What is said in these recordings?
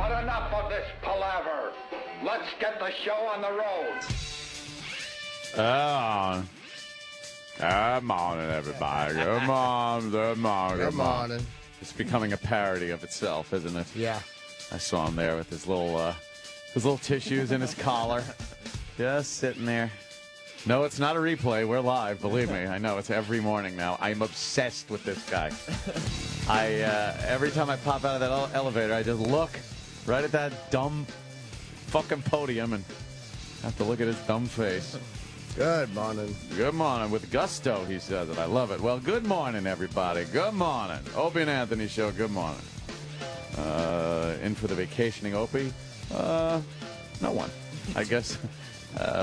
But enough of this palaver. Let's get the show on the road. Good morning, everybody. Good morning. Good morning. Good morning. It's becoming a parody of itself, isn't it? Yeah. I saw him there with his little tissues in his collar, just sitting there. No, it's not a replay. We're live. Believe me, I know it's every morning now. I'm obsessed with this guy. Every time I pop out of that elevator, I just look right at that dumb fucking podium and have to look at his dumb face. Good morning. Good morning. With gusto, he says it. I love it. Well, good morning, everybody. Good morning. Opie and Anthony show. Good morning. In for the vacationing Opie? No one, I guess.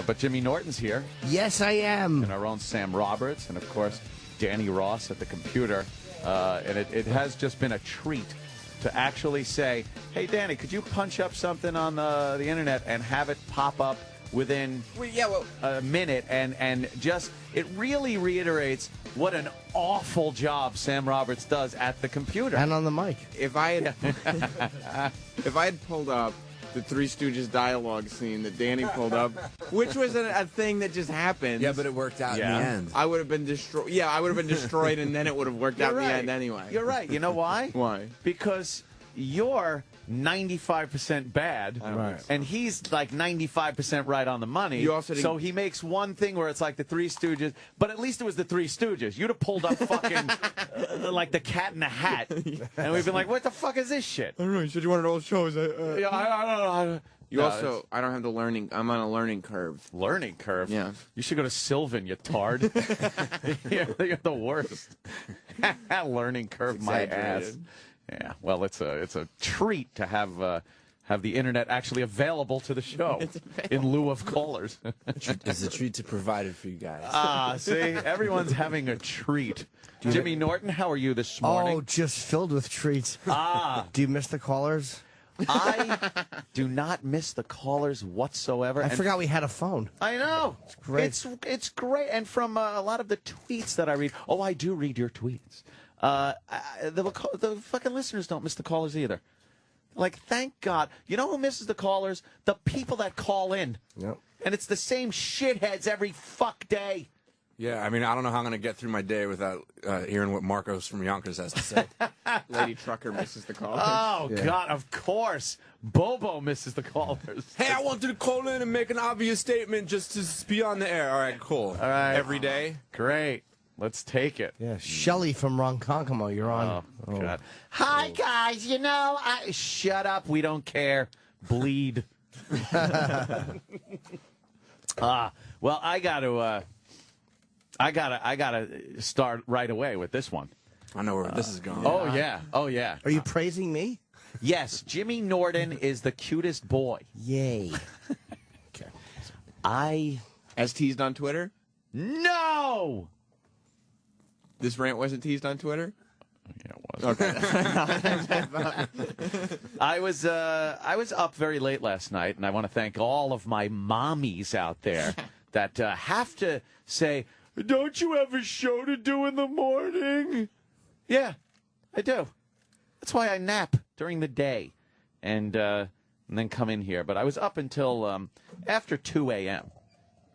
But Jimmy Norton's here. Yes, I am. And our own Sam Roberts. And, of course, Danny Ross at the computer. And it has just been a treat to actually say, hey, Danny, could you punch up something on the internet and have it pop up within a minute, and just it really reiterates what an awful job Sam Roberts does at the computer and on the mic. If I had pulled up the Three Stooges dialogue scene that Danny pulled up, which was a thing that just happened. Yeah, but it worked out in the end. I would have been destroyed. Yeah, I would have been destroyed, and then it would have worked out in the end anyway. You're right. You know why? Why? Because you're 95% bad, Right. and he's like 95% right on the money. You also so he makes one thing where it's like the Three Stooges, but at least it was the Three Stooges. You'd have pulled up fucking like the Cat in the Hat, and we've been like, what the fuck is this shit? I don't know. You said you wanted old shows. Yeah, I don't know. You also, I don't have the learning. I'm on a learning curve. Learning curve? Yeah. You should go to Sylvan, you tard. You're the worst. Learning curve, my ass. Yeah, well, it's a treat to have the internet actually available to the show in lieu of callers. It's a treat to provide it for you guys. See, everyone's having a treat. Jimmy Norton, how are you this morning? Oh, just filled with treats. Do you miss the callers? I do not miss the callers whatsoever. I forgot we had a phone. I know. It's great. It's great. And from a lot of the tweets that I read, I do read your tweets. The fucking listeners don't miss the callers either. Like, thank God. You know who misses the callers? The people that call in. Yep. And it's the same shitheads every fuck day. Yeah, I mean, I don't know how I'm going to get through my day without hearing what Marcos from Yonkers has to say. Lady Trucker misses the callers. Oh, yeah. God, of course. Bobo misses the callers. Hey, I wanted to call in and make an obvious statement just to be on the air. All right, cool. All right. Every day? Great. Let's take it. Yeah, Shelly from Ronkonkoma, you're on. Oh, God. Hi, guys. Shut up. We don't care. Bleed. Well, I gotta start right away with this one. I know where this is going. Oh, yeah. Oh, yeah. Are you praising me? Yes. Jimmy Norton is the cutest boy. Yay. Okay. As teased on Twitter? No! This rant wasn't teased on Twitter? Yeah, it was. Okay. I was up very late last night, and I want to thank all of my mommies out there that have to say, don't you have a show to do in the morning? Yeah, I do. That's why I nap during the day and then come in here. But I was up until after 2 a.m.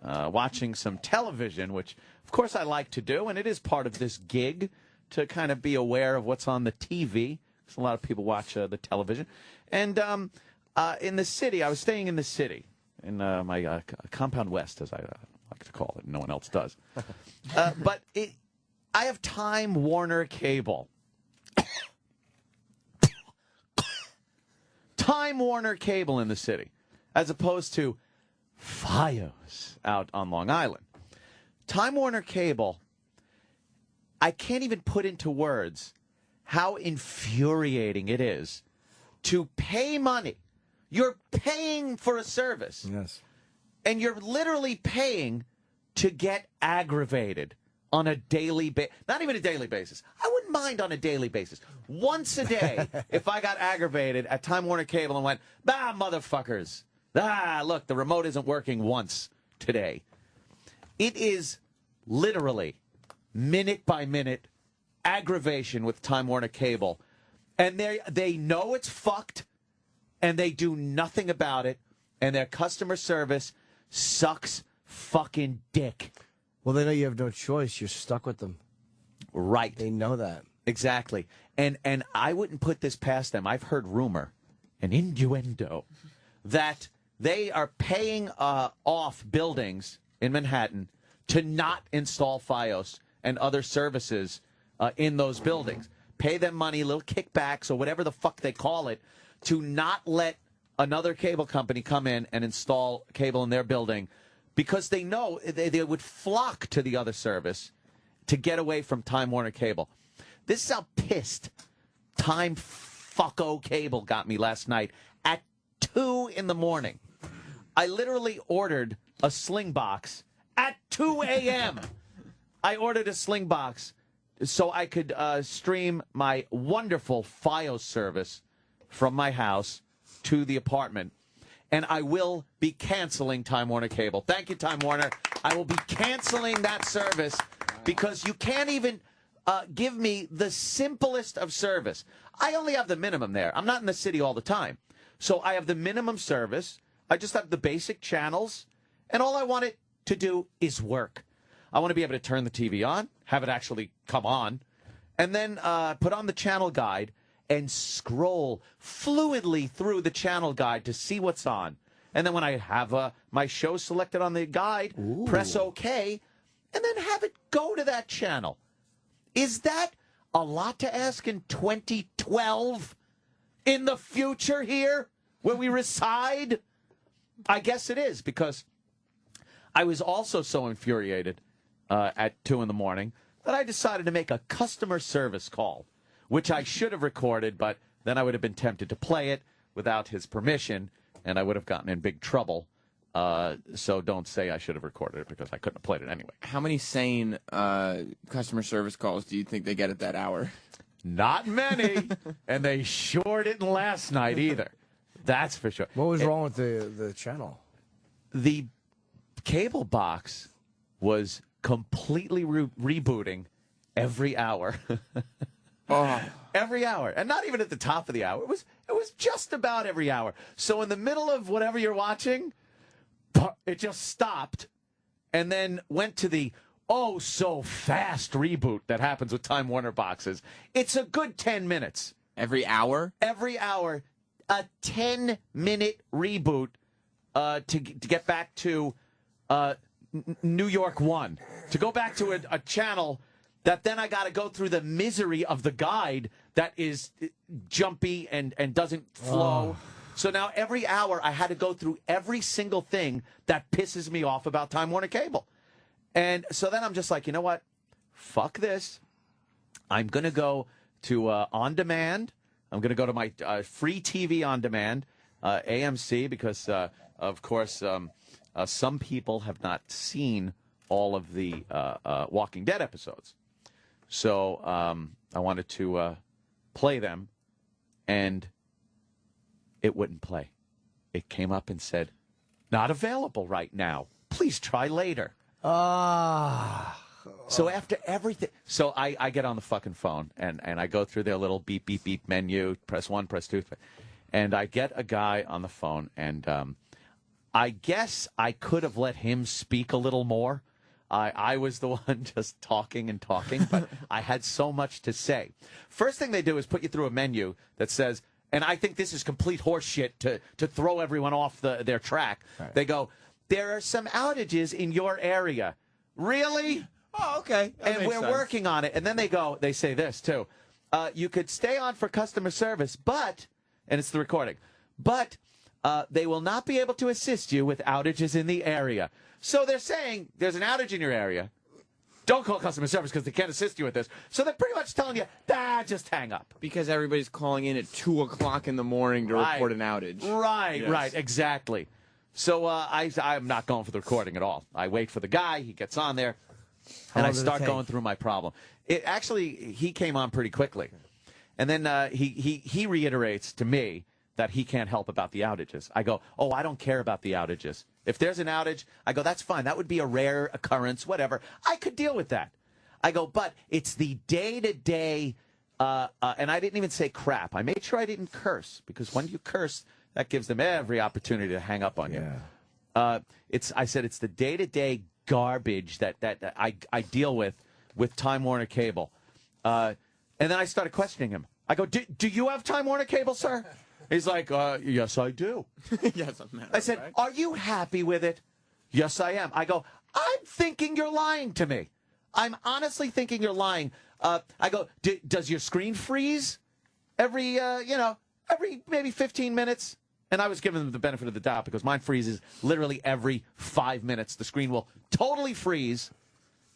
Watching some television, which, of course, I like to do, and it is part of this gig to kind of be aware of what's on the TV, because a lot of people watch the television. And in the city, I was staying in the city, in my Compound West, as I like to call it. No one else does. But I have Time Warner Cable. Time Warner Cable in the city, as opposed to Fios out on Long Island. Time Warner Cable, I can't even put into words how infuriating it is to pay money. You're paying for a service. Yes. And you're literally paying to get aggravated on a daily basis. Not even a daily basis. I wouldn't mind on a daily basis. Once a day, if I got aggravated at Time Warner Cable and went, motherfuckers. Look, the remote isn't working once today. It is literally minute by minute aggravation with Time Warner Cable. And they know it's fucked, and they do nothing about it, and their customer service sucks fucking dick. Well, they know you have no choice. You're stuck with them. Right. They know that. Exactly. And I wouldn't put this past them. I've heard rumor, an innuendo, that they are paying off buildings in Manhattan to not install Fios and other services in those buildings. Pay them money, little kickbacks or whatever the fuck they call it, to not let another cable company come in and install cable in their building, because they know they would flock to the other service to get away from Time Warner Cable. This is how pissed Time Fucko Cable got me last night at 2 in the morning. I literally ordered a Sling Box at 2 a.m. I ordered a Sling Box so I could stream my wonderful Fios service from my house to the apartment. And I will be canceling Time Warner Cable. Thank you, Time Warner. I will be canceling that service because you can't even give me the simplest of service. I only have the minimum there. I'm not in the city all the time. So I have the minimum service. I just have the basic channels. And all I want it to do is work. I want to be able to turn the TV on, have it actually come on, and then put on the channel guide and scroll fluidly through the channel guide to see what's on. And then when I have my show selected on the guide, press OK, and then have it go to that channel. Is that a lot to ask in 2012? In the future here, where we reside? I guess it is, because I was also so infuriated at 2 in the morning that I decided to make a customer service call, which I should have recorded, but then I would have been tempted to play it without his permission, and I would have gotten in big trouble. So don't say I should have recorded it, because I couldn't have played it anyway. How many sane customer service calls do you think they get at that hour? Not many, and they sure didn't last night either. That's for sure. What was wrong with the channel? The cable box was completely rebooting every hour. Every hour. And not even at the top of the hour. It was just about every hour. So in the middle of whatever you're watching, it just stopped and then went to the so fast reboot that happens with Time Warner boxes. It's a good 10 minutes. Every hour? Every hour. A 10-minute reboot to get back to New York 1. To go back to a channel that then I got to go through the misery of the guide that is jumpy and doesn't flow. So now every hour I had to go through every single thing that pisses me off about Time Warner Cable. And so then I'm just like, you know what? Fuck this. I'm going to go to On Demand. I'm going to go to my free TV On Demand, AMC, because, of course, some people have not seen all of the Walking Dead episodes. So I wanted to play them, and it wouldn't play. It came up and said, not available right now. Please try later. So after everything, so I get on the fucking phone, and I go through their little beep, beep, beep menu, press 1, press 2, and I get a guy on the phone, and I guess I could have let him speak a little more. I was the one just talking and talking, but I had so much to say. First thing they do is put you through a menu that says, and I think this is complete horseshit to throw everyone off their track. Right. They go, there are some outages in your area. Really? Oh, okay. That and we're working on it. And then they say this, too. You could stay on for customer service, but, and it's the recording, but they will not be able to assist you with outages in the area. So they're saying there's an outage in your area. Don't call customer service because they can't assist you with this. So they're pretty much telling you, just hang up. Because everybody's calling in at 2 o'clock in the morning to report an outage. Right, yes. Right, exactly. So I'm not going for the recording at all. I wait for the guy. He gets on there. And I start going through my problem. He came on pretty quickly. And then he reiterates to me that he can't help about the outages. I go, I don't care about the outages. If there's an outage, I go, that's fine. That would be a rare occurrence, whatever. I could deal with that. I go, but it's the day-to-day, and I didn't even say crap. I made sure I didn't curse, because when you curse, that gives them every opportunity to hang up on you. I said it's the day-to-day garbage that I deal with Time Warner Cable. And then I started questioning him. I go, do you have Time Warner Cable, sir? He's like, yes, I do. Yes, I'm I said, are you happy with it? Yes, I am. I go, I'm thinking you're lying to me. I'm honestly thinking you're lying. I go, does your screen freeze every maybe 15 minutes? And I was giving them the benefit of the doubt because mine freezes literally every 5 minutes. The screen will totally freeze.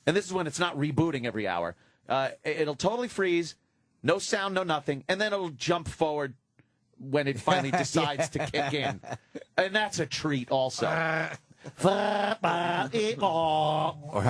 And this is when it's not rebooting every hour. It'll totally freeze, no sound, no nothing, and then it'll jump forward when it finally decides to kick in. And that's a treat also. Or how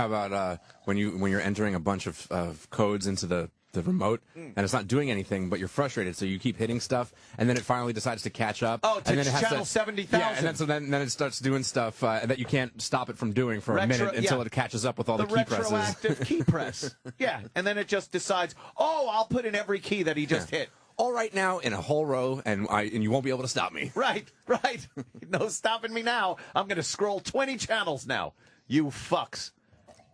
about when you're entering a bunch of codes into the remote and it's not doing anything, but you're frustrated, so you keep hitting stuff, and then it finally decides to catch up. Oh, and then it has channel 70,000. Yeah, and then it starts doing stuff that you can't stop it from doing for a minute until it catches up with all the key presses. The retroactive key press. Yeah, and then it just decides, I'll put in every key that he just hit. All right now in a whole row, and you won't be able to stop me. Right. No stopping me now. I'm going to scroll 20 channels now. You fucks.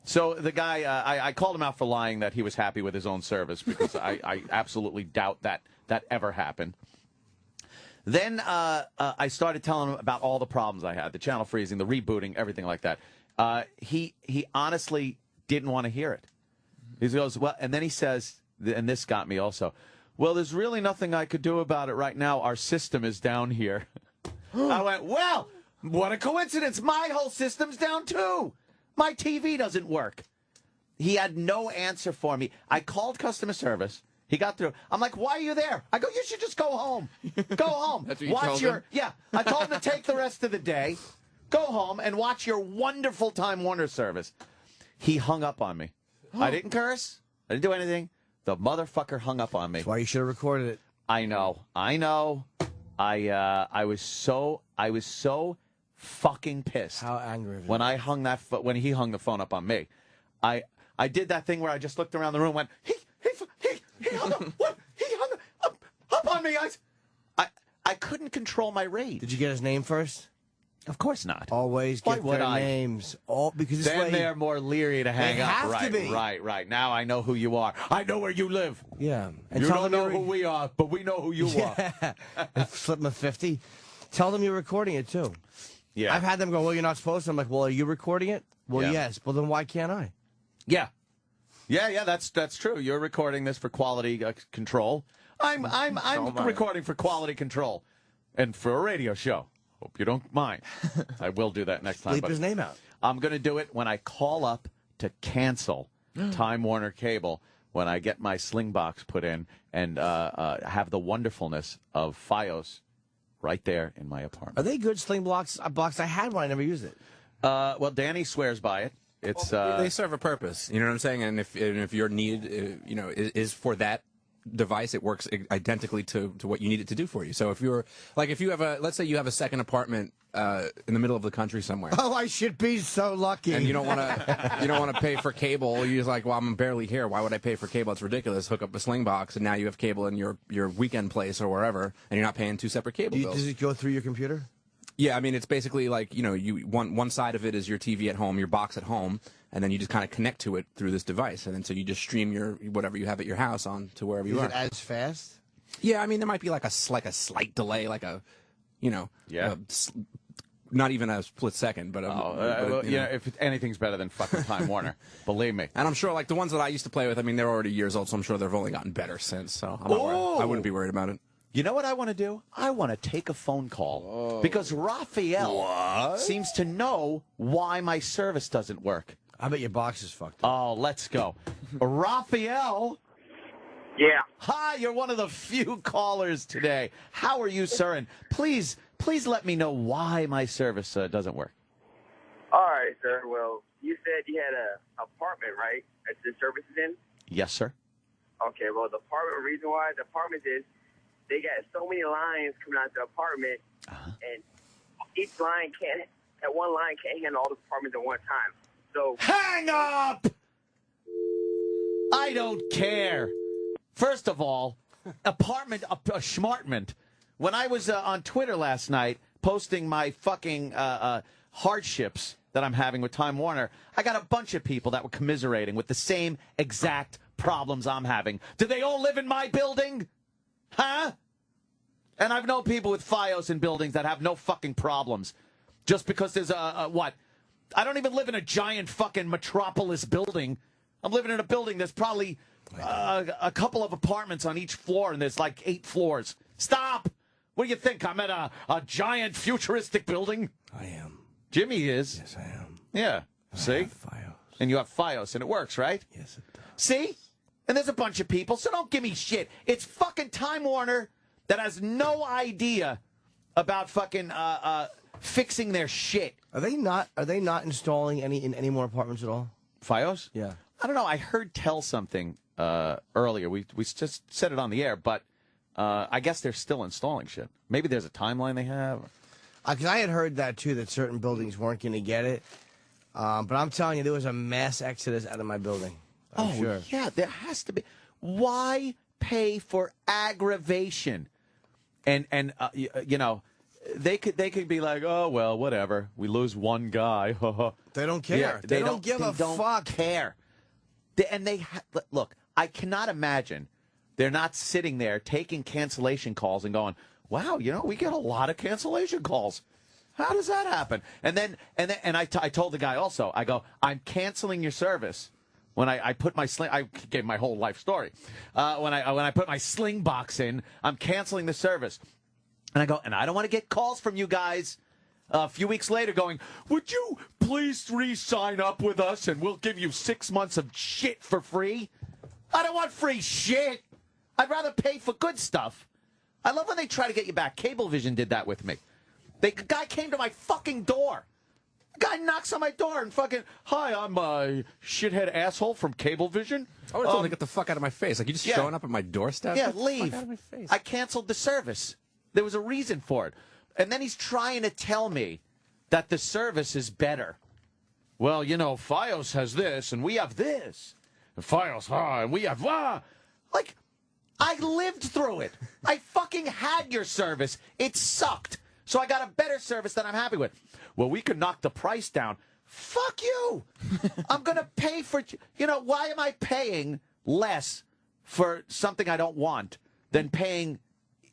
So the guy, I called him out for lying that he was happy with his own service because I absolutely doubt that ever happened. Then I started telling him about all the problems I had, the channel freezing, the rebooting, everything like that. He honestly didn't want to hear it. He goes, well, and then he says, and this got me also, well, there's really nothing I could do about it right now. Our system is down here. I went, well, what a coincidence. My whole system's down too. My TV doesn't work. He had no answer for me. I called customer service. He got through. I'm like, why are you there? I go, you should just go home. Go home. That's what you told him? Yeah. I told him to take the rest of the day, go home, and watch your wonderful Time Warner service. He hung up on me. I didn't curse. I didn't do anything. The motherfucker hung up on me. That's why you should have recorded it. I know. I was so fucking pissed. How angry of you. When he hung the phone up on me. I did that thing where I just looked around the room and went, he hung up. What? He hung up on me. I couldn't control my rage. Did you get his name first? Of course not. Always get their names. Because then they're more leary to hang up. Have to be. Right. Now I know who you are. I know where you live. Yeah. And you don't know who we are, but we know who you are. Slip them a 50. Tell them you're recording it, too. Yeah. I've had them go, well, you're not supposed to. I'm like, well, are you recording it? Well, Yeah. yes. Well, then why can't I? Yeah. That's true. You're recording this for quality control. I'm recording for quality control and for a radio show. Hope you don't mind. I will do that next time. Bleep his name out. I'm going to do it when I call up to cancel Time Warner Cable, when I get my sling box put in and have the wonderfulness of Fios right there in my apartment. Are they good sling blocks? I had one. I never used it. Well, Danny swears by it. It's they serve a purpose. You know what I'm saying? And if your need, is for that device, it works identically to what you need it to do for you. So if you have let's say you have a second apartment in the middle of the country somewhere. Oh, I should be so lucky. And you don't want to pay for cable. You're just like, well, I'm barely here. Why would I pay for cable? It's ridiculous. Hook up a sling box, and now you have cable in your weekend place or wherever, and you're not paying two separate cable bills. Does it go through your computer? Yeah, I mean, it's basically like, one side of it is your TV at home, your box at home, and then you just kind of connect to it through this device. And then so you just stream your whatever you have at your house on to wherever you are. Is it as fast? Yeah, I mean, there might be like a slight delay, like not even a split second, but if anything's better than fucking Time Warner, believe me. And I'm sure, like the ones that I used to play with, I mean, they're already years old, so I'm sure they've only gotten better since. So I wouldn't be worried about it. You know what I want to do? I want to take a phone call because Raphael seems to know why my service doesn't work. I bet your box is fucked up. Oh, let's go. Raphael? Yeah. Hi, you're one of the few callers today. How are you, sir? And please let me know why my service doesn't work. All right, sir. Well, you said you had an apartment, right, that the service is in? Yes, sir. Okay, well, the reason why the apartment is, they got so many lines coming out the apartment, and that one line can't handle all the apartments at one time. So hang up! I don't care. First of all, apartment, a schmartment. when I was on Twitter last night posting my fucking hardships that I'm having with Time Warner, I got a bunch of people that were commiserating with the same exact problems I'm having. Do they all live in my building? Huh? And I've known people with FiOS in buildings that have no fucking problems. Just because there's what? I don't even live in a giant fucking metropolis building. I'm living in a building that's probably a couple of apartments on each floor, and there's like 8 floors. Stop! What do you think? I'm at a giant futuristic building? I am. Jimmy is. Yes, I am. Yeah. See? I have FiOS. And you have FiOS, and it works, right? Yes, it does. See? And there's a bunch of people, so don't give me shit. It's fucking Time Warner that has no idea about fucking fixing their shit. Are they not installing in any more apartments at all? FiOS? Yeah. I don't know. I heard tell something earlier. We just said it on the air, but I guess they're still installing shit. Maybe there's a timeline they have. Because I had heard that, too, that certain buildings weren't going to get it. But I'm telling you, there was a mass exodus out of my building. I'm sure. Yeah, there has to be. Why pay for aggravation? And you know, they could be like, oh, well, whatever. We lose one guy. They don't care. Yeah, they don't give a fuck. Care. Look, I cannot imagine they're not sitting there taking cancellation calls and going, wow, you know, we get a lot of cancellation calls. How does that happen? And I told the guy also, I go, I'm canceling your service when I put my sling. I gave my whole life story. When I put my sling box in, I'm canceling the service. And I go, and I don't want to get calls from you guys a few weeks later going, would you please re-sign up with us and we'll give you 6 months of shit for free? I don't want free shit. I'd rather pay for good stuff. I love when they try to get you back. Cablevision did that with me. The guy came to my fucking door. The guy knocks on my door and fucking, hi, I'm a shithead asshole from Cablevision. I would have told him to get the fuck out of my face. Like, you just showing up at my doorstep? Yeah, Get the leave. fuck out of my face. I canceled the service. There was a reason for it. And then he's trying to tell me that the service is better. Well, you know, FiOS has this, and we have this. And FiOS, and we have, Like, I lived through it. I fucking had your service. It sucked. So I got a better service that I'm happy with. Well, we could knock the price down. Fuck you. I'm going to pay for, you know, why am I paying less for something I don't want than paying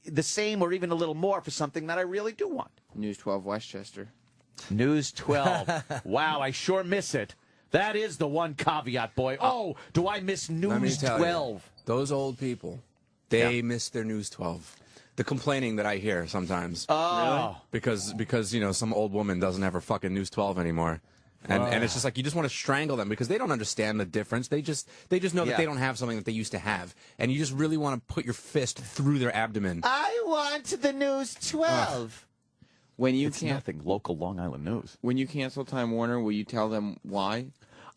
the same or even a little more for something that I really do want? News 12 Westchester. News 12. Wow, I sure miss it. That is the one caveat, boy. Oh, do I miss News 12? Those old people, they miss their News 12. The complaining that I hear sometimes. Oh. Really? Because you know, some old woman doesn't have her fucking News 12 anymore. And it's just like, you just want to strangle them because they don't understand the difference. They just know that they don't have something that they used to have. And you just really want to put your fist through their abdomen. I want the News 12. When you It's nothing. Local Long Island news. When you cancel Time Warner, will you tell them why?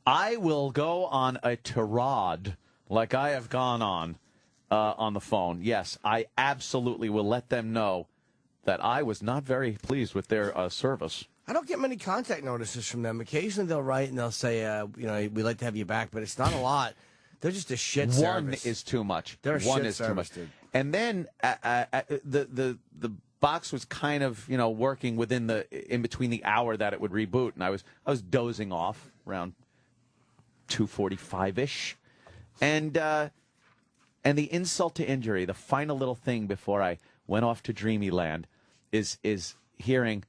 I will go on a tirade like I have gone on the phone. Yes, I absolutely will let them know that I was not very pleased with their service. I don't get many contact notices from them. Occasionally they'll write and they'll say, you know, we'd like to have you back, but it's not a lot. They're just a shit service. One is too much. They're a One shit is service, too much. dude. And then the box was kind of, you know, working in between the hour that it would reboot, and I was dozing off around 2:45-ish, and the insult to injury, the final little thing before I went off to Dreamyland, is hearing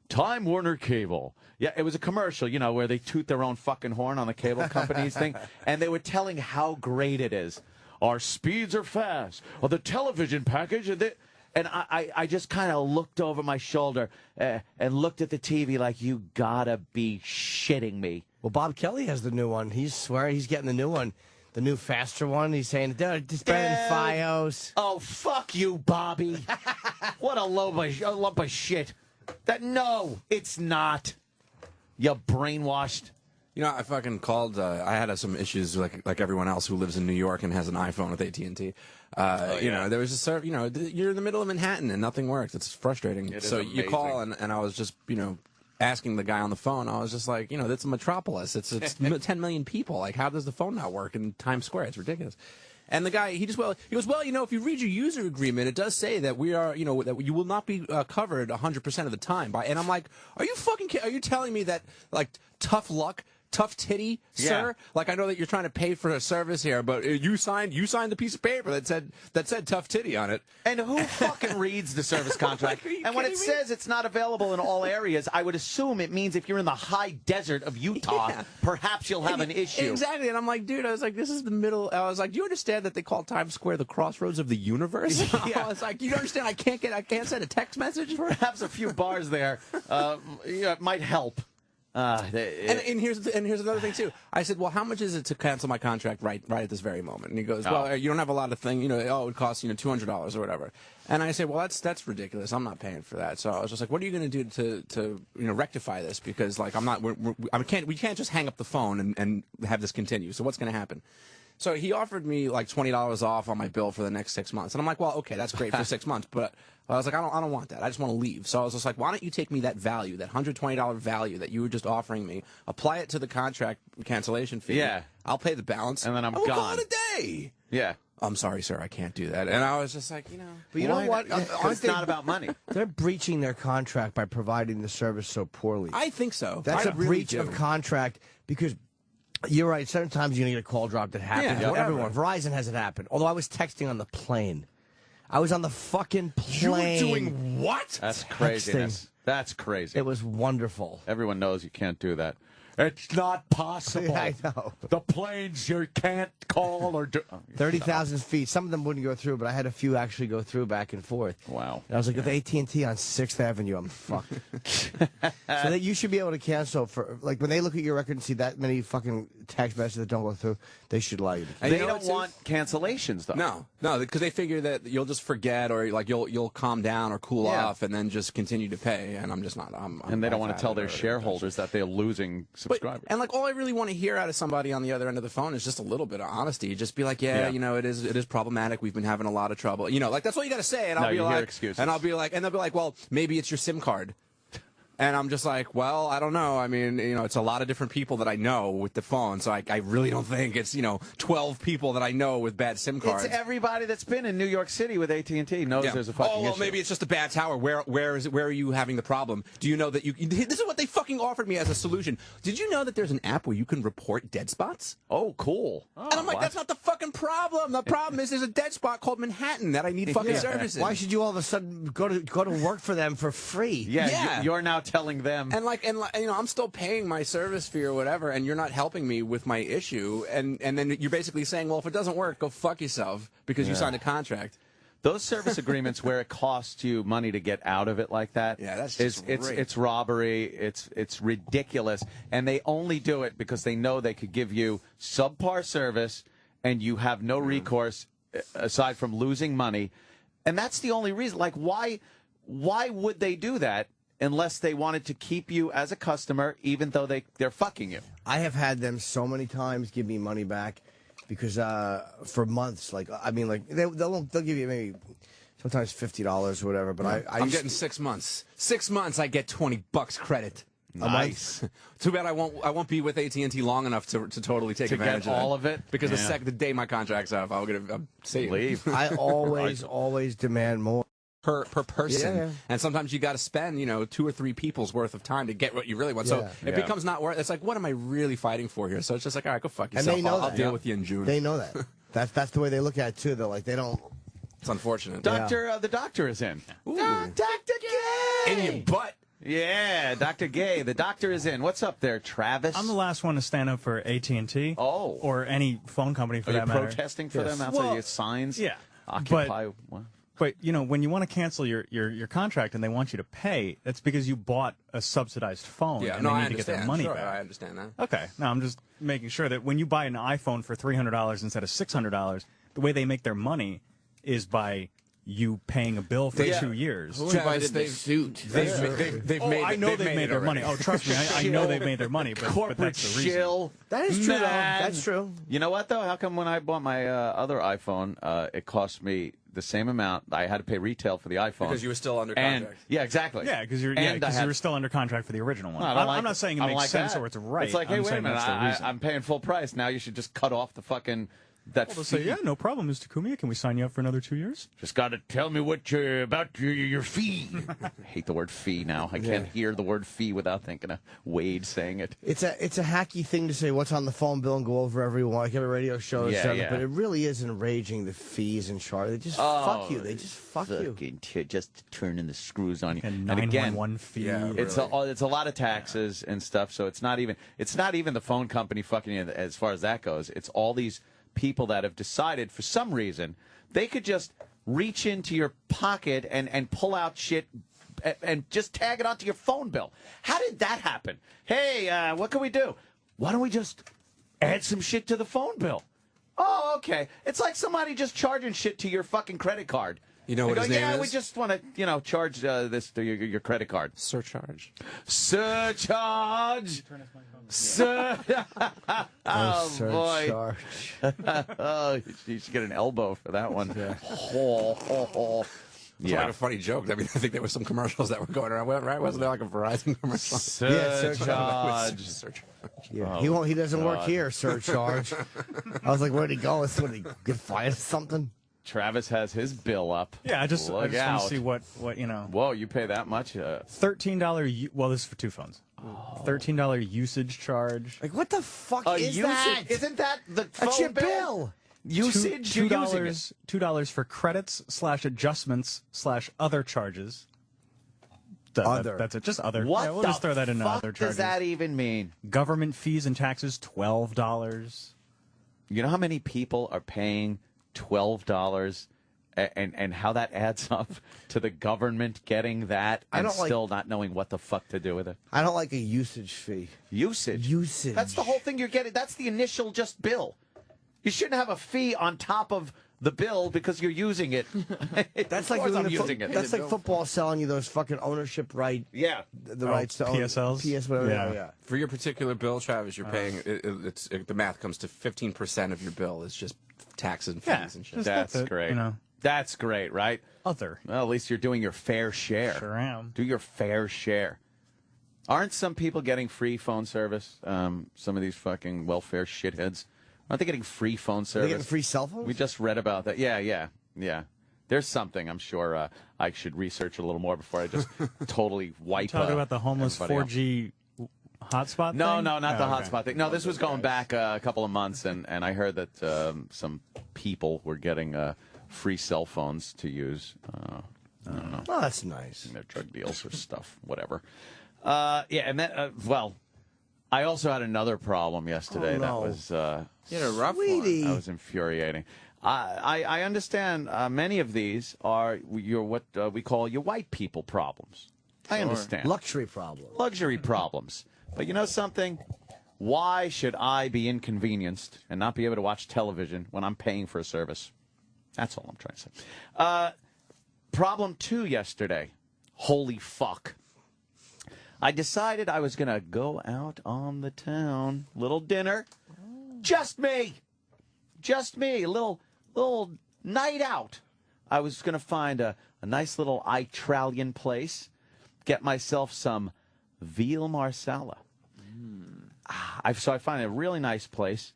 Time Warner Cable. Yeah, it was a commercial, you know, where they toot their own fucking horn on the cable company's thing, and they were telling how great it is. Our speeds are fast. Or the television package. And I just kind of looked over my shoulder and looked at the TV like, you gotta be shitting me. Well, Bob Kelly has the new one. He's swearing he's getting the new one. The new, faster one. He's saying, it's better than FiOS. Oh, fuck you, Bobby. What a lump of shit. No, it's not. You brainwashed. You know, I fucking called. I had some issues like everyone else who lives in New York and has an iPhone with AT&T. You know, there was a you know, you're in the middle of Manhattan and nothing works. It's frustrating. So you call and I was just, you know, asking the guy on the phone. I was just like, you know, it's a metropolis. It's 10 million people. Like, how does the phone not work in Times Square? It's ridiculous. And the guy, he goes, well, if you read your user agreement, it does say that we are, that you will not be covered 100% of the time. And I'm like, are you fucking kidding? Are you telling me that, like, tough luck? Tough titty, sir. Like, I know that you're trying to pay for a service here, but you signed the piece of paper that said tough titty on it. And who fucking reads the service contract? Like, and when it says it's not available in all areas, I would assume it means if you're in the high desert of Utah, perhaps you'll have an issue. Exactly. And I'm like, dude, I was like, this is the middle. I was like, do you understand that they call Times Square the crossroads of the universe? I was like, you don't understand? I can't send a text message. Perhaps a few bars there might help. And here's another thing too. I said, well, how much is it to cancel my contract right at this very moment? And he goes, well, you don't have a lot of things, it would cost $200 or whatever. And I said, well, that's ridiculous. I'm not paying for that. So I was just like, what are you going to do to rectify this? Because like we can't just hang up the phone and have this continue. So what's going to happen? So he offered me like $20 off on my bill for the next 6 months. And I'm like, well, okay, that's great for 6 months. But I was like, I don't want that. I just want to leave. So I was just like, why don't you take me that value, that $120 value that you were just offering me, apply it to the contract cancellation fee. Yeah. I'll pay the balance. And then I'm we'll gone. Call it a day. Yeah. I'm sorry, sir, I can't do that. And I was just like, But you know what? It's not about money. They're breaching their contract by providing the service so poorly. I think so. That's a breach of contract because you're right. Sometimes you're going to get a call drop that happens. Yeah, everyone. Verizon has it happen. Although I was texting on the plane. I was on the fucking plane. You were doing what? That's craziness. That's crazy. It was wonderful. Everyone knows you can't do that. It's not possible. Yeah, I know. The planes you can't call or do. 30,000 feet. Some of them wouldn't go through, but I had a few actually go through back and forth. Wow. And I was like, with AT&T on 6th Avenue, I'm fucked. So that you should be able to cancel for, like, when they look at your record and see that many fucking text messages that don't go through, they should allow you to cancel. They don't want cancellations, though. No, because they figure that you'll just forget or like you'll calm down or cool off and then just continue to pay. And I'm just not. And they don't want to tell their shareholders that they're losing subscribers. And like all I really want to hear out of somebody on the other end of the phone is just a little bit of honesty. Just be like, it is problematic. We've been having a lot of trouble. Like that's all you got to say. And I'll be like, excuses. And I'll be like, and they'll be like, well, maybe it's your SIM card. And I'm just like, well, I don't know. I mean, it's a lot of different people that I know with the phone, so I really don't think it's, 12 people that I know with bad SIM cards. It's everybody that's been in New York City with AT&T knows there's a fucking issue. Maybe it's just a bad tower. Where is it? Where are you having the problem? Do you know that you? This is what they fucking offered me as a solution. Did you know that there's an app where you can report dead spots? Oh, cool. And I'm like, that's not the fucking problem. The problem is there's a dead spot called Manhattan that I need fucking services. Why should you all of a sudden go to work for them for free? Yeah. You're now telling them. And I'm still paying my service fee or whatever, and you're not helping me with my issue, and then you're basically saying, well, if it doesn't work, go fuck yourself because you signed a contract. Those service agreements where it costs you money to get out of it like that, that's just it's robbery. It's ridiculous, and they only do it because they know they could give you subpar service, and you have no recourse aside from losing money, and that's the only reason. Like, why would they do that? Unless they wanted to keep you as a customer, even though they're fucking you. I have had them so many times give me money back because for months, they'll give you maybe sometimes $50 or whatever. But I'm getting 6 months. 6 months, I get $20 credit. Nice. Too bad I won't be with AT&T long enough to totally take advantage of all of it. Because the day my contract's up, I'm leave. I always demand more. Per person, and sometimes you got to spend 2 or 3 people's worth of time to get what you really want. So it becomes not worth. It's like, what am I really fighting for here? So it's just like, all right, go fuck yourself. And they know I'll deal with you in June. They know that. That's the way they look at it too. They're like, they don't. It's unfortunate. The doctor is in. Dr. Gay in your butt. Yeah, Dr. Gay. The doctor is in. What's up there, Travis? I'm the last one to stand up for AT&T. Oh, or any phone company for that matter. matter. Protesting for them outside your signs. Yeah, Occupy. But when you want to cancel your contract and they want you to pay, that's because you bought a subsidized phone and they need to get their money back. I understand that. Okay, now I'm just making sure that when you buy an iPhone for $300 instead of $600, the way they make their money is by you paying a bill for 2 years. Who invited the suit? I know they've made their money. Oh, trust me, I know they've made their money. But that's the reason. Shill. That is true. That's true. You know what though? How come when I bought my other iPhone, it cost me the same amount? I had to pay retail for the iPhone because you were still under contract. Yeah, exactly. Yeah, because you were still under contract for the original one. I'm not saying it makes sense or it's right. It's like, hey, wait a minute, I'm paying full price. Now you should just cut off the fucking that They'll say, yeah, no problem, Mr. Cumia. Can we sign you up for another 2 years? Just got to tell me what about your fee. I hate the word fee now. I can't hear the word fee without thinking of Wade saying it. It's a hacky thing to say what's on the phone bill and go over everyone like every radio show. But it really is enraging, the fees and charge. They just fuck you. They just fuck you. Just turning the screws on you. And again, 911 fee. Yeah, it's a lot of taxes and stuff. So it's not even the phone company fucking you as far as that goes. It's all these people that have decided for some reason they could just reach into your pocket and pull out shit and just tag it onto your phone bill. How did that happen? Hey, what can we do? Why don't we just add some shit to the phone bill? Oh, okay. It's like somebody just charging shit to your fucking credit card. You know what his name is? Yeah, we just want to, charge this to your credit card. Surcharge. Surcharge. Oh, boy. Oh, you should get an elbow for that one. Yeah. It's like a funny joke. I mean, I think there were some commercials that were going around, right? Wasn't there like a Verizon commercial? Surcharge. Yeah, he doesn't work here, surcharge. I was like, where'd he go? What, he get fired or something? Travis has his bill up. Yeah, I just want to see what. Whoa, you pay that much? $13. Well, this is for 2 phones. $13 usage charge. Like, what the fuck is usage? that? Isn't that the That's phone your bill? Usage? $2 for credits / adjustments / other charges. That's it. Just other. What? Yeah, we'll just throw that in other charges. Does that even mean? Government fees and taxes, $12. You know how many people are paying $12 and how that adds up to the government getting that and still not knowing what the fuck to do with it? I don't like a usage fee. Usage? That's the whole thing you're getting. That's the initial just bill. You shouldn't have a fee on top of the bill because you're using it. That's like I'm using it. That's like football selling you those fucking ownership right. Yeah, the rights to own PSLs. PS whatever. Yeah. For your particular bill, Travis, you're paying. The math comes to 15% of your bill is just taxes and fees and shit. That's great. That's great, right? Other. Well, at least you're doing your fair share. Sure am. Do your fair share. Aren't some people getting free phone service? Some of these fucking welfare shitheads. Aren't they getting free phone service? Are they getting free cell phones? We just read about that. Yeah. There's something. I'm sure I should research a little more before I just totally wipe. Talking about the homeless 4G hotspot. No, thing? not the hotspot thing. No, this was going back a couple of months, and I heard that some people were getting free cell phones to use. I don't know. Oh, that's nice. Their drug deals or stuff, whatever. And then, I also had another problem yesterday that was You had a rough Sweetie. one. that was infuriating. I understand many of these are what we call your white people problems. I understand. Luxury problem. Luxury problems. But you know something? Why should I be inconvenienced and not be able to watch television when I'm paying for a service? That's all I'm trying to say. Problem 2 yesterday. Holy fuck. I decided I was going to go out on the town. Little dinner. Just me. A little night out. I was going to find a nice little Italian place. Get myself some veal marsala. So I find a really nice place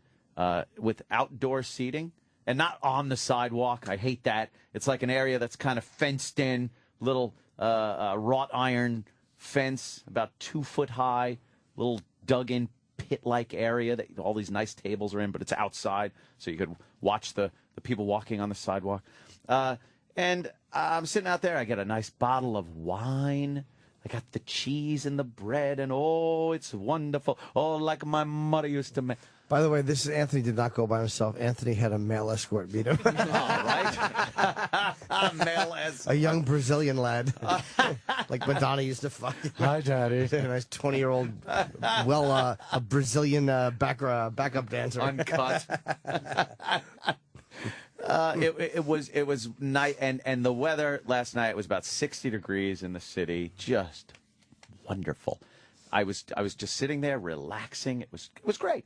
with outdoor seating and not on the sidewalk. I hate that. It's like an area that's kind of fenced in, little wrought iron fence, about 2 foot high, little dug-in pit-like area that all these nice tables are in, but it's outside, so you could watch the people walking on the sidewalk. And I'm sitting out there. I get a nice bottle of wine. I got the cheese and the bread, and oh, it's wonderful. Oh, like my mother used to make. By the way, Anthony did not go by himself. Anthony had a male escort meet him. All right. A male escort. A young Brazilian lad. Like Madonna used to fuck. Hi, Daddy. A nice 20-year-old, a Brazilian backup dancer. Uncut. It was night, and the weather last night was about 60 degrees in the city, just wonderful. I was just sitting there relaxing. It was great.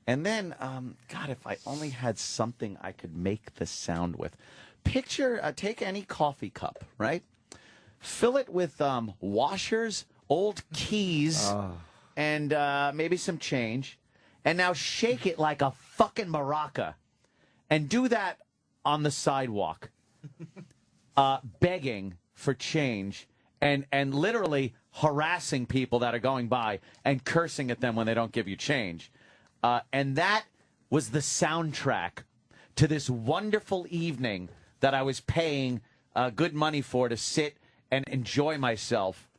And then, God, if I only had something I could make the sound with. Picture, take any coffee cup, right? Fill it with washers, old keys, and maybe some change, and now shake it like a fucking maraca. and do that on the sidewalk, begging for change and literally harassing people that are going by and cursing at them when they don't give you change. And that was the soundtrack to this wonderful evening that I was paying good money for to sit and enjoy myself.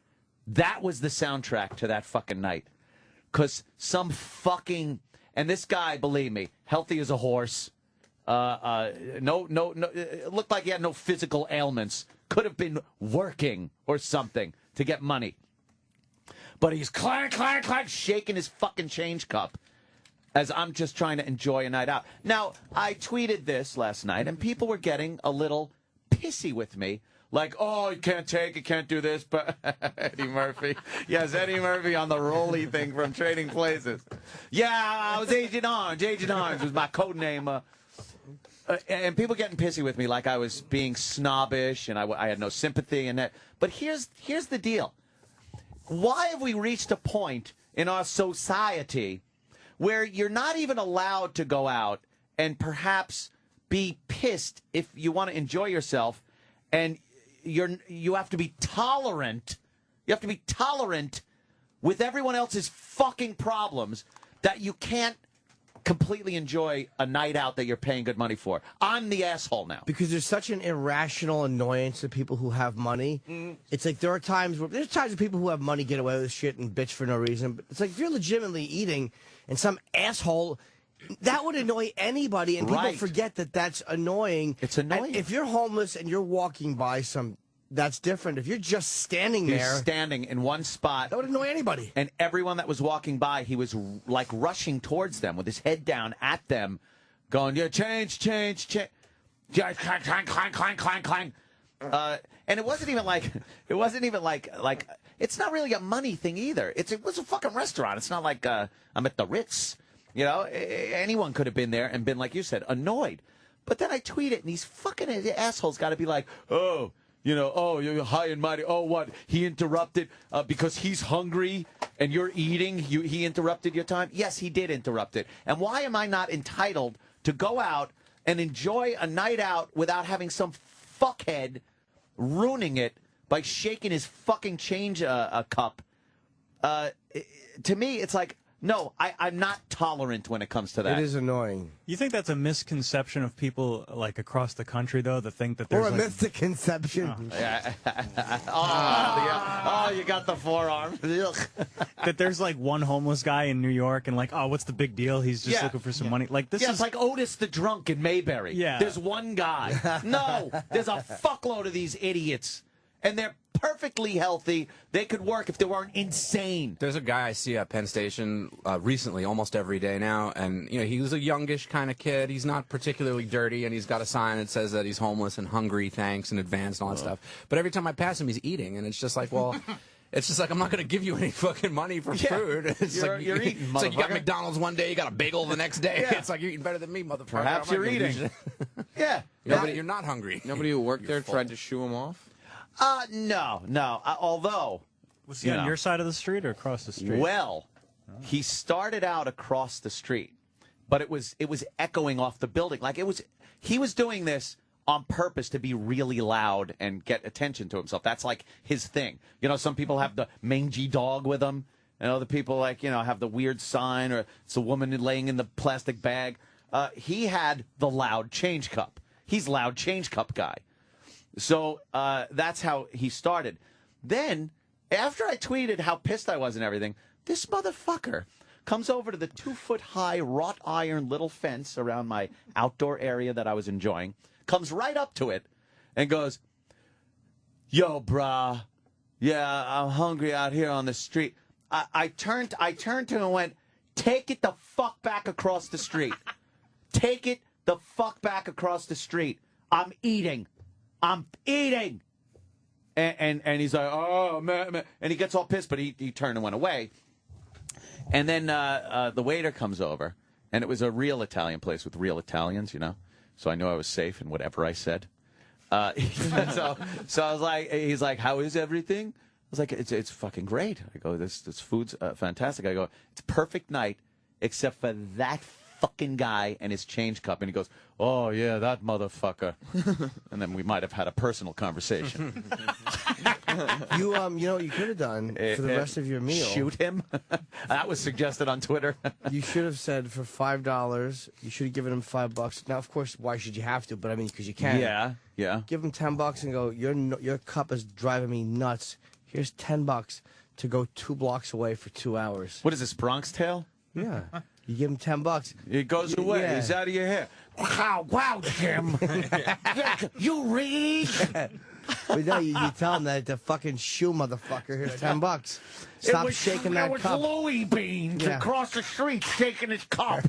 That was the soundtrack to that fucking night. Because some fucking... And this guy, believe me, healthy as a horse. No, it looked like he had no physical ailments. Could have been working or something to get money. But he's clank, clank, clank, shaking his fucking change cup as I'm just trying to enjoy a night out. Now, I tweeted this last night, and people were getting a little pissy with me. Like, oh, you can't take it, can't do this, but Eddie Murphy. Yes, Eddie Murphy on the Rolly thing from Trading Places. Yeah, I was Agent Orange. Agent Orange was my code name. And people getting pissy with me like I was being snobbish and I had no sympathy and that. But here's the deal. Why have we reached a point in our society where you're not even allowed to go out and perhaps be pissed if you want to enjoy yourself, and you have to be tolerant. You have to be tolerant with everyone else's fucking problems that you can't completely enjoy a night out that you're paying good money for. I'm the asshole now. Because there's such an irrational annoyance to people who have money. It's like there's times where people who have money get away with shit and bitch for no reason. But it's like if you're legitimately eating and some asshole, that would annoy anybody, and people forget that that's annoying. It's annoying. And if you're homeless and you're walking by that's different. If you're just standing there. He's standing in one spot. That would annoy anybody. And everyone that was walking by, he was like rushing towards them with his head down at them, going, yeah, change. Yeah, clang, clang, clang, clang, clang, clang. And it wasn't even like, it's not really a money thing either. It was a fucking restaurant. It's not like I'm at the Ritz. You know, anyone could have been there and been, like you said, annoyed. But then I tweet it, and these fucking assholes got to be like, oh, you know, oh, you're high and mighty. Oh, what? He interrupted because he's hungry and you're eating. He interrupted your time. Yes, he did interrupt it. And why am I not entitled to go out and enjoy a night out without having some fuckhead ruining it by shaking his fucking change cup? To me, it's like, no, I'm not tolerant when it comes to that. It is annoying. You think that's a misconception of people like across the country, though, that think that there's or a misconception. Oh, you got the forearm. That there's like one homeless guy in New York and like, oh, what's the big deal? He's just looking for some money. Like this is it's like Otis the drunk in Mayberry. Yeah. There's one guy. No, there's a fuckload of these idiots. And they're perfectly healthy. They could work if they weren't insane. There's a guy I see at Penn Station recently, almost every day now, and you know he was a youngish kind of kid. He's not particularly dirty, and he's got a sign that says that he's homeless and hungry, thanks in advance, and all that stuff. But every time I pass him, he's eating, and it's just like, well. It's just like, I'm not going to give you any fucking money for food. It's you're eating, it's like you got McDonald's one day, you got a bagel the next day. It's like you're eating better than me, motherfucker. Perhaps you're eating. You're not hungry. Nobody who worked there tried to shoo him off? No. Although, was he on your side of the street or across the street? Well, he started out across the street, but it was echoing off the building. Like he was doing this on purpose to be really loud and get attention to himself. That's like his thing. You know, some people have the mangy dog with them, and other people have the weird sign, or it's a woman laying in the plastic bag. He had the loud change cup. He's loud change cup guy. So that's how he started. Then, after I tweeted how pissed I was and everything, this motherfucker comes over to the 2-foot-high wrought iron little fence around my outdoor area that I was enjoying, comes right up to it, and goes, yo, brah, yeah, I'm hungry out here on the street. I turned to him and went, take it the fuck back across the street. Take it the fuck back across the street. I'm eating. And he's like, oh, man. And he gets all pissed, but he turned and went away. And then the waiter comes over, and it was a real Italian place with real Italians, you know. So I knew I was safe in whatever I said. So I was like, he's like, how is everything? I was like, it's fucking great. I go, this food's fantastic. I go, it's a perfect night, except for that fucking guy and his change cup, and he goes, "Oh yeah, that motherfucker," and then we might have had a personal conversation. You know what you could have done for the rest of your meal? Shoot him. That was suggested on Twitter. You should have said for $5, you should have given him $5. Now, of course, why should you have to? But I mean, because you can. Yeah. Give him $10 and go. Your cup is driving me nuts. Here's $10 to go 2 blocks away for 2 hours. What is this, Bronx Tale? Yeah. You give him $10. It goes away. Yeah. He's out of your hair. Wow, Jim. You read? But no, you tell him that the fucking shoe motherfucker. Here's $10. Stop shaking that cup. It was Louis Beans across the street shaking his cup.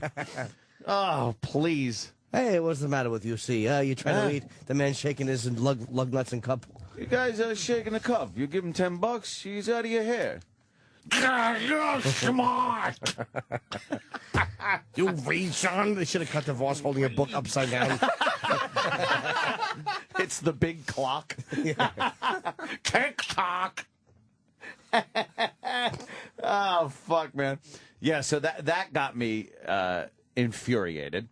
Oh, please. Hey, what's the matter with you? See, you're trying to eat the man shaking his lug nuts and cup. You guys are shaking the cup. You give him $10, he's out of your hair. God, you're smart. You read, son? They should have cut the Voss holding a book upside down. It's the big clock. Tick-tock. Oh, fuck, man. Yeah, so that got me infuriated.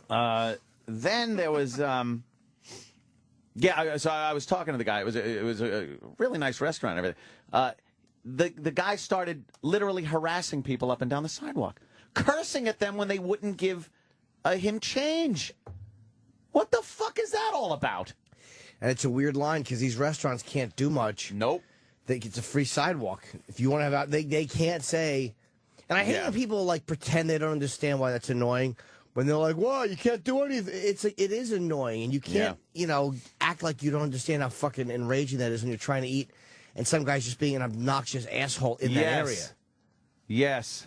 Then there was, so I was talking to the guy. It was a really nice restaurant and everything. The guy started literally harassing people up and down the sidewalk, cursing at them when they wouldn't give him change. What the fuck is that all about? And it's a weird line because these restaurants can't do much. Nope. It's a free sidewalk. If you want to have out, they can't say. And I hate when people like pretend they don't understand why that's annoying. When they're like, "Well, you can't do anything." It is annoying, and you can't act like you don't understand how fucking enraging that is when you're trying to eat, and some guy's just being an obnoxious asshole in that area. Yes.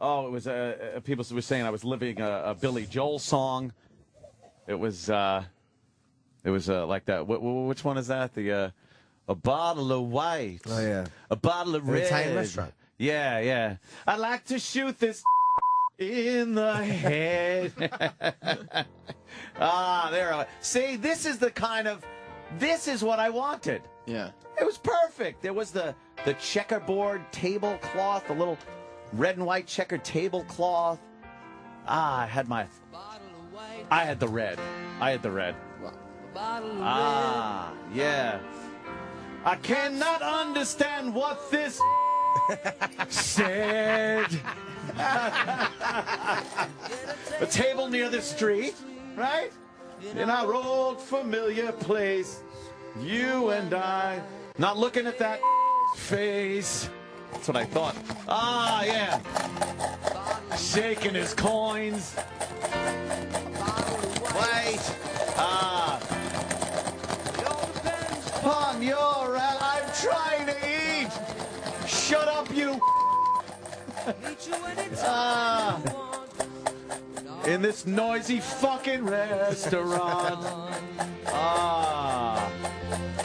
Oh, it was people were saying I was living a Billy Joel song. It was like that. Which one is that? A bottle of white. Oh yeah. A bottle of red. Italian restaurant. Yeah. I like to shoot this in the head. There. See, this is what I wanted. Yeah. It was perfect. There was the checkerboard tablecloth, the little red and white checkered tablecloth. I had the red. Yeah. I cannot understand what this said. A table near the street, right? In our old familiar place. You and I, not looking at that face. That's what I thought. Yeah. Shaking his coins. Wait. Upon your I'm trying to eat. Shut up, you. In this noisy fucking restaurant.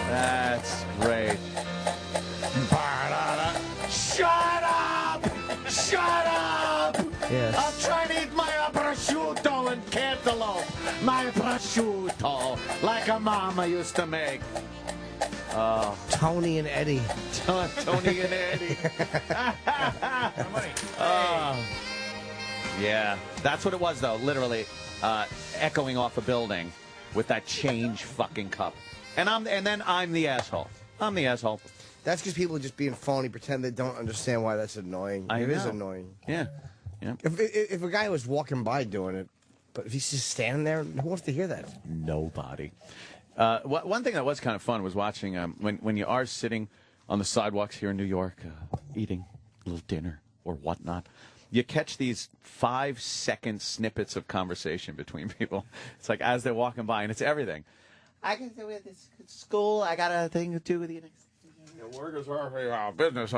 That's great. Shut up! Shut up! Yes. I'm trying to eat my prosciutto and cantaloupe. My prosciutto, like a mama used to make. Tony and Eddie. Tony and Eddie. Yeah, that's what it was, though. Literally, echoing off a building with that change fucking cup. And then I'm the asshole. I'm the asshole. That's because people are just being phony, pretend they don't understand why that's annoying. It is annoying. Yeah. If a guy was walking by doing it, but if he's just standing there, who wants to hear that? Nobody. One thing that was kind of fun was watching when you are sitting on the sidewalks here in New York, eating a little dinner or whatnot. You catch these 5-second snippets of conversation between people. It's like as they're walking by, and it's everything. I can do with this school. I got a thing to do with you next. Workers are business.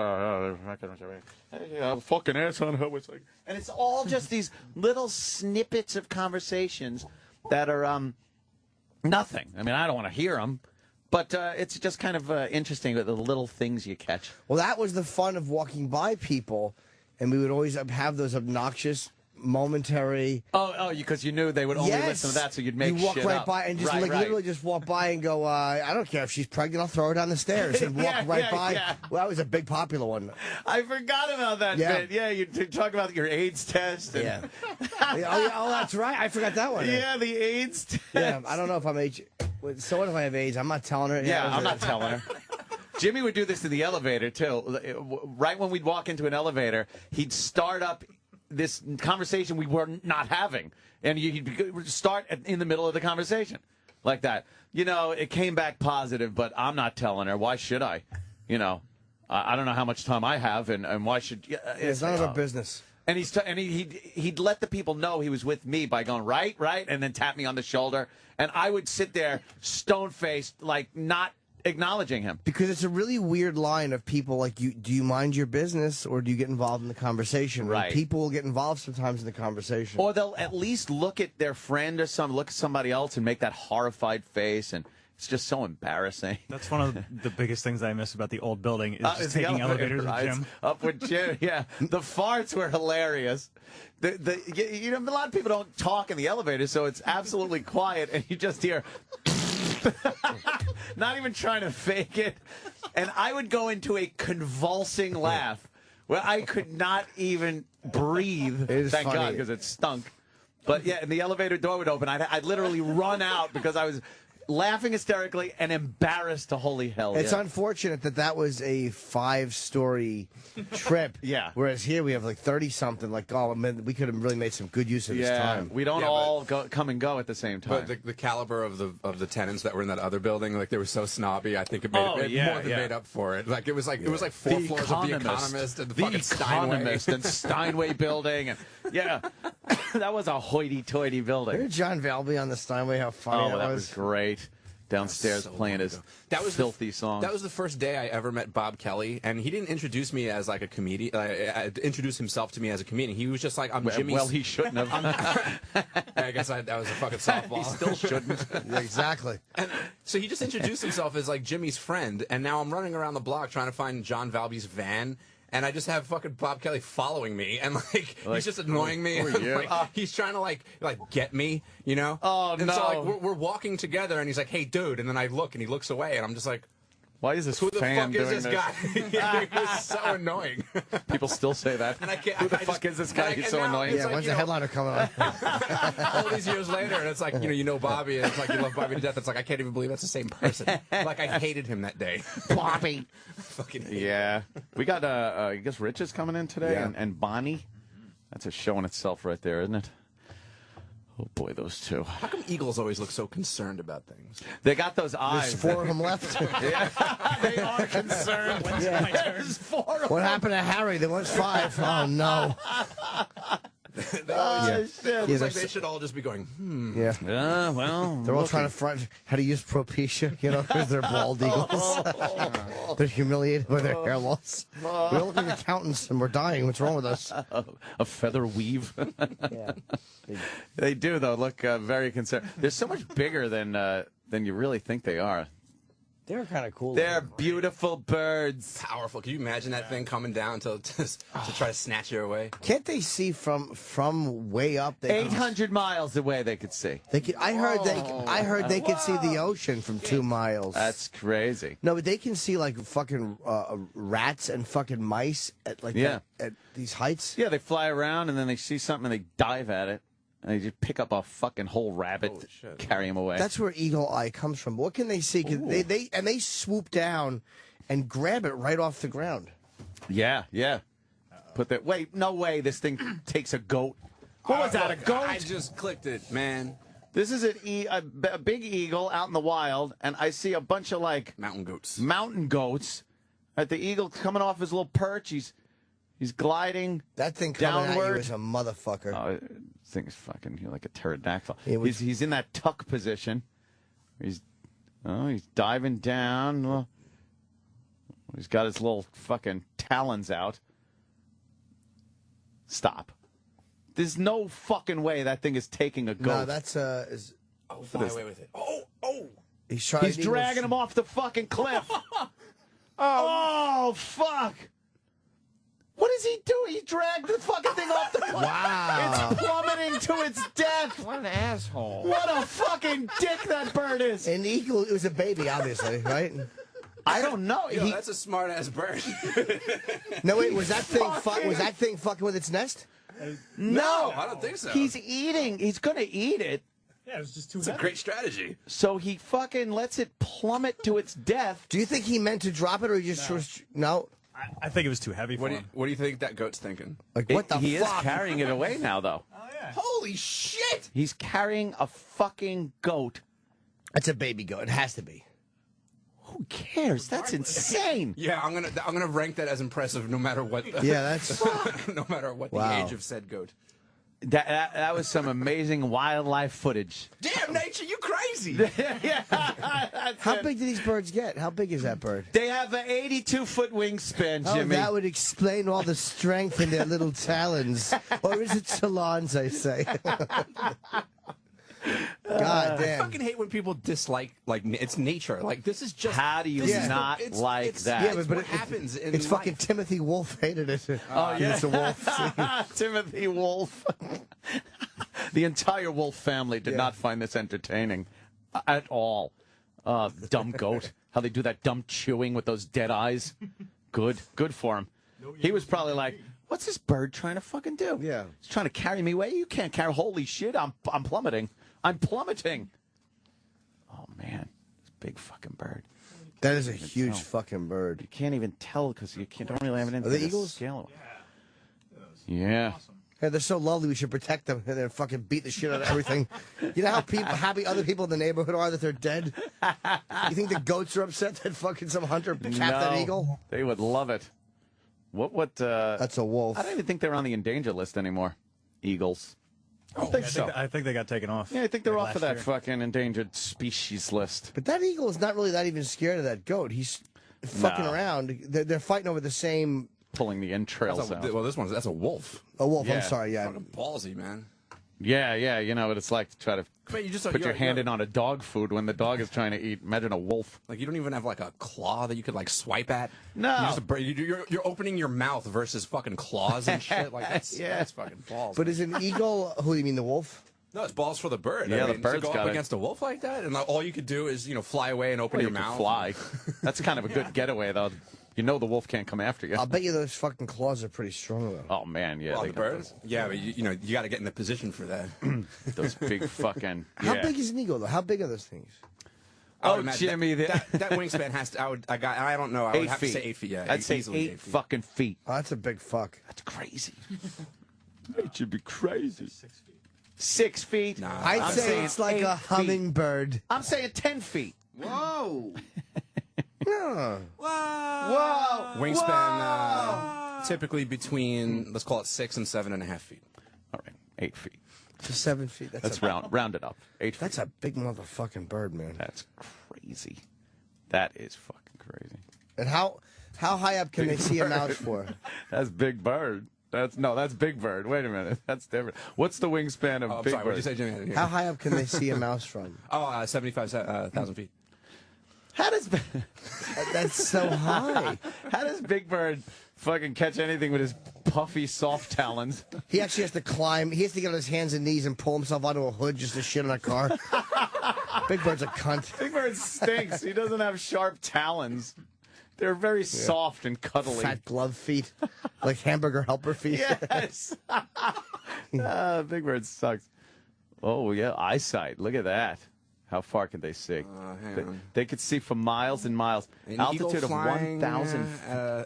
Fucking ass on her. It's like, and it's all just these little snippets of conversations that are nothing. I mean, I don't want to hear them, but it's just kind of interesting the little things you catch. Well, that was the fun of walking by people, and we would always have those obnoxious momentary. Oh, because you knew they would only listen to that, so you'd make you walk shit right up. by and just right, literally just walk by and go, I don't care if she's pregnant, I'll throw her down the stairs and walk right by. Yeah. Well, that was a big popular one. I forgot about that bit. Yeah, you talk about your AIDS test. And... Yeah. Oh, that's right. I forgot that one. Yeah, the AIDS test. Yeah, I don't know if I'm So what if I have AIDS? I'm not telling her. Yeah, I'm not telling her. Jimmy would do this in the elevator, too. Right when we'd walk into an elevator, he'd start up this conversation we were not having. And he'd start in the middle of the conversation like that. You know, it came back positive, but I'm not telling her. Why should I? You know, I don't know how much time I have, and why should... It's none of our business. And he'd let the people know he was with me by going, right, and then tap me on the shoulder. And I would sit there stone-faced, like not acknowledging him. Because it's a really weird line of people like, do you mind your business or do you get involved in the conversation? Right. And people will get involved sometimes in the conversation. Or they'll at least look at their friend or look at somebody else and make that horrified face, and it's just so embarrassing. That's one of the biggest things I miss about the old building is just taking elevators with Jim. Up with Jim, yeah. The farts were hilarious. You know, a lot of people don't talk in the elevator, so it's absolutely quiet, and you just hear... Not even trying to fake it. And I would go into a convulsing laugh where I could not even breathe. Thank God, because it stunk. But yeah, and the elevator door would open. I'd literally run out because I was laughing hysterically and embarrassed to holy hell. It's unfortunate that was a 5-story trip. Yeah. Whereas here we have like 30-something. Like, oh, man, we could have really made some good use of this time. We don't all come and go at the same time. But the caliber of the tenants that were in that other building, like they were so snobby. I think it made it more than made up for it. Like it was like 4 floors of The Economist and the fucking Steinway. And Steinway building, and that was a hoity-toity building. Heard John Valby on the Steinway. How funny that was great. Downstairs playing his filthy song. That was the first day I ever met Bob Kelly, and he didn't introduce me as like a comedian. Introduce himself to me as a comedian. He was just like, "I'm Jimmy." Well, he shouldn't have. I guess that was a fucking softball. He still shouldn't. Yeah, exactly. And so he just introduced himself as like Jimmy's friend, and now I'm running around the block trying to find John Valby's van. And I just have fucking Bob Kelly following me, and he's just annoying me. Who are you? He's trying to like get me, you know. Oh, and no. so like we're walking together, and he's like, "Hey, dude," and then I look, and he looks away, and I'm just like, why is this who the fan fuck is doing this guy? It was so annoying. People still say that. And I can't, who the fuck is this guy? He's so annoying. Yeah, like, when's the headliner coming on? All these years later, and it's like, you know Bobby, and it's like you love Bobby to death. It's like I can't even believe that's the same person. Like I hated him that day. Bobby. Fucking We got I guess Rich is coming in today, and Bonny. That's a show in itself right there, isn't it? Oh boy, those two. How come Eagles always look so concerned about things? They got those eyes. There's 4 of them left. They are concerned. There's 4 of them. What happened to Harry? There was 5. Oh, no. They always, Shit. it's like they should all just be going, Yeah. Well, They're all trying to front how to use Propecia, you know, because they're bald eagles. They're humiliated by their hair loss. We all look like accountants and we're dying. What's wrong with us? a feather weave. Yeah. They do, though, look very concerned. They're so much bigger than you really think they are. They're kind of cool. They're beautiful birds. powerful. Can you imagine that thing coming down to try to snatch you away? Can't they see from way up? 800 miles away they could see. They could, I heard they could see the ocean from 2 miles. That's crazy. No, but they can see like fucking rats and fucking mice at at these heights. Yeah, they fly around and then they see something and they dive at it. And they just pick up a fucking whole rabbit, carry him away. That's where eagle eye comes from. What can they see? 'Cause they swoop down and grab it right off the ground. Yeah. Put that. Wait, no way. This thing takes a goat. What was that? A goat? I just clicked it, man. This is a big eagle out in the wild, and I see a bunch of mountain goats. Mountain goats. At the eagle coming off his little perch, he's gliding. That thing coming downward. at you is a motherfucker. Oh, this thing is fucking like a pterodactyl. Yeah, he's in that tuck position. He's diving down. Well, he's got his little fucking talons out. Stop. There's no fucking way that thing is taking a goat. No, that's Fly away with it. Oh! He's dragging him off the fucking cliff. Oh, fuck. What is he doing? dragged the fucking thing off the cliff. Wow. It's plummeting to its death. What an asshole. What a fucking dick that bird is. An eagle, it was a baby, obviously, right? I don't know. Yo, that's a smart ass bird. No, wait, was that thing fucking with its nest? No, I don't think so. He's eating. He's going to eat it. Yeah, it was just too It's a great strategy. So he fucking lets it plummet to its death. Do you think he meant to drop it, or he just no? I think it was too heavy for him. What do you think that goat's thinking? Like what the He fuck? is carrying it away now, though. Oh, yeah. Holy shit! He's carrying a fucking goat. It's a baby goat. It has to be. Who cares? That's insane. Yeah, I'm gonna rank that as impressive, no matter what. Yeah, that's no matter what Wow. the age of said goat. That was some amazing wildlife footage. Damn, nature, you crazy! Yeah, how big do these birds get? How big is that bird? They have an 82-foot wingspan, Oh, Jimmy. that would explain all the strength in their little talons. Or is it talons, I say? God I damn. fucking hate when people dislike it's nature. Like this is just. How do you this is not it's- like it's- that? Yeah, It's but what happens in It's fucking life. Timothy Wolf hated it. Oh, yeah. It's a wolf. Timothy Wolf. The entire Wolf family did Yeah. not find this entertaining at all. Dumb goat. How they do that dumb chewing with those dead eyes. Good for him. He was probably like, what's this bird trying to fucking do? Yeah. He's trying to carry me away. You can't carry. Holy shit, I'm plummeting. I'm plummeting. Oh, man. This big fucking bird. That is a huge tell. fucking bird. You can't even tell because you don't really have it in Are they the eagles? scale. Yeah. Hey, they're so lovely. We should protect them and then fucking beat the shit out of everything. You know how happy other people in the neighborhood are that they're dead? You think the goats are upset that fucking some hunter capped that eagle? They would love it. What? That's a wolf. I don't even think they're on the endangered list anymore. Eagles. I don't think so. I think they got taken off. Yeah, I think they're like off of last that year. fucking endangered species list. But that eagle is not really that even scared of that goat. He's fucking No. around. They're fighting over the same. Pulling the entrails out. Well, that's a wolf. A wolf. Yeah. I'm sorry. Yeah. Fucking ballsy, man. Yeah, you know what it's like to try to But you just put your hand in on a dog food when the dog is trying to eat. Imagine a wolf. Like you don't even have like a claw that you could like swipe at. No. You're opening your mouth versus fucking claws and shit. Like that's Yeah. that's fucking balls. But is an eagle? Who do you mean, the wolf? no, it's balls for the bird. Yeah, I the mean, bird's to go got up it. against a wolf like that, and like, all you could do is fly away and open Well, your you can mouth. fly. That's kind of a good getaway, though. You know the wolf can't come after you. I'll bet you those fucking claws are pretty strong though. Oh man, yeah, Well, they the got bird. Yeah, but you got to get in the position for that. those big fucking. How yeah. big is an eagle though? How big are those things? I would Oh, imagine Jimmy, that wingspan has to. I don't know. I would 8 have feet. to say 8 feet. Yeah, I'd say easily 8 fucking feet. Oh, that's a big fuck. That's crazy. It should be crazy. 6 feet. Nah. I'd I'm say saying it's like 8 a feet. hummingbird. I'm saying 10 feet. Whoa. Yeah. Whoa! Wingspan typically between, let's call it 6 and 7.5 feet. All right, 8 feet. To 7 feet. That's rounded up. 8 feet. That's a big motherfucking bird, man. That's crazy. That is fucking crazy. And how high up can they see a mouse for? That's Big Bird. That's Big Bird. Wait a minute. That's different. What's the wingspan of Oh, I'm Big sorry. Bird? What did you say, Jimmy? I didn't hear How you. high up can they see a mouse from? 75,000 feet. How does That's so high. how does Big Bird fucking catch anything with his puffy, soft talons? He actually has to climb. He has to get on his hands and knees and pull himself onto a hood just to shit on a car. Big Bird's a cunt. Big Bird stinks. He doesn't have sharp talons. They're very soft and cuddly. Fat glove feet. Like hamburger helper feet. Yes. Big Bird sucks. Oh, yeah, eyesight. Look at that. How far can they see? Hang on. They could see for miles and miles. An Altitude eagle of flying, 1,000.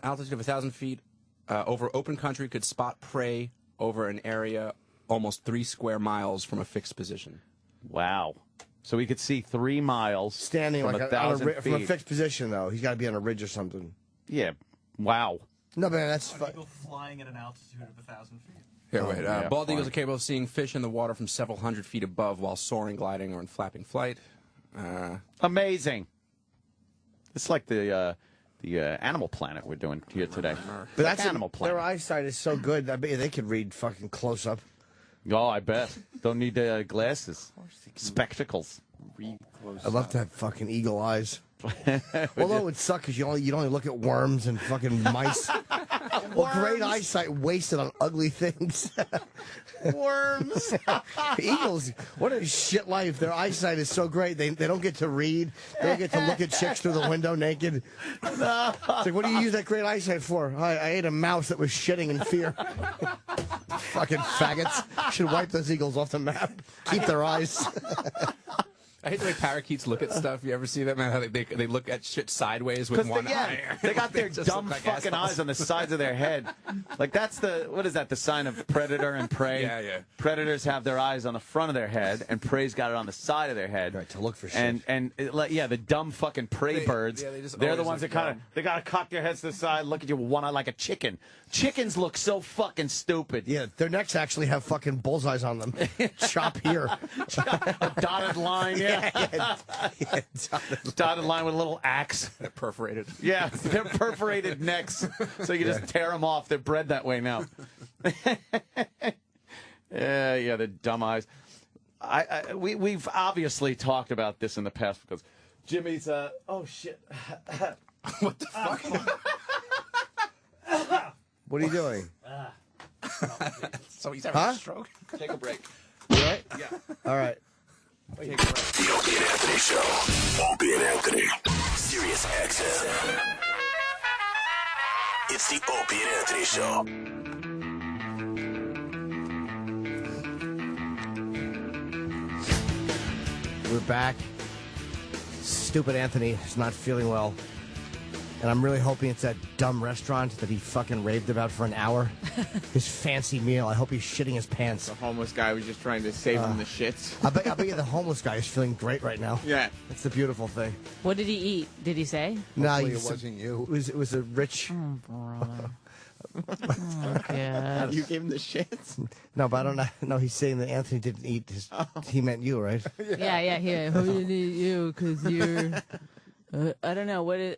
altitude of 1,000 feet over open country could spot prey over an area almost 3 square miles from a fixed position. Wow. So we could see 3 miles Standing from like 1,000 feet. from a fixed position, though. He's got to be on a ridge or something. Yeah. Wow. No, but that's Eagle flying at an altitude of 1,000 feet. Here, wait. yeah, Bald flying. eagles are capable of seeing fish in the water from several hundred feet above while soaring, gliding, or in flapping flight. Amazing. It's like the Animal Planet we're doing here today. But Like that's Animal Planet. Their eyesight is so good. I bet you they could read fucking close up. Oh, I bet. Don't need glasses. Spectacles. I love to have fucking eagle eyes. Although it would suck because you only look at worms and fucking mice. Well, great eyesight wasted on ugly things. Worms. Eagles, what a shit life. Their eyesight is so great. They don't get to read. They don't get to look at chicks through the window naked. No. It's like, what do you use that great eyesight for? I ate a mouse that was shitting in fear. Fucking faggots. Should wipe those eagles off the map. Keep their eyes. I hate the way parakeets look at stuff. You ever see that, man? How they look at shit sideways with one eye. They got their just dumb look like fucking assholes. eyes on the sides of their head. Like that's what is that? The sign of predator and prey. Yeah. Predators have their eyes on the front of their head, and prey's got it on the side of their head. Right, to look for shit. And the dumb fucking prey birds. yeah, they just they're the always ones that look kind of dumb. they gotta cock their heads to the side, look at you with one eye like a chicken. Chickens look so fucking stupid. Yeah, their necks actually have fucking bullseyes on them. Chop here. A dotted line. Yeah. Dotted line with a little axe. They're perforated. Yeah, they're perforated necks, so you just tear them off. They're bred that way now. Yeah, the dumb eyes. We've obviously talked about this in the past because Jimmy's. Oh shit! What the fuck? What are you doing? So he's having Huh? a stroke. Take a break. You all right? Yeah. All right. Take a break. The Opie and Anthony Show. Opie and Anthony. Sirius XM. It's the Opie and Anthony Show. We're back. Stupid Anthony is not feeling well. And I'm really hoping it's that dumb restaurant that he fucking raved about for an hour. His fancy meal. I hope he's shitting his pants. The homeless guy was just trying to save him the shits. I bet you the homeless guy is feeling great right now. Yeah. That's the beautiful thing. What did he eat? Did he say? No, Hopefully it wasn't you. It was a rich. Yeah. You gave him the shits? No, but I don't know. No, he's saying that Anthony didn't eat his. He meant you, right? Yeah. Who didn't eat you? Because you're. I don't know.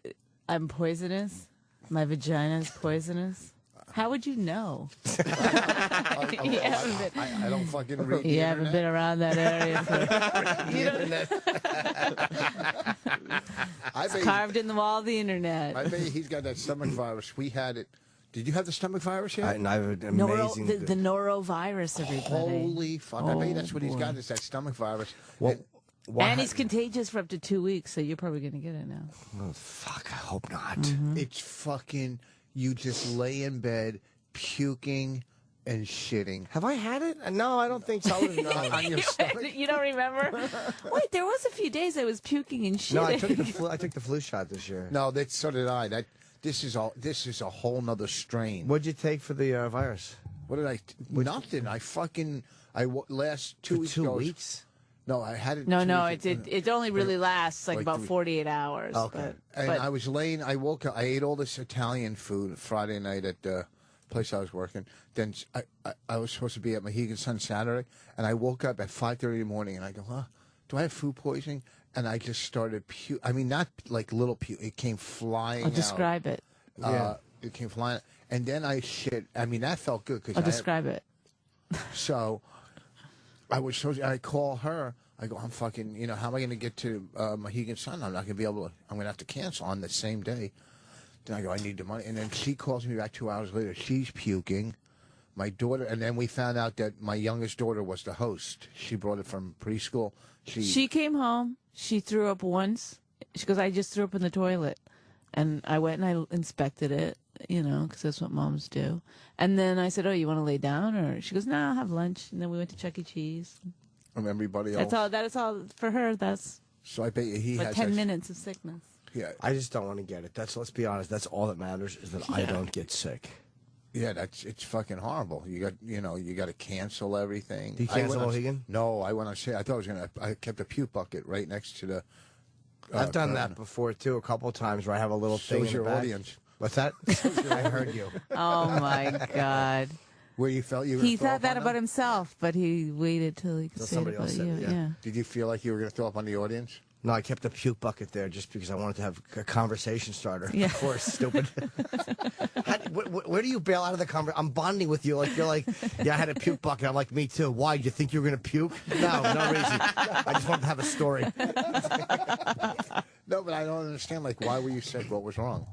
I'm poisonous. My vagina's poisonous. How would you know? You haven't been, I don't fucking read the you haven't internet. been around that area. I It's bet, carved in the wall of the internet. I bet he's got that stomach virus. We had it. Did you have the stomach virus yet? I have an amazing. The norovirus, everybody. Holy fuck. I bet you that's what he's boy. got, is that stomach virus. Well, And he's contagious for up to 2 weeks, so you're probably going to get it now. Oh, fuck, I hope not. It's fucking, you just lay in bed puking and shitting. Have I had it? No, I don't think so. No. On your stomach? You don't remember? Wait, there was a few days I was puking and shitting. No, I took the flu shot this year. No, so did I. This is a whole nother strain. What'd you take for the virus? What did I? Nothing. Last 2 For weeks 2 ago. weeks? No, I had it. No, 2 weeks it only really lasts like Like about 3 48 hours. Okay. And but I was laying. I woke up. I ate all this Italian food Friday night at the place I was working. Then I was supposed to be at Mohegan Sun Saturday, and I woke up at 5:30 in the morning, and I go, "Huh? Do I have food poisoning?" And I just started puke. I mean, not like little puke. It came flying. I'll describe it. It came flying, and then I shit. I mean, that felt good because I'll describe it. So I call her. I go, I'm fucking, how am I going to get to Mohegan Sun? I'm not going to be able to, I'm going to have to cancel on the same day. Then I go, I need the money. And then she calls me back 2 hours later. She's puking. My daughter, and then we found out that my youngest daughter was the host. She brought it from preschool. She came home. She threw up once. She goes, I just threw up in the toilet. And I went and I inspected it, because that's what moms do. And then I said, oh, you want to lay down? Or she goes, no, I'll have lunch. And then we went to Chuck E. Cheese. From everybody else. That is all for her. That's So I bet you he like has 10 minutes of sickness. Yeah, I just don't want to get it. Let's be honest. That's all that matters is that I don't get sick. yeah. It's fucking horrible. You got to cancel everything. Do you cancel Mohegan? No, I went on. I thought I was gonna. I kept a puke bucket right next to the. I've done that before too, a couple of times where I have a little thing So's in your the back. audience. What's that? I heard you. Oh, my God. Where you felt you were He gonna throw thought up that on about them? himself, but he waited till he could Till say it somebody about else said you. it, Yeah. Did you feel like you were going to throw up on the audience? No, I kept a puke bucket there just because I wanted to have a conversation starter. Yeah. Of course, stupid. Where do you bail out of the conversation? I'm bonding with you. Like you're like, yeah, I had a puke bucket. I'm like, me too. Why? Did you think you were going to puke? No reason. I just wanted to have a story. No, but I don't understand. Like, why were you sick? What was wrong?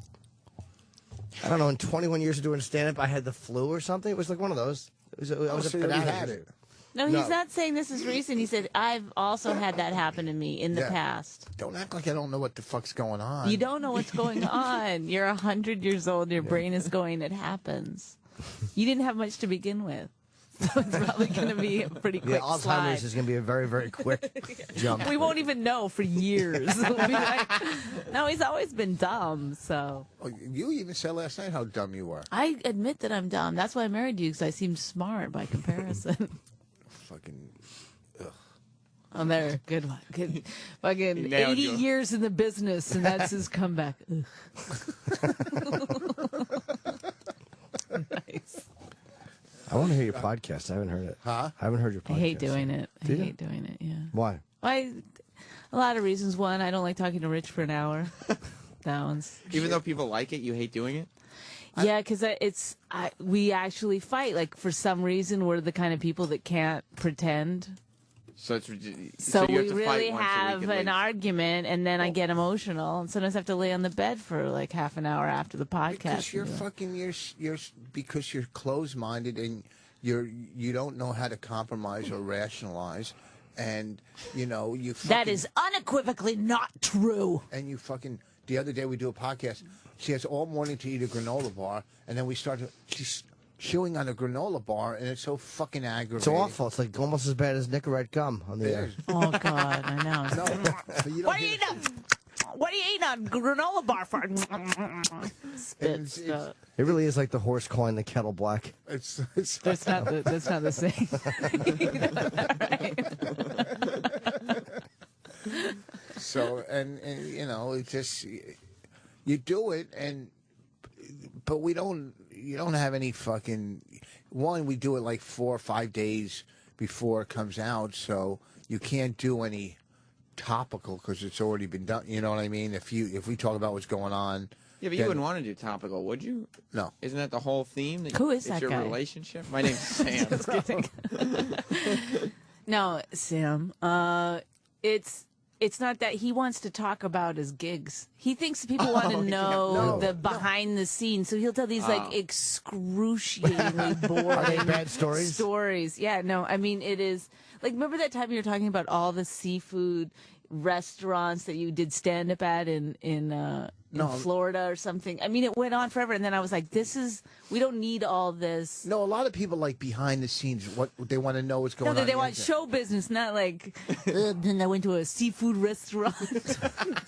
I don't know, in 21 years of doing stand-up, I had the flu or something. It was like one of those. I was a so you fanatic. had it. No, he's not saying this is recent. He said, I've also had that happen to me in the past. Don't act like I don't know what the fuck's going on. You don't know what's going on. You're 100 years old. Your brain is going, it happens. You didn't have much to begin with. So it's probably going to be a pretty quick Alzheimer's slide. is going to be a very, very quick jump. We won't even know for years. We'll be like, no, he's always been dumb, so. Oh, you even said last night how dumb you were. I admit that I'm dumb. That's why I married you, because I seem smart by comparison. Fucking. Ugh. Oh, there. Good one. Good. Fucking nailed 80 you. years in the business, and that's his comeback. Ugh. Nice. I want to hear your podcast. I haven't heard it. Huh? I haven't heard your podcast. I hate doing it. I Do you? hate doing it, yeah. Why? A lot of reasons. One, I don't like talking to Rich for an hour. That one's... Even though people like it, you hate doing it? Yeah, because we actually fight. Like, for some reason, we're the kind of people that can't pretend. So it's So you have we to really fight once a have week at an least. argument, and then I get emotional, and sometimes I have to lay on the bed for like half an hour after the podcast. Because you're fucking because you're closed-minded and you don't know how to compromise or rationalize, and you fucking, That is unequivocally not true. and you fucking. The other day we do a podcast. She has all morning to eat a granola bar, and then she's chewing on a granola bar, and it's so fucking aggravating. It's awful. It's like almost as bad as Nicorette gum on the air. Oh God, I know. No, but you don't What are you get it. eating? What are you eating on granola bar for? Spit It's- stuff. It really is like the horse calling the kettle black. It's That's not the same. so and it's just you do it but we don't. You don't have any fucking. One, we do it like 4 or 5 days before it comes out, so you can't do any topical because it's already been done. You know what I mean? If we talk about what's going on. Yeah, but you wouldn't want to do topical, would you? No. Isn't that the whole theme? Who is it's that your guy? relationship? My name's Sam. Just kidding. No, Sam. It's not that he wants to talk about his gigs. He thinks people want to know the behind the scenes, so he'll tell these like excruciatingly boring Are they bad stories? Stories, yeah. No, I mean it is like remember that time you were talking about all the seafood restaurants that you did stand up at in Florida or something. I mean, it went on forever, and then I was like, we don't need all this. No, a lot of people like behind the scenes. What they want to know what's going on. They want show business, not like. Then I went to a seafood restaurant,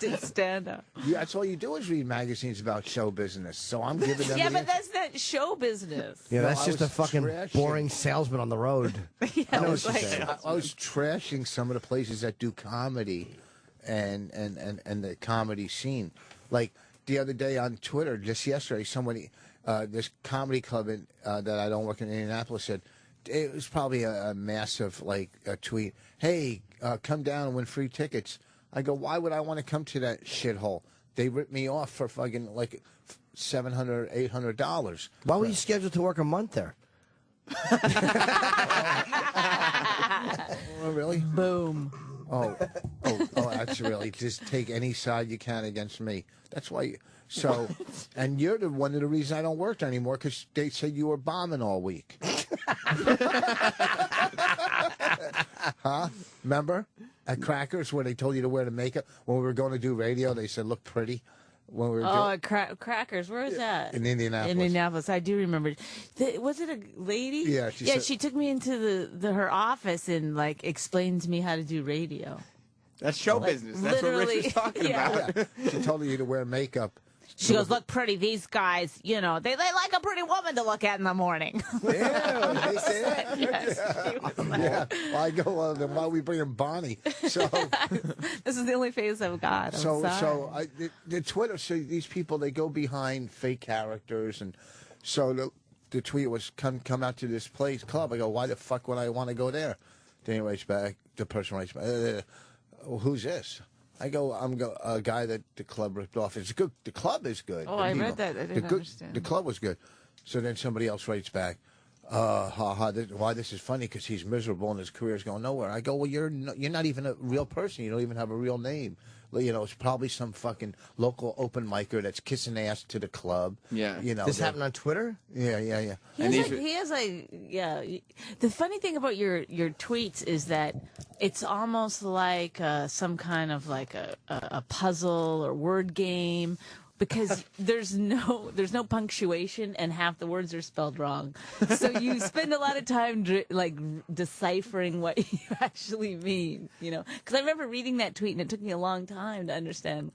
did stand up. Yeah, that's all you do is read magazines about show business. So I'm giving them. Yeah, the but that's not show business. Yeah, No, that's I just a was fucking trashing. boring salesman on the road. Yeah, I know it's what you're like- saying. I was trashing some of the places that do comedy, and the comedy scene. Like the other day on Twitter, just yesterday, somebody, this comedy club that I don't work in Indianapolis said, it was probably a massive a tweet. Hey, come down and win free tickets. I go, why would I want to come to that shithole? They ripped me off for fucking like $700, $800. Why were you scheduled to work a month there? Oh, really? Boom. Oh, that's really just take any side you can against me. That's why. And you're one of the reasons I don't work there anymore because they said you were bombing all week. Huh? Remember at Crackers where they told you to wear the makeup when we were going to do radio? They said look pretty when we were doing Crackers. Where is that? in Indianapolis. In Indianapolis, I do remember. Was it a lady? Yeah, she said- she took me into her office and like explained to me how to do radio. That's show business. That's what Rich literally, was talking yeah. about. Yeah. She told you to wear makeup. She goes, look pretty. These guys, they like a pretty woman to look at in the morning. Yeah, they say that. Yes. She was like, Yeah. Well, I go, then why are we bringing Bonnie? So. this is the only face I've got. I'm sorry. The Twitter. So these people, they go behind fake characters, and so the tweet was come out to this club. I go, why the fuck would I want to go there? Then he writes back. The person writes back, well, who's this? I go, a guy that the club ripped off. It's good. The club is good. Oh, I read that. I didn't understand. The club was good. So then somebody else writes back, why this is funny because he's miserable and his career's going nowhere. I go, well, you're not even a real person. You don't even have a real name. it's probably some fucking local open micer that's kissing ass to the club. Yeah. This happened on Twitter? Yeah. He has the funny thing about your tweets is that it's almost like some kind of like a puzzle or word game, because there's no punctuation and half the words are spelled wrong. So you spend a lot of time deciphering what you actually mean, Because I remember reading that tweet and it took me a long time to understand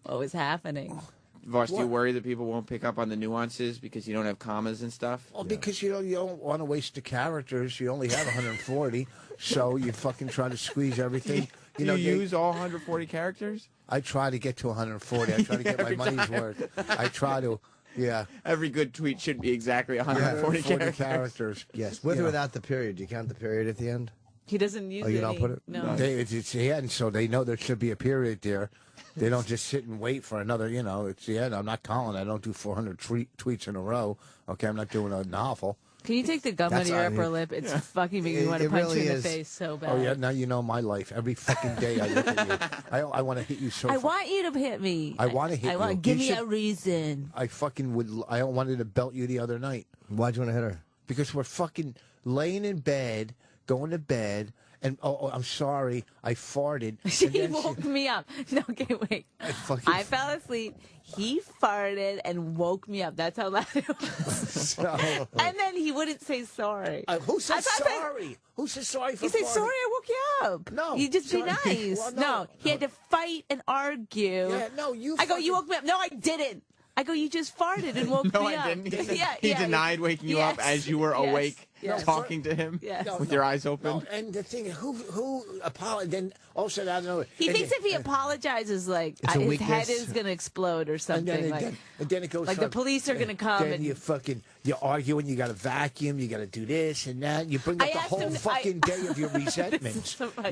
what was happening. Voss, do you worry that people won't pick up on the nuances because you don't have commas and stuff? Well, because you don't want to waste the characters. You only have 140, so you fucking try to squeeze everything. Do you use all 140 characters? I try to get to 140. I try to get my money's worth. I try to, yeah. Every good tweet should be exactly 140 characters. Yes. With or without the period? Do you count the period at the end? He doesn't use you don't put it? No. It's the end, so they know there should be a period there. They don't just sit and wait for another, it's the end. I'm not calling. I don't do 400 tweets in a row. Okay, I'm not doing a novel. Can you take the gum out of your upper lip? It's fucking making me want to punch you in the face so bad. Oh, yeah, now you know my life. Every fucking day I look at you. I want to hit you so I want you to hit me. I want to hit you. Give me a reason. I fucking would. I wanted to belt you the other night. Why'd you want to hit her? Because we're fucking laying in bed, going to bed, and I'm sorry, I farted. He woke me up. No, okay, wait. I fell asleep. He farted and woke me up. That's how loud it was. And then he wouldn't say sorry. Who said sorry? Who said sorry for He said, farting? sorry, I woke you up. No. You just be nice. Well, no, he had to fight and argue. Yeah, no, you I go, you woke me up. No, I didn't. I go, you just farted and woke me up. No, I didn't. Yeah, he denied waking you up as you were awake, talking to him with your eyes open. No, and the thing is, who apologized? Then all of a sudden, I don't know. He thinks if he apologizes, his head is going to explode or something. And then it goes like the police are going to come. Then you're arguing. You got to vacuum. You got to do this and that. You bring up the whole fucking day of your resentments. I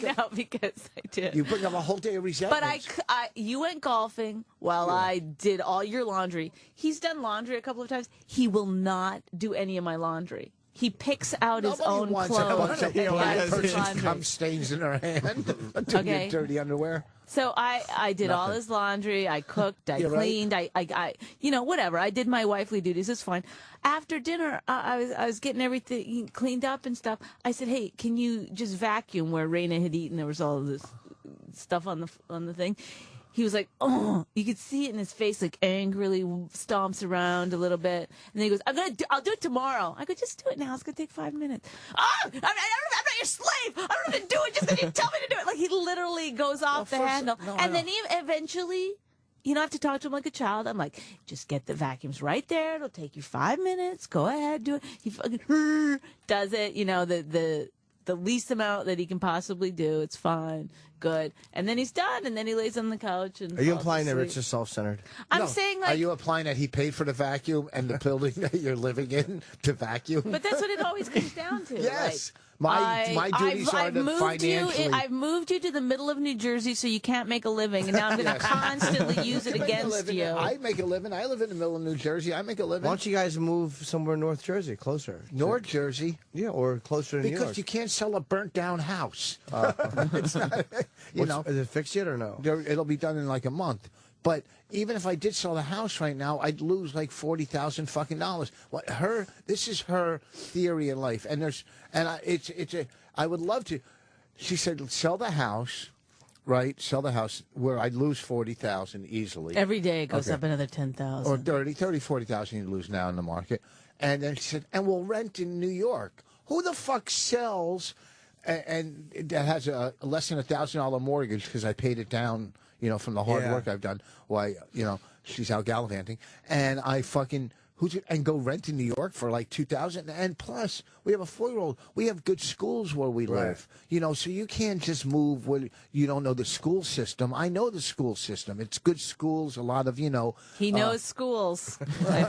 know because I did. You bring up a whole day of resentments. But you went golfing while I did all your laundry. He's done laundry a couple of times. He will not do any of my laundry. He picks out his own clothes. Cum stains in her hand. Until your dirty underwear. So I did all his laundry. I cooked. I cleaned. Right. I whatever. I did my wifely duties. It's fine. After dinner, I was getting everything cleaned up and stuff. I said, "Hey, can you just vacuum where Raina had eaten? There was all of this stuff on the thing." He was like, "Oh!" You could see it in his face, like angrily stomps around a little bit, and then he goes, "I'll do it tomorrow." I go, "Just do it now. It's gonna take 5 minutes." I'm not your slave. I don't have to do it just because you tell me to do it. Like he literally goes off the handle, and then eventually, you don't have to talk to him like a child. I'm like, "Just get the vacuums right there. It'll take you 5 minutes. Go ahead, do it." He fucking does it. The least amount that he can possibly do. It's fine. Good. And then he's done, and then he lays on the couch and Are you implying that Rich is self-centered? I'm saying, like... Are you implying that he paid for the vacuum and the building that you're living in to vacuum? But that's what it always comes down to. Yes. My duties are financially. I've moved you to the middle of New Jersey so you can't make a living, and now I'm going to constantly use it against you. I make a living. I live in the middle of New Jersey. I make a living. Why don't you guys move somewhere in North Jersey, closer? North Jersey? Yeah, or closer to New York. Because you can't sell a burnt-down house. It's not, is it fixed yet or no? It'll be done in like a month. But even if I did sell the house right now, I'd lose like $40,000 fucking dollars. This is her theory in life, and I would love to. She said, sell the house, right? Sell the house where I'd lose $40,000 easily. Every day it goes up another $10,000. Or $40,000 you lose now in the market. And then she said, and we'll rent in New York. Who the fuck sells? And that has a less than $1,000 mortgage because I paid it down. From the hard work I've done, she's out gallivanting, and I fucking and go rent in New York for like $2,000, and plus we have a 4-year-old. We have good schools where we live, so you can't just move where you don't know the school system. I know the school system. It's good schools. A lot of He knows schools. I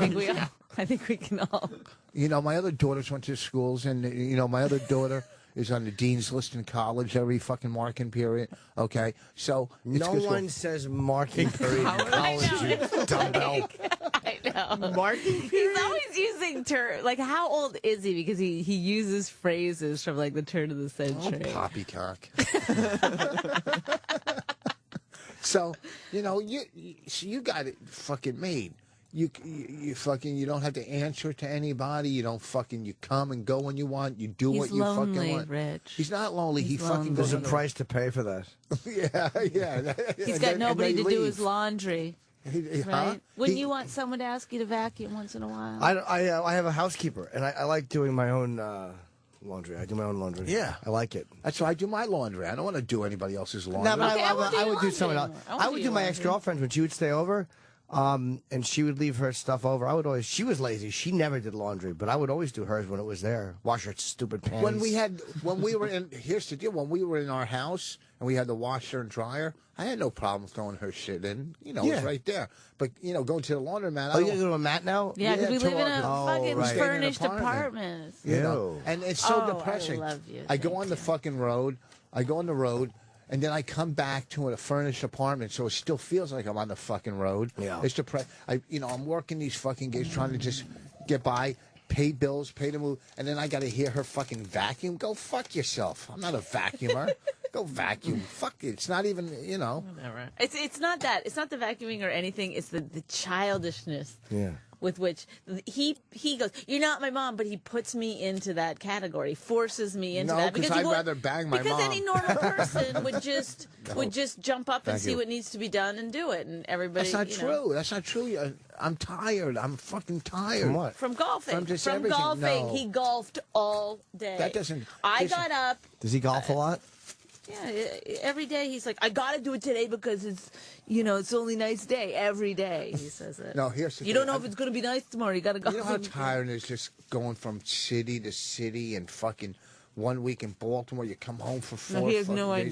think we can all. My other daughters went to schools, and my other daughter is on the dean's list in college every fucking marking period. Okay, so no one says marking period in college. You dumbbell. I know. Marking period. He's always using like how old is he? Because he uses phrases from like the turn of the century. Poppycock. So, you got it fucking made. You fucking, you don't have to answer to anybody. You don't fucking, you come and go when you want. You do what you lonely, fucking want. Rich. He's not lonely. He fucking There's goes a price to pay for that. yeah. He's got nobody to do his laundry. Huh? Right? Wouldn't you want someone to ask you to vacuum once in a while? I have a housekeeper, and I like doing my own laundry. I do my own laundry. Yeah. I like it. That's why I do my laundry. I don't want to do anybody else's laundry. No, but Okay, I would do your something else. laundry. I would do my ex-girlfriends when she would stay over, and she would leave her stuff over. She was lazy. She never did laundry, but I would always do hers when it was there. Wash her stupid pants. When we were in, here's the deal, when we were in our house and we had the washer and dryer, I had no problem throwing her shit in. It was right there. But, going to the laundromat. Oh, you gotta go to a mat now? Yeah, because we live in a fucking right. furnished Stay in an apartment. And it's so Oh, depressing. I love you. I go Thank on the you. fucking road. And then I come back to a furnished apartment, so it still feels like I'm on the fucking road. Yeah. It's depressing. I'm working these fucking gigs, trying to just get by, pay bills, pay the move, and then I got to hear her fucking vacuum. Go fuck yourself. I'm not a vacuumer. Go vacuum. Fuck it. It's not even, Whatever. It's not that. It's not the vacuuming or anything. It's the childishness. Yeah. With which he goes, you're not my mom, but he puts me into that category, forces me into that. because I'd rather bang my mom. Because any normal person would just jump up and Thank see you. what needs to be done and do it, and everybody. That's not true. That's not true. I'm tired. I'm fucking tired. From what? From golfing. From just From everything. golfing. No. He golfed all day. That doesn't- I listen. got up. Does he golf a lot? Yeah, every day he's like, I got to do it today because it's, it's the only nice day. Every day he says it. No, here's the You thing. don't know if it's going to be nice tomorrow. You got to go. You know how tired it is just going from city to city and fucking 1 week in Baltimore, you come home for 4 No, he has fucking no days.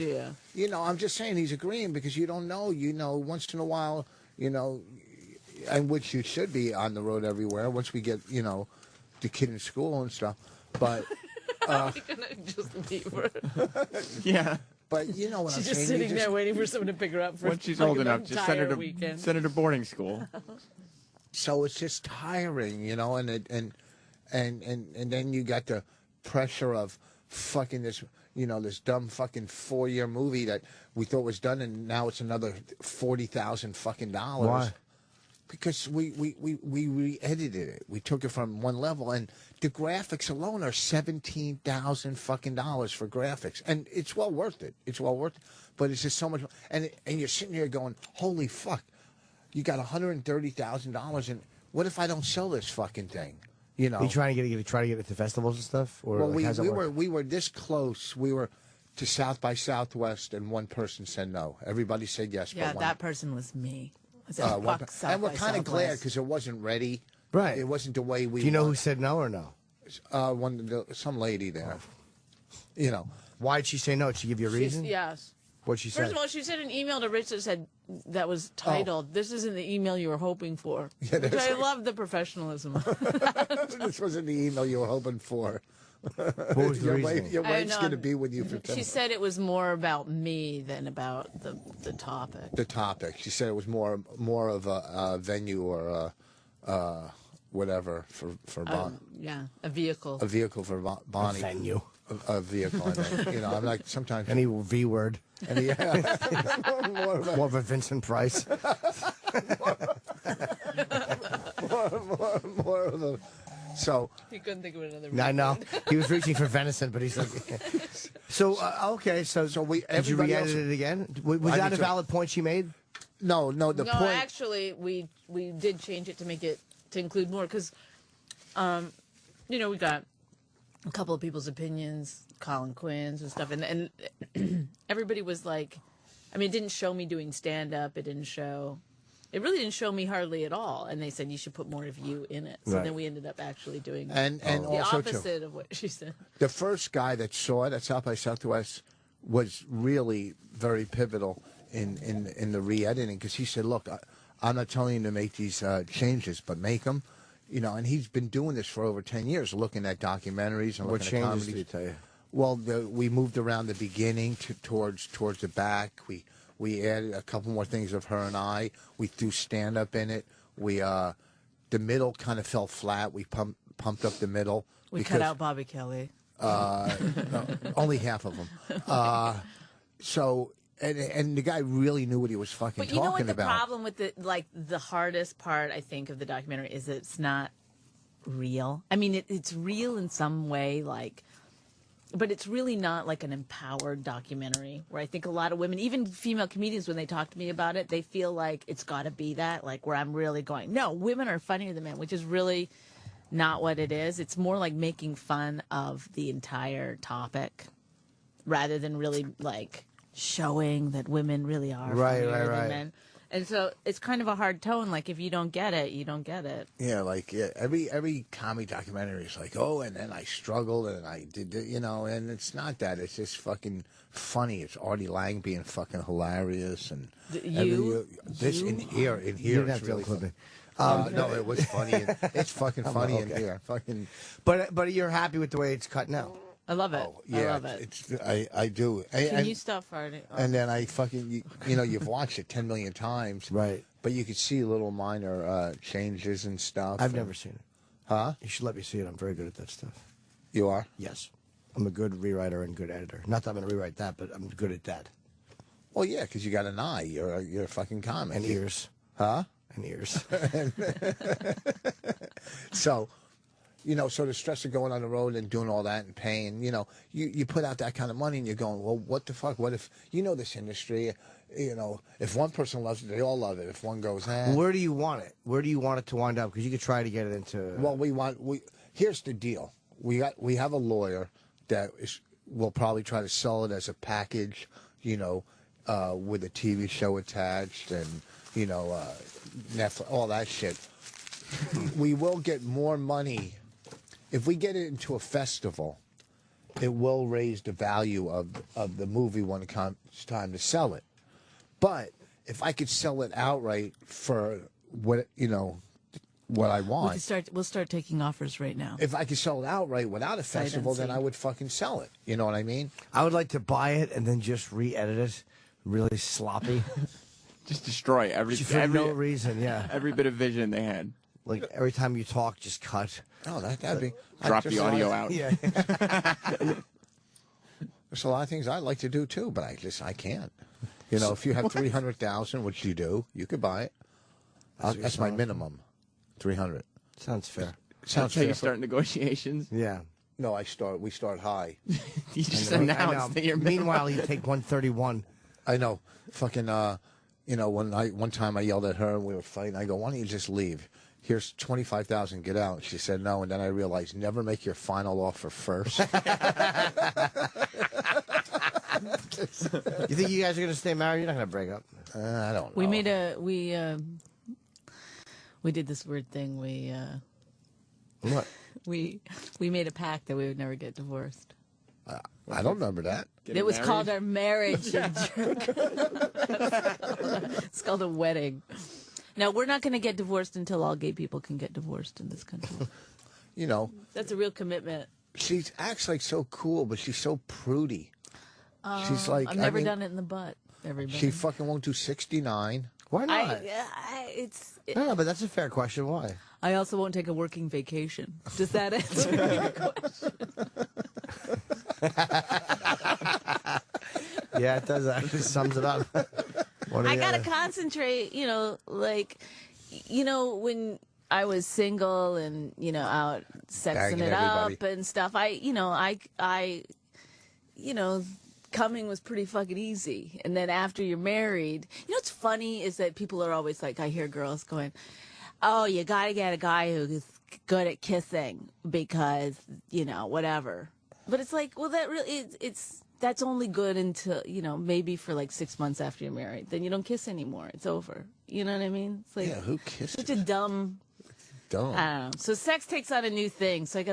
idea. I'm just saying he's agreeing because you don't know. Once in a while, and which you should be on the road everywhere once we get, the kid in school and stuff. But Are we going to just leave her? Yeah. But you know what She's I'm just saying? sitting there waiting for someone to pick her up for When she's like old an enough, just send her entire to weekend. send her to boarding school. So it's just tiring, and then you got the pressure of fucking this, this dumb fucking 4-year movie that we thought was done, and now it's another $40,000 fucking dollars. Why? Because we re-edited it. We took it from one level, and the graphics alone are $17,000 fucking dollars for graphics, and it's well worth it. It's well worth it, but it's just so much. And you're sitting here going, "Holy fuck! You got $130,000, and what if I don't sell this fucking thing?" You trying to get it to festivals and stuff, or Well, like, how's it work? we were this close. We were to South by Southwest, and one person said no. Everybody said yes, Yeah, but one. that person was me. I said, One fuck per- South and we're by kind of glad Southwest. because it wasn't ready. Right. It wasn't the way we. Do you know who wanted. said no or no? Some lady there. Why'd she say no? Did she give you a reason? Yes. What'd she say? First of all, she sent an email to Rich that said that was titled, "This isn't the email you were hoping for." Yeah, which that's I right. love the professionalism. This wasn't the email you were hoping for. What was the reason? Your I wife's know. going to be with you for 10 She said it was more about me than about the topic. the topic. She said it was more of a venue or whatever for Bon. Yeah, a vehicle. A vehicle for Bonnie. Venue. A vehicle. I think. I'm like sometimes. Any V word. More More of a Vincent Price. more of a. So He couldn't think of another. I know. He was reaching for venison, but he's like. So, okay, so we did you everybody re-edit else- it again? Was I that did a too. valid point she made? no. The No, point. actually, we did change it to make it to include more because, we got a couple of people's opinions, Colin Quinn's and stuff, and everybody was like, I mean, it didn't show me doing stand up. It really didn't show me hardly at all. And they said you should put more of you in it. So Right. then we ended up actually doing And the also too. opposite of what she said. The first guy that saw it at South by Southwest was really very pivotal in the re-editing because he said, "Look, I'm not telling you to make these changes, but make them." And he's been doing this for over 10 years, looking at documentaries and What looking at changes comedies. did he tell you? Well, we moved around the beginning towards the back. We added a couple more things of her and I. We threw stand up in it. The middle kind of fell flat. We pumped up the middle. We cut out Bobby Kelly. No, only half of them. and the guy really knew what he was fucking But talking you know what the about. problem with the hardest part, I think, of the documentary is that it's not real. I mean, it's real in some way, but it's really not like an empowered documentary where I think a lot of women, even female comedians, when they talk to me about it, they feel like it's got to be that, like where I'm really going, no, women are funnier than men, which is really not what it is. It's more like making fun of the entire topic rather than really like showing that women really are funnier than men. And so it's kind of a hard tone. Like, if you don't get it, you don't get it. Yeah, every comedy documentary is like, oh, and then I struggled and I did, and it's not that. It's just fucking funny. It's Artie Lang being fucking hilarious and in here, it's really funny. No, it was funny. It's fucking funny in here. Fucking. But you're happy with the way it's cut now. I love it. Oh, yeah, I love it. I do. Can you stop farting? Oh. And then I fucking, you've watched it 10 million times. Right. But you could see little minor changes and stuff. I've never seen it. Huh? You should let me see it. I'm very good at that stuff. You are? Yes. I'm a good rewriter and good editor. Not that I'm going to rewrite that, but I'm good at that. Well, yeah, because you got an eye. You're a fucking comic. And ears. Huh? And ears. So... so the stress of going on the road and doing all that and paying, you put out that kind of money and you're going, well, what the fuck? What if, this industry, if one person loves it, they all love it. If one goes, Where do you want it? Where do you want it to wind up? Because you could try to get it into... Well, here's the deal. We have a lawyer that will probably try to sell it as a package, with a TV show attached and, Netflix, all that shit. We will get more money. If we get it into a festival, it will raise the value of the movie when it comes time to sell it. But if I could sell it outright for what I want, we'll start taking offers right now. If I could sell it outright without a festival, then I would fucking sell it. You know what I mean? I would like to buy it and then just re-edit it, really sloppy. Just destroy every no reason. Yeah, every bit of vision they had. Like every time you talk, just cut. Oh, that'd be... Drop the audio out. Yeah. There's a lot of things I'd like to do, too, but I can't. If you have 300,000, which you do, you could buy it. That's my minimum, 300. Sounds fair. That's how you start negotiations? Yeah. No, we start high. You just announced that you're Meanwhile, you take 131. I know. Fucking, one time I yelled at her and we were fighting. I go, why don't you just leave? Here's 25,000, get out. She said no, and then I realized never make your final offer first. You think you guys are going to stay married? You're not going to break up? I don't know. We did this weird thing. What? We made a pact that we would never get divorced. I don't remember that. It was called our marriage. It's called a wedding. No, we're not going to get divorced until all gay people can get divorced in this country. That's a real commitment. She acts like so cool, but she's so prudy. She's like... I've never done it in the butt, everybody. She fucking won't do 69. Why not? No, but that's a fair question. Why? I also won't take a working vacation. Does that answer your question? Yeah, it does. Actually sums it up. I gotta concentrate, when I was single and, out sexing it up and stuff, coming was pretty fucking easy. And then after you're married, what's funny is that people are always like, I hear girls going, oh, you gotta get a guy who's good at kissing because, whatever. But it's like, well, that really, that's only good until, maybe for like 6 months after you're married. Then you don't kiss anymore. It's over. You know what I mean? It's like, yeah, who kisses? Such a dumb. I don't know. So sex takes on a new thing. So I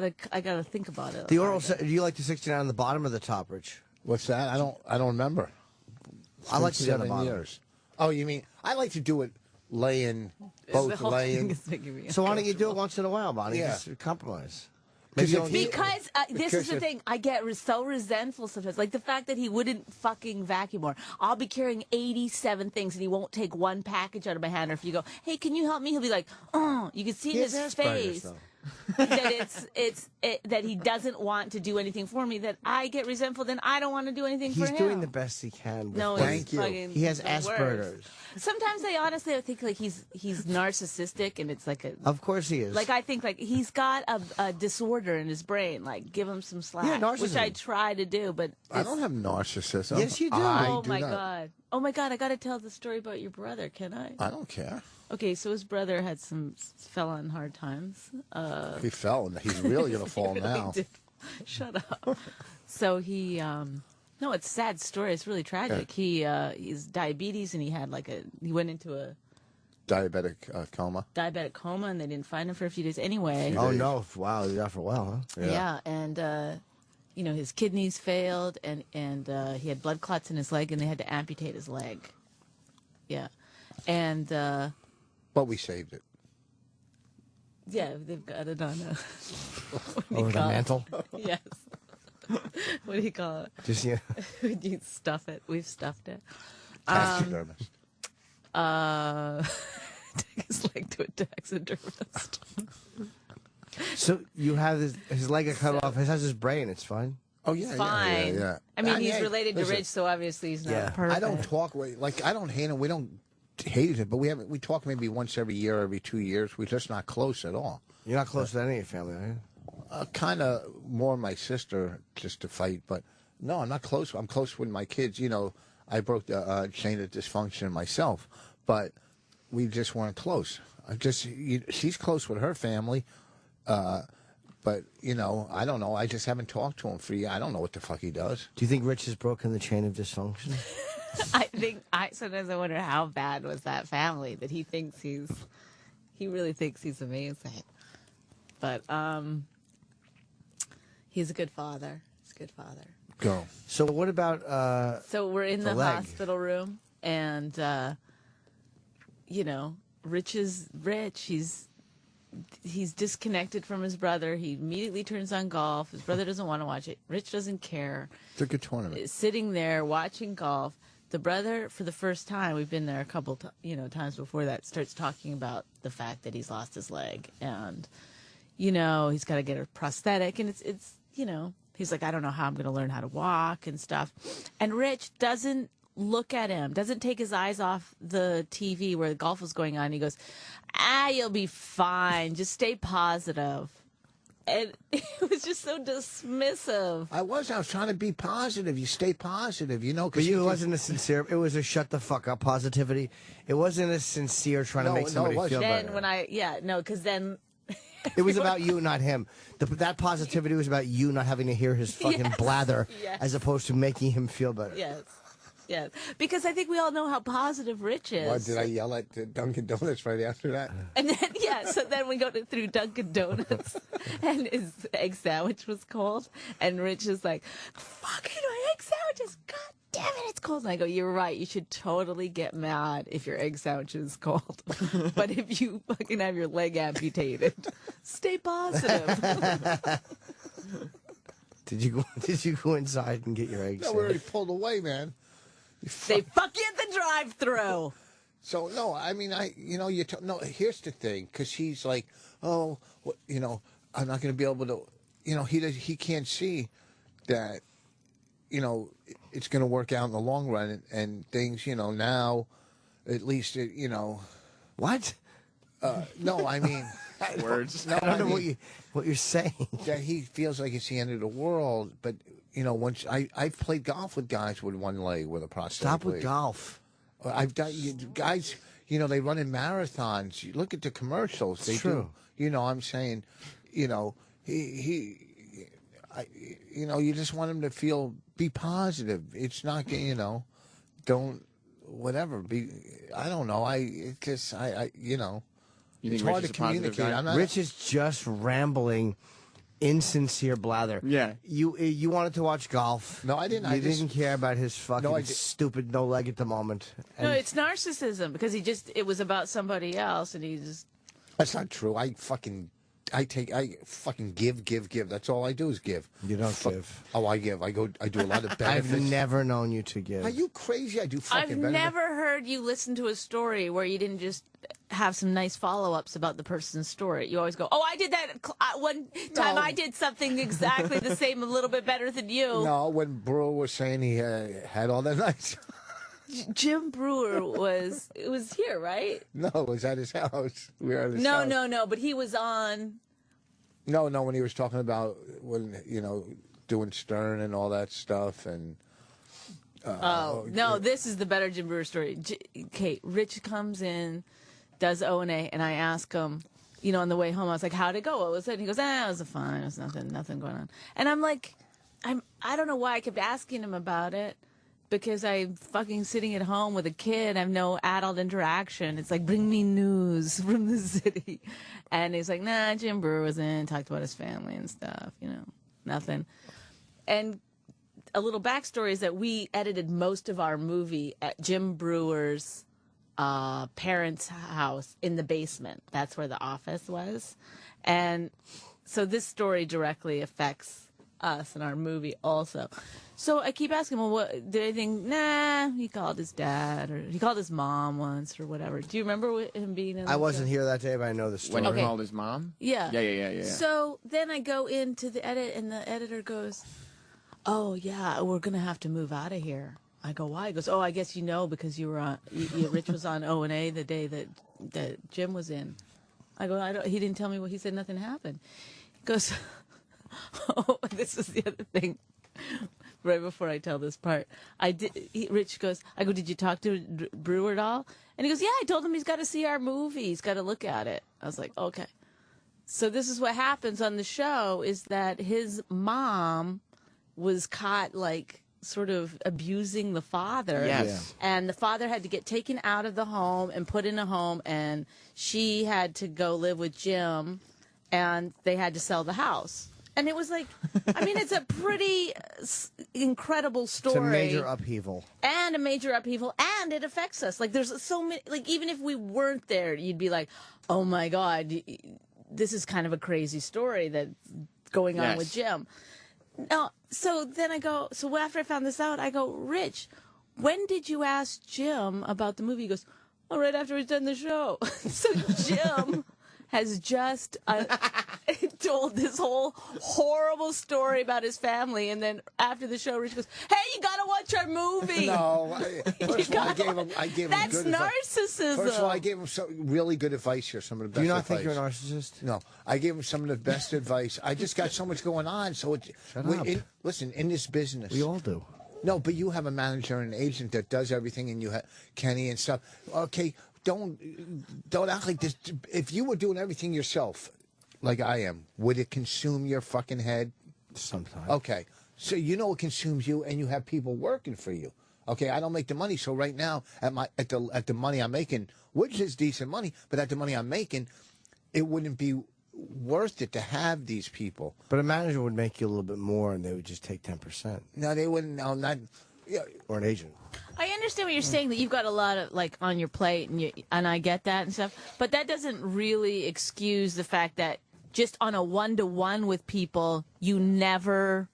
gotta think about it. The oral. Do you like the 69 on the bottom or the top, Rich? What's that? I don't remember. I like to do it on the 7 bottom. years. Oh, you mean I like to do it laying, both laying. So why don't you do it once in a while, Bonnie? Yeah. Just compromise. Because this is the thing, I get so resentful sometimes. Like the fact that he wouldn't fucking vacuum more. I'll be carrying 87 things and he won't take one package out of my hand. Or if you go, hey, can you help me? He'll be like, oh, you can see in his face. that he doesn't want to do anything for me, that I get resentful, then I don't want to do anything for him. He's doing the best he can. No, Thank you. He has Asperger's. Sometimes I think like he's narcissistic, and it's like a. Of course he is. Like I think like he's got a disorder in his brain. Like give him some slack, which I try to do, but I don't have narcissism. Yes, you do. Oh my god! Oh my god! I got to tell the story about your brother. Can I? I don't care. Okay, so his brother fell on hard times. He fell, and he's really gonna fall really now. did. Shut up. So he, no, it's a sad story. It's really tragic. He's diabetes, and he went into a Diabetic coma. diabetic coma, and they didn't find him for a few days anyway. Oh no! Wow, he's out for a while, huh? Yeah, and his kidneys failed, and he had blood clots in his leg, and they had to amputate his leg. Yeah, and But we saved it. yeah, they've got it on a Over the mantle. Yes. What do you call it? Just yeah. You stuff it. We've stuffed it. Taxidermist. Take his leg to a taxidermist. So you have his leg cut off. He has his brain. It's fine. Oh yeah, Fine. yeah. I mean, he's hey, related to listen, Rich, so obviously he's not Yeah. perfect. I don't talk like I don't hate him. We don't hate him, but we talk maybe once every year, every 2 years. We're just not close at all. You're not close to any of your family, are you? Kind of more my sister just to fight, but no, I'm not close. I'm close with my kids. You know, I broke the chain of dysfunction myself, but we just weren't close. She's close with her family, but you know, I don't know. I just haven't talked to him for years. I don't know what the fuck he does. Do you think Rich has broken the chain of dysfunction? Sometimes I wonder how bad was that family that he really thinks he's amazing. But he's a good father. He's a good father. Go. So what about So we're in the leg? hospital room, and Rich is Rich. He's disconnected from his brother. He immediately turns on golf. His brother doesn't want to watch it. Rich doesn't care. It's a good tournament. Sitting there watching golf. The brother, for the first time, we've been there a couple times before that, starts talking about the fact that he's lost his leg, and he's got to get a prosthetic, and it's he's like, I don't know how I'm going to learn how to walk and stuff. And Rich doesn't look at him, doesn't take his eyes off the TV where the golf was going on. He goes, you'll be fine. Just stay positive. And it was just so dismissive. I was trying to be positive. You stay positive, But it wasn't a sincere. It was a shut the fuck up positivity. It wasn't a sincere trying to make somebody feel better. Because then it was about you, not him. That positivity was about you not having to hear his fucking blather, as opposed to making him feel better. Yes, because I think we all know how positive Rich is. What, did I yell at Dunkin' Donuts right after that? And then, so then we go through Dunkin' Donuts, and his egg sandwich was cold, and Rich is like, fucking my egg sandwich is, god damn it, it's cold. And I go, you're right, you should totally get mad if your egg sandwich is cold. But if you fucking have your leg amputated, stay positive. Did you go inside and get your egg No, we already pulled away, man. They fuck you at the drive-thru. So no, I mean, no. Here's the thing, because he's like, I'm not going to be able to, he can't see that, it's going to work out in the long run, and things, now, at least, What? No, I mean, words. No, I don't know what you're saying. That he feels like it's the end of the world, but. Once I've played golf with guys with one leg with a prosthetic. Stop with leg. golf. I've done guys. They run in marathons. You look at the commercials. They true. do. I'm saying, you just want him to be positive. It's not, don't whatever. I don't know. It's hard to communicate. Rich is just rambling. Insincere blather. Yeah. You wanted to watch golf. No, I didn't. You didn't care about his fucking stupid no leg at the moment. No, it's narcissism because it was about somebody else, and he just. That's not true. I fucking give. That's all I do is give. You don't give. Oh, I give. I do a lot of benefits. I've never known you to give. Are you crazy? I do fucking I've benefits. never heard you listen to a story where you didn't just have some nice follow-ups about the person's story. You always go, "Oh, I did that one time. No. I did something exactly the same, a little bit better than you." No, when Brewer was saying he had all that nights. Jim Brewer was here, right? No, it was at his house. We were at his No, house. no, but he was on. No, when he was talking about doing Stern and all that stuff and. No, this is the better Jim Brewer story. Kate, Rich comes in, does O&A, and I ask him, on the way home, I was like, how'd it go? What was it? And he goes, it was fine. It was nothing going on. And I'm like, I don't know why I kept asking him about it, because I'm fucking sitting at home with a kid. I have no adult interaction. It's like, bring me news from the city. And he's like, nah, Jim Brewer was in, talked about his family and stuff, nothing. And a little backstory is that we edited most of our movie at Jim Brewer's parents' house in the basement. That's where the office was. And so this story directly affects us in our movie also. So I keep asking him, well, what did I think? Nah, he called his dad, or he called his mom once, or whatever. Do you remember him being in the I wasn't here that day, but I know the story. When he called his mom? Yeah. Yeah. So then I go into the edit, and the editor goes, oh, yeah, we're going to have to move out of here. I go, why? He goes, oh, I guess because you were on, Rich was on O&A the day that Jim was in. I go, he didn't tell me what he said, nothing happened. He goes, oh, this is the other thing. Right before I tell this part, Rich goes, I go, did you talk to Brewer at all? And he goes, yeah, I told him he's got to see our movie. He's got to look at it. I was like, okay. So this is what happens on the show, is that his mom was caught sort of abusing the father. Yes. Yeah. And the father had to get taken out of the home and put in a home, and she had to go live with Jim, and they had to sell the house. And it was it's a pretty incredible story. It's a major upheaval. And a major upheaval, and it affects us. There's so many, even if we weren't there, you'd be like, oh my God, this is kind of a crazy story that's going on with Jim. No, so then so after I found this out, I go, Rich, when did you ask Jim about the movie? He goes, right after he's done the show. So Jim has just told this whole horrible story about his family, and then after the show, Rich goes, hey, you gotta watch our movie. No, first of all, I gave him that's good narcissism. First of all, I gave him some really good advice here. Some of the best. Do you not advice. think you're a narcissist? No, I gave him some of the best advice. I just got so much going on. So Shut up. Listen, in this business, We all do. No, but you have a manager and an agent that does everything, and you have Kenny and stuff. Okay, don't act like this. If you were doing everything yourself, like I am, would it consume your fucking head? Sometimes. Okay, so it consumes you, and you have people working for you. Okay, I don't make the money, so right now at the money I'm making, which is decent money, but at the money I'm making, it wouldn't be worth it to have these people. But a manager would make you a little bit more, and they would just take 10%. No, they wouldn't. No, not. Yeah. Or an agent. I understand what you're saying, that you've got a lot of on your plate, and I get that and stuff. But that doesn't really excuse the fact that just on a one-to-one with people, you never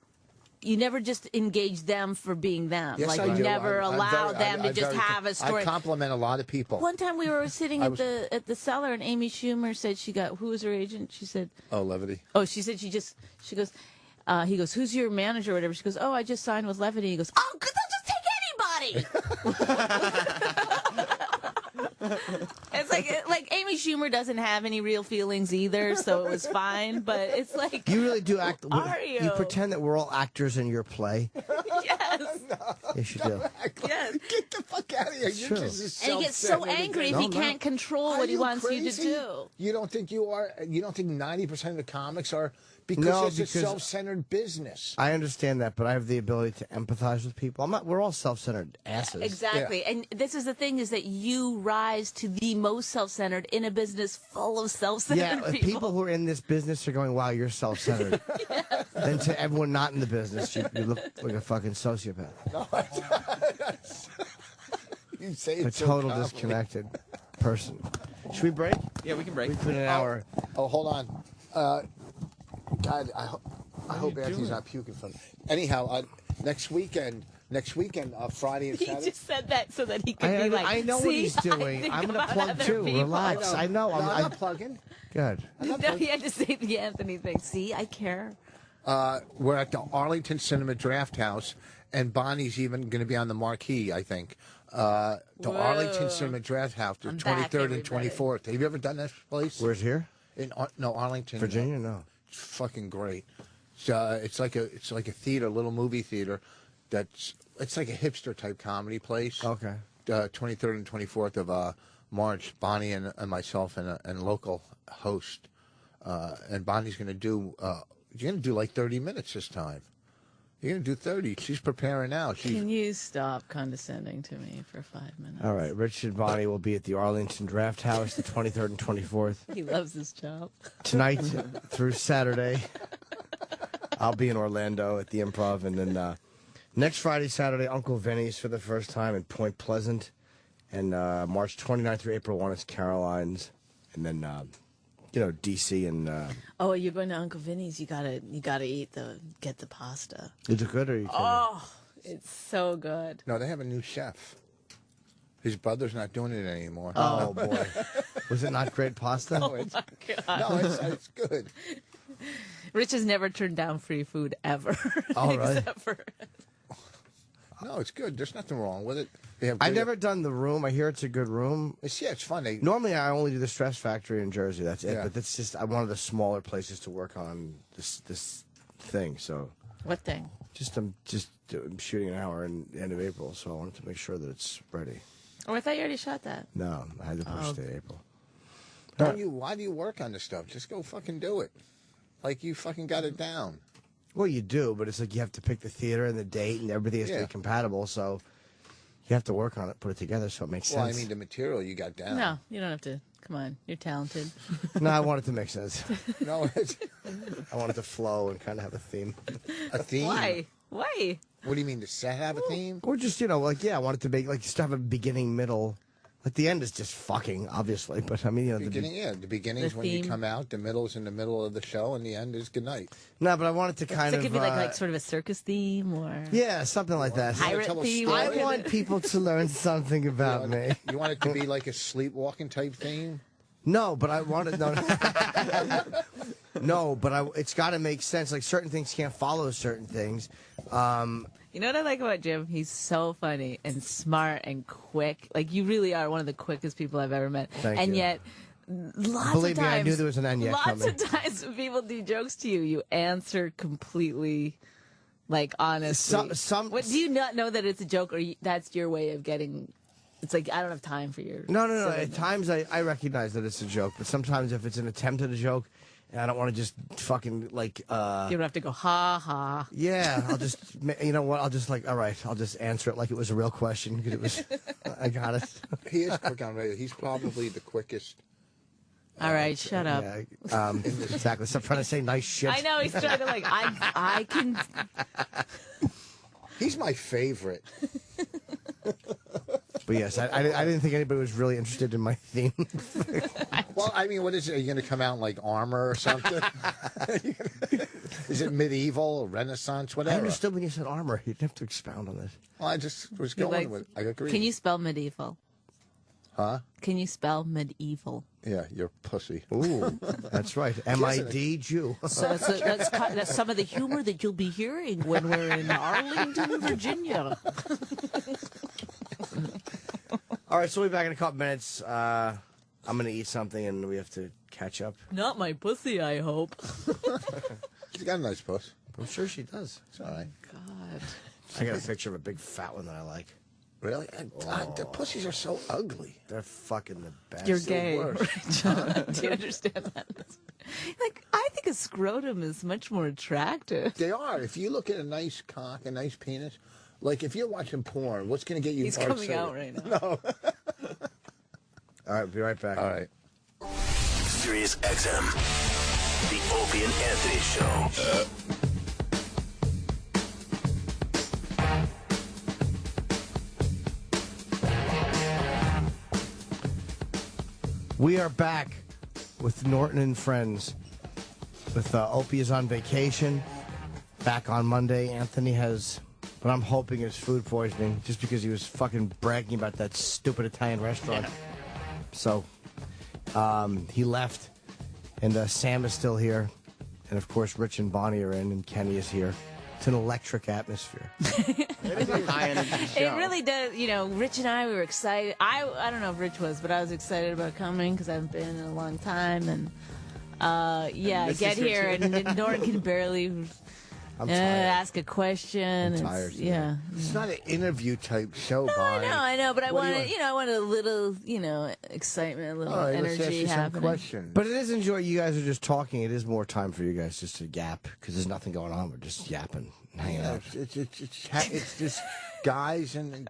just engage them for being them. Yes, I you do. never I'm allow very- them I to just very- have a story. I compliment a lot of people. One time we were sitting at the cellar, and Amy Schumer said who was her agent? She said, Oh, Levity. oh, she said she goes, he goes, who's your manager or whatever? She goes, oh, I just signed with Levity. He goes, oh, good, they'll just take anybody. It's like Amy Schumer doesn't have any real feelings either, so it was fine. But it's like, You really do act. Are you? You pretend that we're all actors in your play. yes, Yes, you do. yes. Get the fuck out of here. It's You're true. just And he gets so self-centered. angry if No, he I'm can't not. control Are what he wants you to crazy? do. You don't think you are? You don't think 90% of the comics are? Because No, it's a because- self-centered business. I understand that, but I have the ability to empathize with people. I'm not. We're all self-centered asses. Exactly. Yeah. And this is the thing, is that you rise to the most self-centered in a business full of self-centered Yeah, if people who are in this business are going, "Wow, you're self-centered," then to everyone not in the business, you look like a fucking sociopath. You say A it's so total confident. disconnected person. Should we break? Yeah, we can break. We've been an hour. Oh, hold on. God, I hope Anthony's not puking from. Anyhow, next weekend next weekend, Friday and He Saturday. just said that so that he could be like, I know what "See, he's I doing. think I'm going to about plug other too. people." Relax. I know. No, I'm not plugging. Good. No, he had to say the Anthony thing. See, I care. We're at the Arlington Cinema Draft House, and Bonnie's even going to be on the marquee, I think. The Whoa. Arlington Cinema Draft House, the I'm 23rd back, and everybody. 24th. Have you ever done this place? Where's here? No, Arlington, Virginia? No. It's fucking great. It's like a theater, little movie theater. It's like a hipster type comedy place. Okay. 23rd and 24th of March. Bonnie and myself and local host, and Bonnie's going to do. You're going to do like 30 minutes this time. You're going to do 30. She's preparing now. Can you stop condescending to me for 5 minutes? All right. Rich and Bonnie will be at the Arlington Draft House the 23rd and 24th. He loves his job. Tonight through Saturday, I'll be in Orlando at the Improv. And then next Friday, Saturday, Uncle Vinny's for the first time in Point Pleasant. And March 29th through April 1 is Caroline's. And then, D.C. and... Oh, you're going to Uncle Vinny's. You gotta get the pasta. Is it good or are you kidding? Oh, it's so good. No, they have a new chef. His brother's not doing it anymore. Oh, boy. Was it not great pasta? No, it's good. Rich has never turned down free food ever. Oh, really? Except for... No, it's good. There's nothing wrong with it. They have I've never done the Room. I hear it's a good room. It's fun. Normally, I only do the Stress Factory in Jersey. That's it. Yeah. But that's just one of the smaller places to work on this thing. So What thing? I'm shooting an hour in the end of April, so I wanted to make sure that it's ready. Oh, I thought you already shot that. No, I had to push to April. Why do you work on this stuff? Just go fucking do it. Like you fucking got it down. Well, you do, but it's like you have to pick the theater and the date, and everything has to be compatible. So you have to work on it, put it together, so it makes sense. Well, I mean, the material you got down. No, you don't have to. Come on, you're talented. No, I want it to make sense. No, I want it to flow and kind of have a theme. A theme? Why? Why? What do you mean? Does set have a theme? Or just, I want it to make, just to have a beginning, middle. Like, the end is just fucking, obviously. But, I mean, the beginning is The when you theme. come out, the middle is in the middle of the show, and the end is good night. No, but I want it to kind So of... it could be like sort of a circus theme or Yeah, something like that. pirate tell a theme. story? I want people to learn something about me. You want it to be like a sleepwalking type theme? No, but I want it... No, but it's got to make sense. Like, certain things can't follow certain things. You know what I like about Jim? He's so funny and smart and quick. Like, you really are one of the quickest people I've ever met. Thank and you. yet, lots Believe of me, times, I knew there was an end yet lots coming. of times when people do jokes to you, you answer completely, like, honestly. What, do you not know that it's a joke, or that's your way of getting... It's like, I don't have time for your... No. silliness. At times, I recognize that it's a joke. But sometimes if it's an attempt at a joke, and I don't want to just fucking, like... You don't have to go, ha, ha. Yeah, I'll just... You know what? I'll just, all right, I'll just answer it like it was a real question. Because it was... I got it. He is quick on radio. He's probably the quickest. All right, shut up. Yeah, exactly. Stop trying to say nice shit. I know, he's trying to, like, I can... He's my favorite. But yes, I didn't think anybody was really interested in my theme. Well, I mean, what is it? Are you going to come out in, like, armor or something? Is it medieval or Renaissance, I whatever? understood when you said armor. You didn't have to expound on this. Well, I just was You going like- with it. I agree. Can you spell medieval? Huh? Can you spell medieval? Yeah, you're pussy. Ooh, that's right. M-I-D Jew. So that's some of the humor that you'll be hearing when we're in Arlington, Virginia. All right, so we'll be back in a couple minutes. I'm going to eat something, and we have to catch up. Not my pussy, I hope. She's got a nice puss. I'm sure she does. It's all right. God. I got a picture of a big fat one that I like. Really? The pussies are so ugly. They're fucking the best. You're the gay. worst. Right? Do you understand that? Like, I think a scrotum is much more attractive. They are. If you look at a nice cock, a nice penis, like if you're watching porn, what's going to get you He's more coming excited? out right now. No. All right, be right back. All right. Sirius XM, the Opie and Anthony Show. We are back with Norton and Friends. With Opie is on vacation. Back on Monday. Anthony has But I'm hoping it's food poisoning just because he was fucking bragging about that stupid Italian restaurant. So he left, and Sam is still here. And, of course, Rich and Bonnie are in, and Kenny is here. It's an electric atmosphere. It is a high energy show. It really does. You know, Rich and I, we were excited. I don't know if Rich was, but I was excited about coming because I haven't been in a long time. And, I get here, and Norton can barely ask a question. I'm tired. Yeah. It's not an interview type show, No, Bonnie. I know, but I What do you wanted, I wanted a little, excitement, a little All right, let's ask energy you some happening. questions. But it is enjoy. You guys are just talking. It is more time for you guys just to yap because there's nothing going on. We're just yapping, hanging out. It's just guys and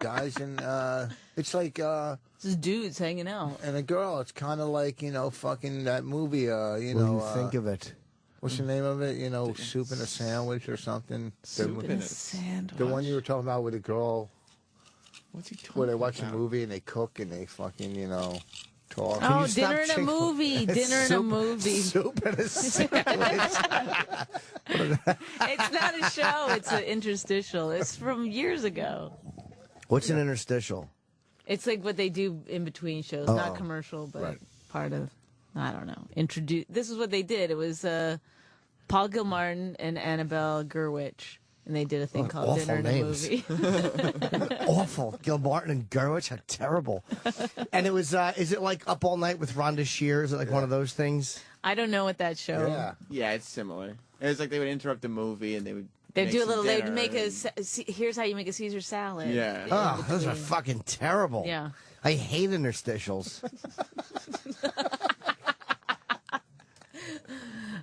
it's like It's just dudes hanging out. and a girl. It's kind of like fucking that movie. What do you think of it? What's the name of it? Soup and a Sandwich or something. Soup and a sandwich. The one you were talking about with a girl. What's he talking Where they watch about? a movie and they cook and they fucking talk. Oh, you stop dinner and a ching- movie. Dinner and a movie. Soup and a sandwich. It's not a show. It's an interstitial. It's from years ago. What's an interstitial? It's like what they do in between shows. Not commercial, but part of, I don't know. This is what they did. It was Paul Gilmartin and Annabelle Gurwitch. And they did a thing called Dinner and a Movie. Awful. Gilmartin and Gurwitch, how terrible. And it was, is it like Up All Night with Rhonda Shear? Is it like one of those things? I don't know what that show. Yeah. Yeah, it's similar. It was like they would interrupt the movie and they would. They make do a some little. They dinner would make and- here's how you make a Caesar salad. Yeah. Oh, those are fucking terrible. Yeah. I hate interstitials.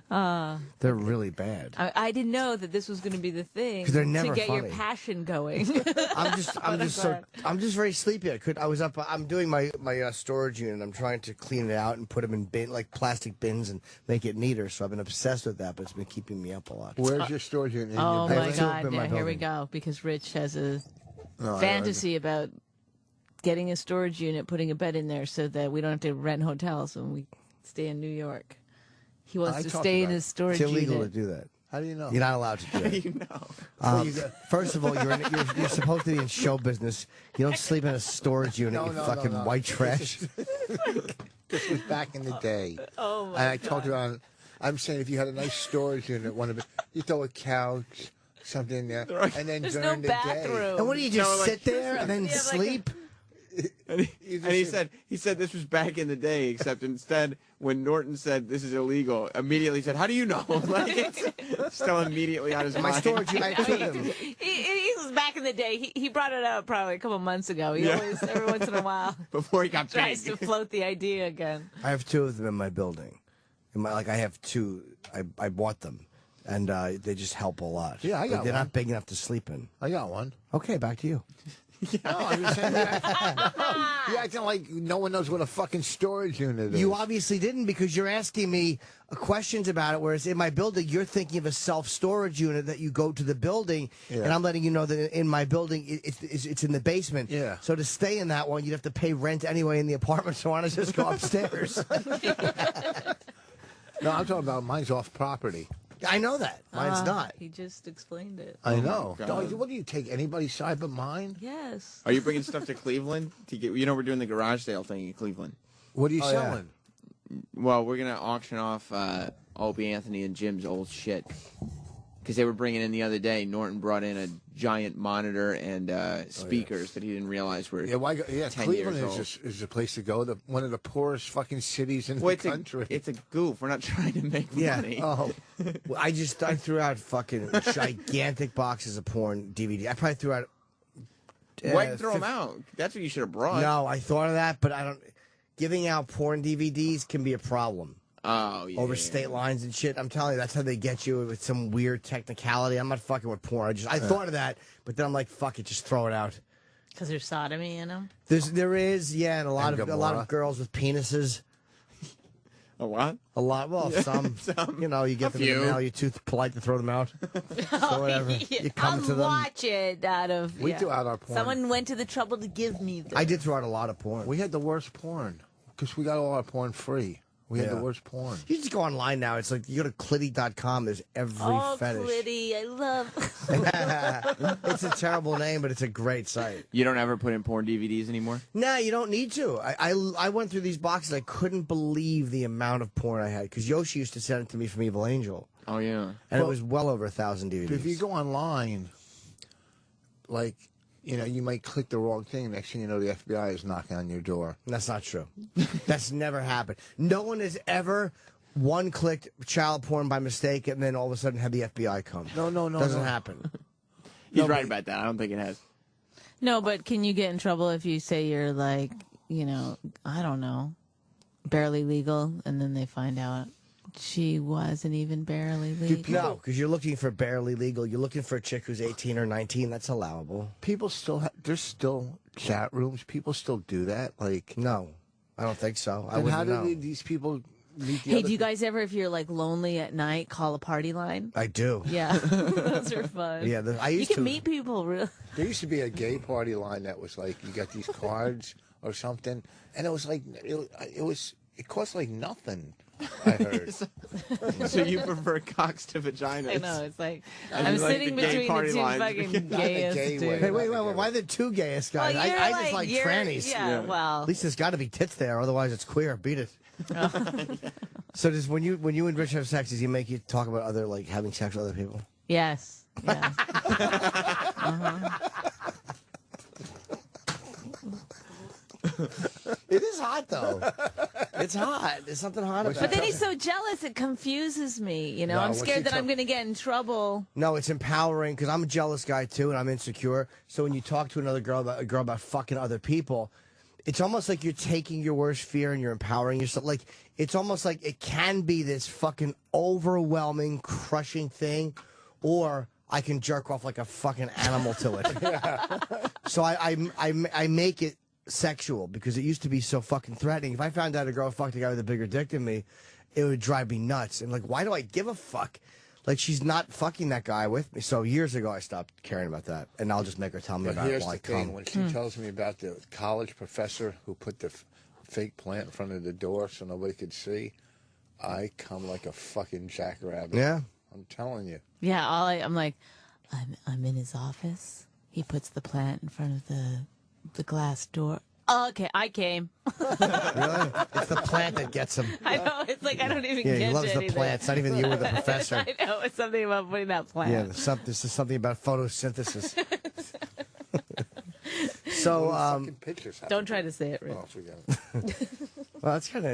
They're really bad. I didn't know that this was going to be the thing 'Cause they're never to get your funny. passion going. I'm just very sleepy. I was up. I'm doing my storage unit. I'm trying to clean it out and put them in plastic bins and make it neater. So I've been obsessed with that, but it's been keeping me up a lot. Where's your storage unit? In Oh your my building? God! in my Yeah, here we building. go. Because Rich has a No, fantasy about getting a storage unit, putting a bed in there, so that we don't have to rent hotels when we stay in New York. He wants I to talked stay in about his storage It's illegal unit. to do that. How do you know? You're not allowed to do it. You know. First of all, you're supposed to be in show business. You don't sleep in a storage unit. No, you no, fucking no. white trash. This was back in the day. Oh my And I talked about. I'm saying if you had a nice storage unit, one of it, you throw a couch, something in there, and then There's no during the bathroom. And what do you just No, like- sit there and then Yeah, like sleep? And he said this was back in the day, except instead when Norton said this is illegal, immediately said, "How do you know?" Like it's still immediately on his My mind. storage unit. I took him. He was back in the day. He brought it up probably a couple months ago. He always, every once in a while, before he got tries big. to float the idea again. I have two of them in my building. I have two. I bought them, and they just help a lot. Yeah, I got They're one. not big enough to sleep in. I got one. Okay, back to you. No, I'm just saying you're acting like no one knows what a fucking storage unit is. You obviously didn't because you're asking me questions about it, whereas in my building, you're thinking of a self-storage unit that you go to the building, and I'm letting you know that in my building, it's in the basement. Yeah. So to stay in that one, you'd have to pay rent anyway in the apartment, so why not just go upstairs? No, I'm talking about mine's off property. I know that. Mine's not. He just explained it. I know. God. Don't- what do you take anybody's side but mine? Yes. Are you bringing stuff to Cleveland? To get, we're doing the garage sale thing in Cleveland. What are you Oh, yeah. selling? Well, we're gonna auction off Opie, Anthony, and Jim's old shit because they were bringing in the other day. Norton brought in a giant monitor and speakers that he didn't realize were. Yeah, why? 10 Cleveland years old. is the place to go. One of the poorest fucking cities in Well, the country. it's a goof. We're not trying to make money. Oh, Well, I threw out fucking gigantic boxes of porn DVD. I probably threw out. Why throw them out? That's what you should have brought. No, I thought of that, but I don't. Giving out porn DVDs can be a problem. Oh, yeah. Over state lines and shit. I'm telling you, that's how they get you with some weird technicality. I'm not fucking with porn. I thought of that, but then I'm like, fuck it, just throw it out. Because there's sodomy in them. There is, yeah, and a lot Gomorrah. of girls with penises. A what? A lot, well, some. You know, you get them in few. the mail. You're too polite to throw them out. So whatever. You come I'll to them. watch it out of. we threw out our porn. Someone went to the trouble to give me this. I did throw out a lot of porn. We had the worst porn because we got all our porn free. We had the worst porn. You just go online now. It's like you go to clitty.com. There's every fetish. Clitty, I love. It's a terrible name, but it's a great site. You don't ever put in porn DVDs anymore? Nah, you don't need to. I went through these boxes. I couldn't believe the amount of porn I had because Yoshi used to send it to me from Evil Angel. Oh, yeah. And it was well over 1,000 DVDs. If you go online, like, you know, you might click the wrong thing. Next thing you know, the FBI is knocking on your door. That's not true. That's never happened. No one has ever one-clicked child porn by mistake and then all of a sudden had the FBI come. No. Doesn't happen. He's right about that. I don't think it has. No, but can you get in trouble if you say you're like, you know, I don't know, barely legal, and then they find out she wasn't even barely legal? No, because you're looking for barely legal. You're looking for a chick who's 18 or 19. That's allowable. People still there's still chat rooms. People still do that. Like, no, I don't think so. I and wouldn't how know. do these people meet the Hey, other do you guys ever, if you're like lonely at night, call a party line? I do. Yeah, those are fun. Yeah, I You used can to meet people real. There used to be a gay party line that was like you got these cards or something, and it was like it cost like nothing. I heard. So you prefer cocks to vaginas? I know, it's like And I'm you like sitting the gay between party the two lines. fucking Not the gayest gay dudes. way. Hey, wait, why the two gayest Well, guys? you're I just like you're- trannies. Yeah, well, At least there's got to be tits there, otherwise it's queer. Beat it. So does when you and Rich have sex, does he make you talk about other like having sex with other people? yes. Yeah. It is hot though. It's hot. There's something hot about it. But then he's so jealous, it confuses me. You know, No, I'm once scared you that I'm tell- going to get in trouble. No, it's empowering because I'm a jealous guy too, and I'm insecure. So when you talk to another girl about fucking other people, it's almost like you're taking your worst fear and you're empowering yourself. Like it's almost like it can be this fucking overwhelming, crushing thing, or I can jerk off like a fucking animal to it. So I make it sexual because it used to be so fucking threatening. If I found out a girl fucked a guy with a bigger dick than me, it would drive me nuts. And like, why do I give a fuck? Like, she's not fucking that guy with me. So years ago, I stopped caring about that, and I'll just make her tell me But about it here's while I the thing: come. when she tells me about the college professor who put the fake plant in front of the door so nobody could see, I come like a fucking jackrabbit. Yeah. I'm telling you. Yeah, I'm like, I'm in his office. He puts the plant in front of the glass door. Oh, okay, I came. Really? It's the plant that gets him. I know, it's like I don't even Yeah, get he loves the anything. plant. It's not even you or the professor. I know, it's something about putting that plant. Yeah, there's something about photosynthesis. So, Fucking pictures. Don't try to say it, Rick. Oh, forget it. well, that's kind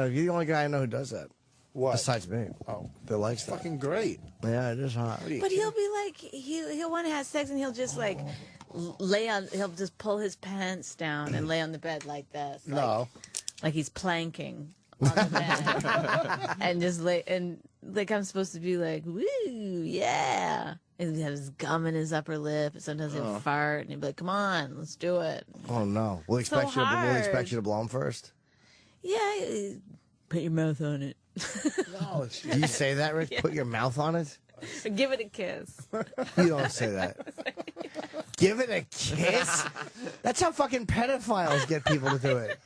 of you're the only guy I know who does that. What? Besides me. Oh, That likes that. fucking great. Yeah, it is hot. But he'll be like, he'll want to have sex and he'll just like he'll just pull his pants down and lay on the bed like this. No. Like he's planking on the bed. And just and like I'm supposed to be like, woo, yeah. And he has his gum in his upper lip. And sometimes he'll fart and he'll be like, come on, let's do it. Oh no, we'll So expect you hard. to blow him first. Yeah, put your mouth on it. No, it's Do you say that, Rick? Put your mouth on it. Give it a kiss. You don't say that. Give it a kiss? That's how fucking pedophiles get people to do it.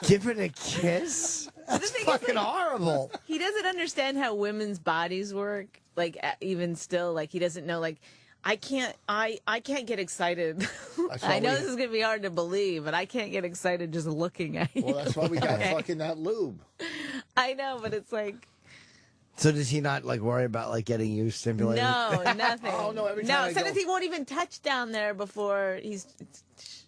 Give it a kiss? That's thing is, fucking like, horrible. He doesn't understand how women's bodies work. Like even still, like he doesn't know. Like I can't get excited. I know this is gonna be hard to believe, but I can't get excited just looking at you. Well, that's why we got fucking that lube. I know, but it's like So does he not like worry about like getting you stimulated? no, nothing. Oh, no, every time I sometimes go- he won't even touch down there before he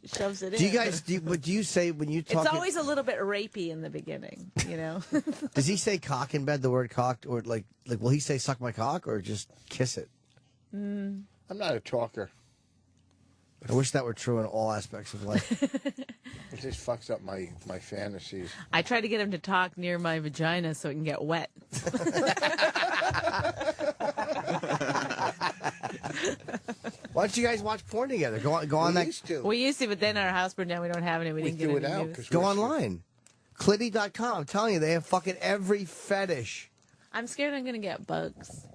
shoves it in. Do you guys? Do you say when you talk? It's always a little bit rapey in the beginning, you know. Does he say cock in bed? The word cocked, or like will he say suck my cock or just kiss it? I'm not a talker. I wish that were true in all aspects of life. It just fucks up my fantasies. I try to get him to talk near my vagina so it can get wet. Why don't you guys watch porn together? Go on We that. used to. We used to, but then our house burned down. We don't have any. We We didn't get threw it any out news. because Go online. Clitty.com. I'm telling you, they have fucking every fetish. I'm scared I'm gonna get bugs.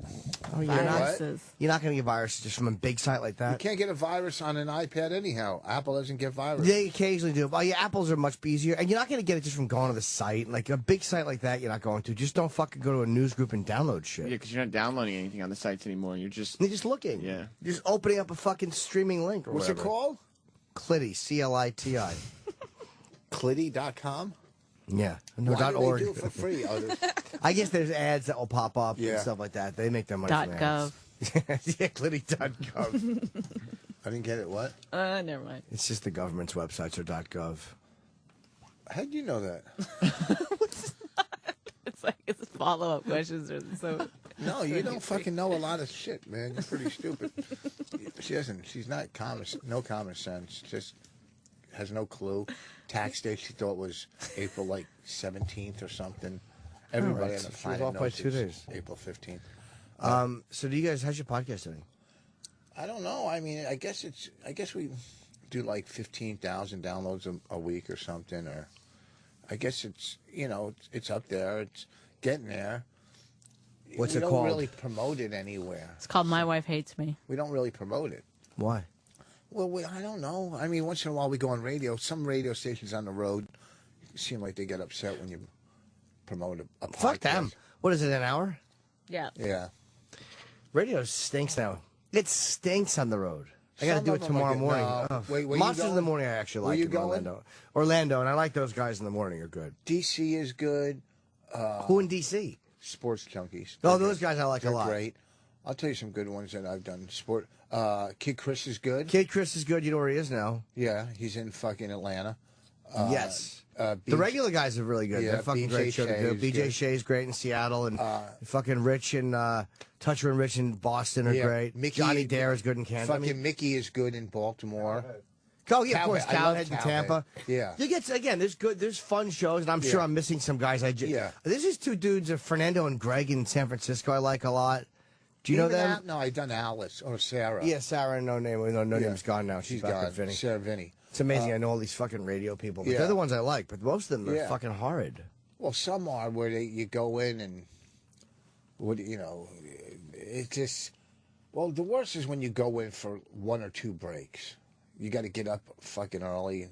Oh, Viruses. You're not going to get viruses just from a big site like You that. can't get a virus on an iPad anyhow. Apple doesn't get viruses. They occasionally do. Well, yeah, Apples are much easier. And you're not going to get it just from going to the site. Like a big site like that, you're not going to. Just don't fucking go to a news group and download shit. Yeah, because you're not downloading anything on the sites anymore. You're just looking. Yeah. You're just opening up a fucking streaming link or What's whatever. it called? Clitty, C-L-I-T-I. Clitty.com? Yeah. No, Why do .org. they do it for free? I guess there's ads that will pop up and Yeah. stuff like that. They make their money from .gov. ads. Yeah, Clitty.gov. I didn't get it. What? Never mind. It's just the government's websites are .gov. How'd you know that? It's like it's follow-up questions or so. No, you don't fucking know a lot of shit, man. You're pretty stupid. She doesn't. She's not no common sense. Just has no clue. Tax day, she thought was April like 17th or something. Everybody on the She was planet off by knows 2 it's days. April 15th. So do you guys? How's your podcast doing? I don't know. I mean, I guess we do like 15,000 downloads a week or something. Or I guess it's it's up there. It's getting there. What's we it don't called? really promote it anywhere. It's called My Wife Hates Me. We don't really promote it. Why? Well, I don't know. I mean, once in a while we go on radio. Some radio stations on the road seem like they get upset when you promote a podcast. Fuck them. What is it? An hour? Yeah. Yeah. Radio stinks now. It stinks on the road. I got to Some do of it them tomorrow like it. morning. No. Oh. Wait, where you Monsters in the going? morning. I actually Where like you in going? Orlando, and I like those guys in the morning. Are good. DC is good. Who in DC? Sports Junkies. Oh, They're those good. guys I like a They're lot. Great. I'll tell you some good ones that I've done. Kid Chris is good. Kid Chris is good. You know where he is now. Yeah, he's in fucking Atlanta. Yes. The BJ regular guys are really good. Yeah, They're fucking BJ great show to do. Shea is BJ good. Shea's great in Seattle, and fucking Rich and Toucher and Rich in Boston are Yeah, great. Mickey- Johnny Dare is good in Canada. Fucking Mickey is good in Baltimore. Oh yeah, of course, Cowhead. I love Cowhead in Cowhead. Tampa. Yeah. You get again. There's fun shows, and I'm sure Yeah. I'm missing some guys. Yeah. This is two dudes, Fernando and Greg in San Francisco. I like a lot. Do you know Even them? Al- no, I done Alice or Sarah. Yeah, Sarah. No name. No Yeah. name's gone now. She's back gone. with Vinny. Sarah Vinny. It's amazing. I know all these fucking radio people, but Yeah. they're the ones I like. But most of them are Yeah. fucking horrid. Well, some are where you go in and it just. Well, the worst is when you go in for one or two breaks. You got to get up fucking early,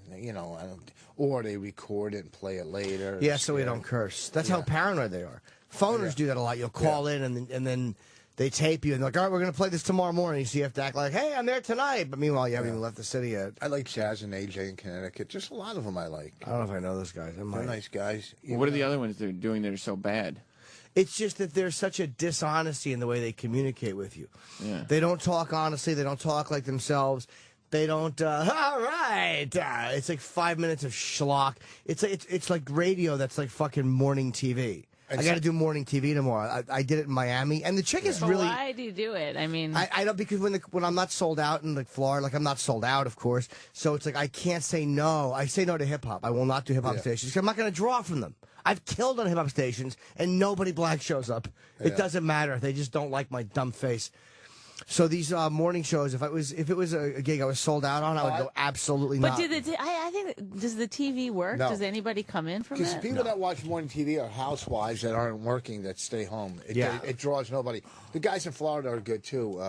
or they record it and play it later. Yeah, so we don't curse. That's how Yeah. paranoid they are. Phoners do that a lot. You'll call in and then they tape you and they're like, all right, we're going to play this tomorrow morning. So you have to act like, hey, I'm there tonight. But meanwhile, you haven't even left the city yet. I like Chaz and AJ in Connecticut. Just a lot of them I like. I don't know if I know those guys. I They're might. nice guys. What are the other ones they're doing that are so bad? It's just that there's such a dishonesty in the way they communicate with you. Yeah. They don't talk honestly. They don't talk like themselves. They don't. All right. It's like 5 minutes of schlock. It's like radio that's like fucking morning TV. I got to do morning TV tomorrow. I did it in Miami, and the chick is But really. why do you do it? I mean, I don't, because when I'm not sold out in like Florida, like I'm not sold out, of course. So it's like I can't say no. I say no to hip hop. I will not do hip hop Yeah. stations. 'Cause I'm not going to draw from them. I've killed on hip hop stations, and nobody black shows up. It Yeah. doesn't matter. They just don't like my dumb face. So these morning shows, if it was a gig I was sold out on, I would go absolutely but not. I think does the TV work? No. Does anybody come in from Because it? people that watch morning TV are housewives that aren't working that stay home. It draws nobody. The guys in Florida are good too.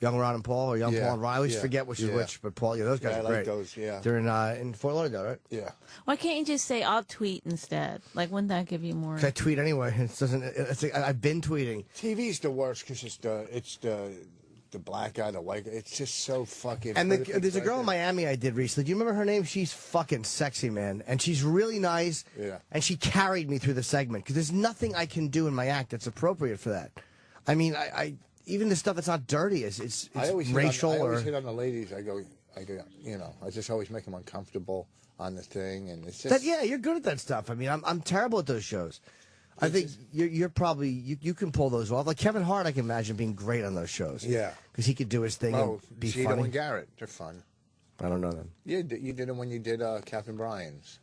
Young Ron and Paul, or Young Yeah, Paul and Ron. I always yeah, forget which is yeah. which, but Paul, those guys Yeah, I are like great. those, yeah. They're in Fort Lauderdale, right? Yeah. Why can't you just say I'll tweet instead? Like, wouldn't that give you more? 'Cause I tweet anyway. It doesn't. It's like, I've been tweeting. TV's the worst because it's the black guy, the white guy. It's just so fucking. And perfect there's a right girl in there. Miami I did recently. Do you remember her name? She's fucking sexy, man. And she's really nice. Yeah. And she carried me through the segment because there's nothing I can do in my act that's appropriate for that. I mean, I even the stuff that's not dirty it's I always racial I or. always hit on the ladies. I go, I just always make them uncomfortable on the thing, and it's just. That, yeah, you're good at that stuff. I mean, I'm terrible at those shows. I think you're probably you can pull those off. Like Kevin Hart, I can imagine being great on those shows. Yeah. because he could do his thing Oh, and be Cheeto funny. and Garrett, they're fun. I don't know them. You did it when you did Captain Brian's.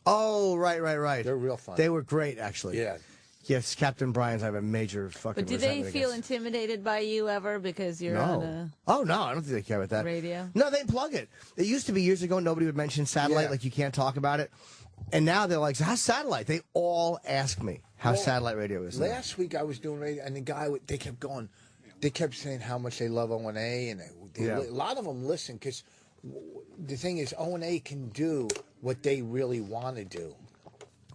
Oh, right. They're real fun. They were great, actually. Yeah. Yes, Captain Brian's. I have a major fucking. But do they resentment feel against. intimidated by you ever because you're on a Oh no, I don't think they care about that. radio? No, they plug it. It used to be years ago. Nobody would mention satellite, Yeah. like you can't talk about it. And now they're like, "How's satellite?" They all ask me how Well, satellite radio is. now. Last week I was doing radio, and the guy they kept going, they kept saying how much they love O&A, and a lot of them listen because the thing is, O&A can do what they really want to do.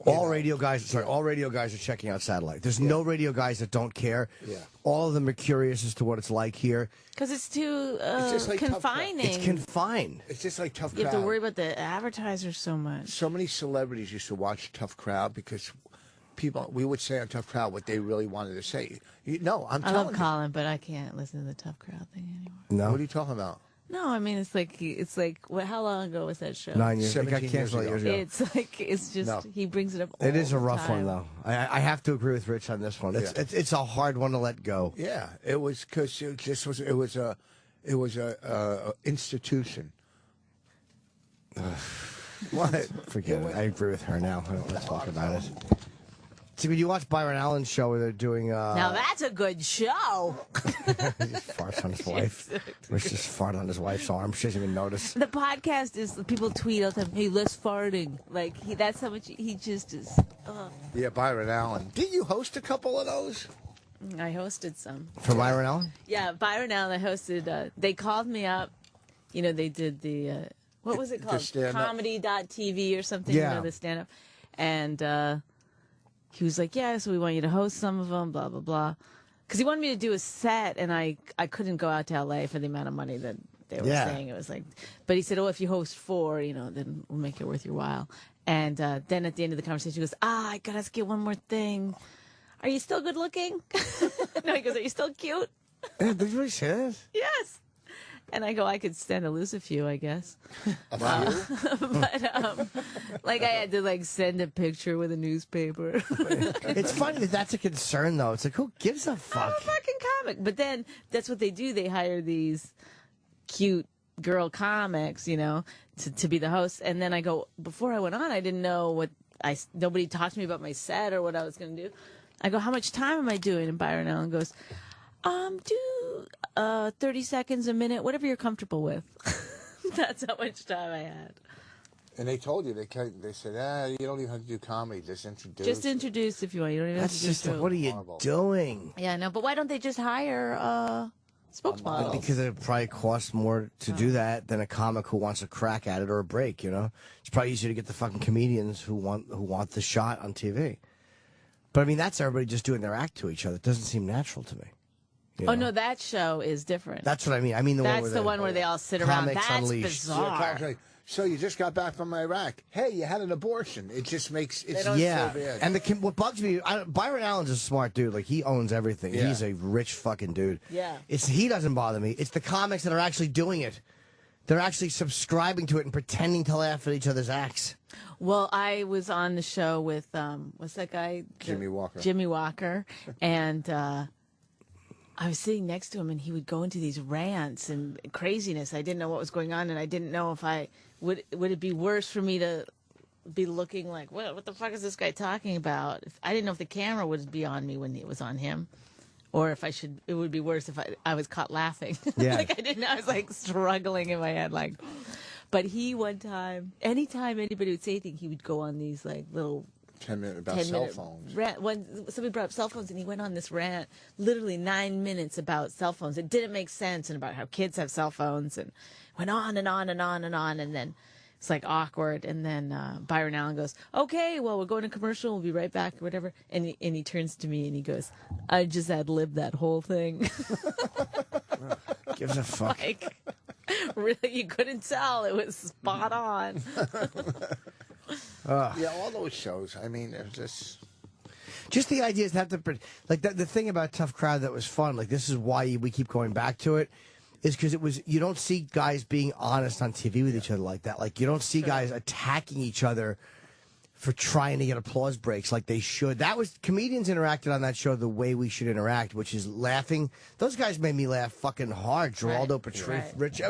All radio guys are checking out satellite. There's no radio guys that don't care. Yeah. All of them are curious as to what it's like here. Because it's too It's just like confining. It's confined. It's just like Tough Crowd. You have to worry about the advertisers so much. So many celebrities used to watch Tough Crowd because we would say on Tough Crowd what they really wanted to say. I'm I telling love you. Colin, but I can't listen to the Tough Crowd thing anymore. No. What are you talking about? No, I mean it's like how long ago was that show? 9 years. It got 17 canceled years 8 years ago. ago. It's just he brings it up. It is a all the rough one, time. though. I have to agree with Rich on this one. It's a hard one to let go. Yeah, it was because it was a institution. What? Forget it. I agree with her now. I don't want to talk about it. See, when you watch Byron Allen's show where they're doing... Now that's a good show. he just farts on his wife. Rich just fart on his wife's arm. She doesn't even notice. The podcast is people tweet all the time, "Hey, less farting." Like that's how much he just is. Yeah, Byron Allen. Did you host a couple of those? I hosted some. For Byron Allen? Yeah, Byron Allen. I hosted. They called me up. You know, they did the what was it called? Comedy.tv or something. Yeah. You know, the stand up. And he was like, "Yeah, so we want you to host some of them, blah blah blah." Because he wanted me to do a set, and I couldn't go out to LA for the amount of money that they were saying. It was like, but he said, "Oh, if you host 4, then we'll make it worth your while." And then at the end of the conversation, he goes, "I gotta ask you one more thing. Are you still good looking?" No, he goes, "Are you still cute?" Did you really say that? Yes. And I go, "I could stand to lose a few, I guess." A few? But like I had to send a picture with a newspaper. It's funny that's a concern, though. It's like, who gives a fuck? I'm a fucking comic. But then that's what they do. They hire these cute girl comics, to be the host. And then I go, before I went on, I didn't know nobody talked to me about my set or what I was going to do. I go, "How much time am I doing?" And Byron Allen goes, do 30 seconds, a minute, whatever you're comfortable with. That's how much time I had. And they told you, they said, you don't even have to do comedy, just introduce. Just introduce if you want. You don't even That's have to do just, what are you doing? Yeah, I know. But why don't they just hire spokesmodels? Because it probably costs more to do that than a comic who wants a crack at it or a break, It's probably easier to get the fucking comedians who want the shot on TV. But, I mean, that's everybody just doing their act to each other. It doesn't seem natural to me. Oh, no, that show is different. That's what I mean. I mean That's the one where they all sit around. Comics That's Unleashed. bizarre. Yeah, so you just got back from Iraq. Hey, you had an abortion. It just makes it so yeah. bad. And what bugs me, Byron Allen's a smart dude. Like, he owns everything. Yeah. He's a rich fucking dude. Yeah. He doesn't bother me. It's the comics that are actually doing it. They're actually subscribing to it and pretending to laugh at each other's acts. Well, I was on the show with what's that guy? Jimmy Walker. Jimmy Walker, and I was sitting next to him, and he would go into these rants and craziness. I didn't know what was going on, and I didn't know if would it be worse for me to be looking like, what the fuck is this guy talking about? I didn't know if the camera would be on me when it was on him. Or if it would be worse if I was caught laughing. Yeah. I didn't know. I was struggling in my head. But he one time, anytime anybody would say anything, he would go on these little 10 minutes about cell phones. Rant. When somebody brought up cell phones, and he went on this rant, literally 9 minutes about cell phones. It didn't make sense, and about how kids have cell phones, and went on and on and on and on, and then it's awkward. And then Byron Allen goes, "Okay, well, we're going to commercial. We'll be right back," or whatever. And he turns to me and he goes, "I just ad-libbed that whole thing." Gives a fuck. Really, you couldn't tell. It was spot on. Yeah, all those shows. I mean, they're just the idea is to have to the thing about Tough Crowd that was fun. This is why we keep going back to it. Is because you don't see guys being honest on TV with each other like that. You don't see guys attacking each other for trying to get applause breaks like they should. Comedians interacted on that show the way we should interact, which is laughing. Those guys made me laugh fucking hard. Geraldo, Patrice, Rich.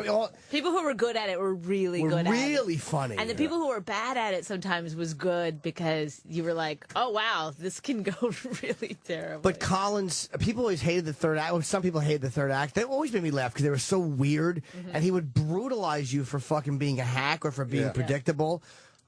People who were good at it were really good at it. Really funny. And the people who were bad at it sometimes was good because you were like, oh, wow, this can go really terrible. But Collins, people always hated the third act. Well, some people hated the third act. They always made me laugh because they were so weird. Mm-hmm. And he would brutalize you for fucking being a hack or for being predictable.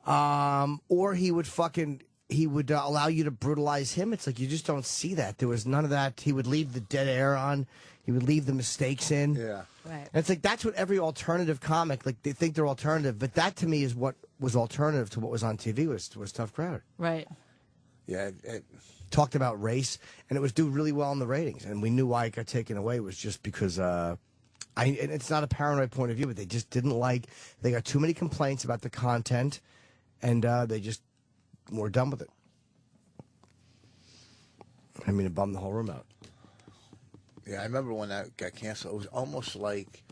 Or he would fucking he would allow you to brutalize him. It's like you just don't see that. There was none of that. He would leave the dead air on. He would leave the mistakes in. Yeah. Right. And it's like that's what every alternative comic, like they think they're alternative, but that to me is what was alternative to what was on TV was Tough Crowd. Right. Yeah. Talked about race, and it was doing really well in the ratings, and we knew why it got taken away was just because and it's not a paranoid point of view, but they just didn't like. They got too many complaints about the content, and they just were done with it. I mean, it bummed the whole room out. Yeah, I remember when that got canceled. It was almost like,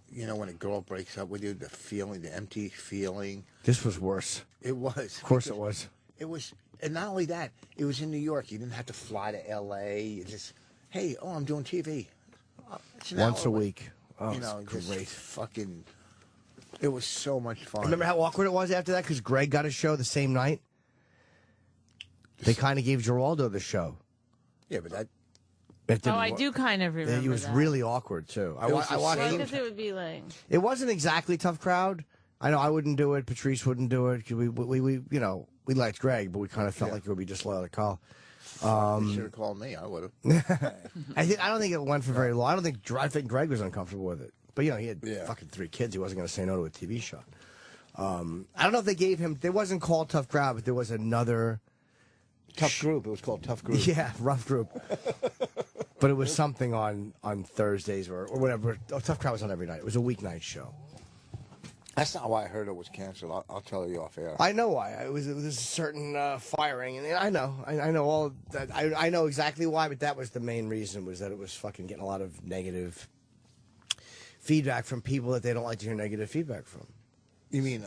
you know, when a girl breaks up with you, the feeling, the empty feeling. This was worse. It was. Of course it was. It was, and not only that, it was in New York. You didn't have to fly to L.A. You just, hey, I'm doing TV. It's an Once hour a away. week. Oh, You know, it's just great. fucking. It was so much fun. Remember how awkward it was after that? Because Greg got a show the same night. They kind of gave Geraldo the show. Yeah, but that. It didn't I work. do kind of remember It was that. really awkward too. I watched. Well, because it would be like... It wasn't exactly Tough Crowd. I know I wouldn't do it. Patrice wouldn't do it. 'Cause we you know, we liked Greg, but we kind of felt like it would be disloyal to call. You should have called me. I would have. I don't think it went for very long. I think Greg was uncomfortable with it. But you know, he had fucking 3 kids. He wasn't going to say no to a TV show. I don't know if they gave him. There wasn't called Tough Crowd, but there was another Tough Group. It was called Tough Group. Yeah, Rough Group. But it was something on Thursdays or whatever. Oh, Tough Crowd was on every night. It was a weeknight show. That's not why I heard it was canceled. I'll tell you off air. I know why. It was a certain firing, and I know all that. I know exactly why, but that was the main reason, was that it was fucking getting a lot of negative feedback from people that they don't like to hear negative feedback from. You mean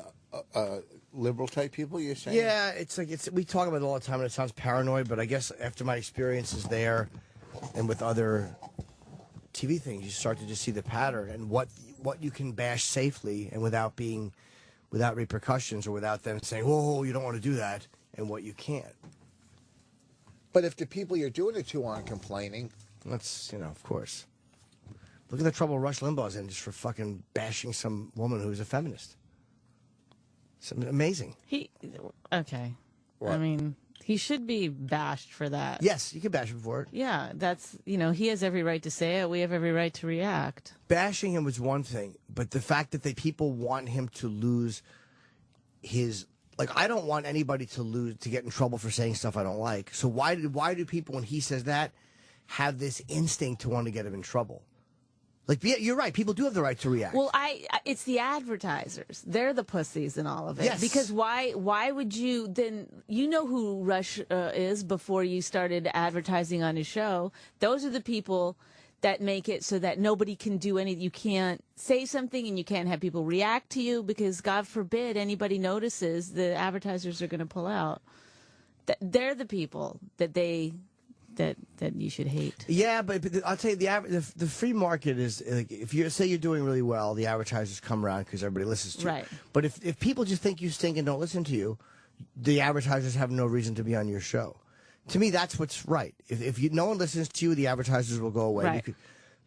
liberal type people? You're saying? Yeah, it's like we talk about it all the time, and it sounds paranoid, but I guess after my experiences there and with other TV things, you start to just see the pattern and what you can bash safely and without repercussions or without them saying, "Whoa, you don't want to do that," and what you can't. But if the people you're doing it to aren't complaining, that's of course. Look at the trouble Rush Limbaugh's in just for fucking bashing some woman who's a feminist. It's amazing. Okay. What? I mean, he should be bashed for that. Yes, you can bash him for it. Yeah, that's, he has every right to say it. We have every right to react. Bashing him was one thing, but the fact that people want him to lose his, like, I don't want anybody to get in trouble for saying stuff I don't like. So why do people, when he says that, have this instinct to want to get him in trouble? Like, yeah, you're right. People do have the right to react. Well, it's the advertisers. They're the pussies in all of it. Yes. Because why would you then, who Rush is before you started advertising on his show. Those are the people that make it so that nobody can do anything. You can't say something and you can't have people react to you because, God forbid, anybody notices, the advertisers are going to pull out. They're the people that you should hate. Yeah, but I'll tell you, the free market is, like, if you say you're doing really well, the advertisers come around because everybody listens to you. Right. But if people just think you stink and don't listen to you, the advertisers have no reason to be on your show. To me, that's what's right. If no one listens to you, the advertisers will go away. Right.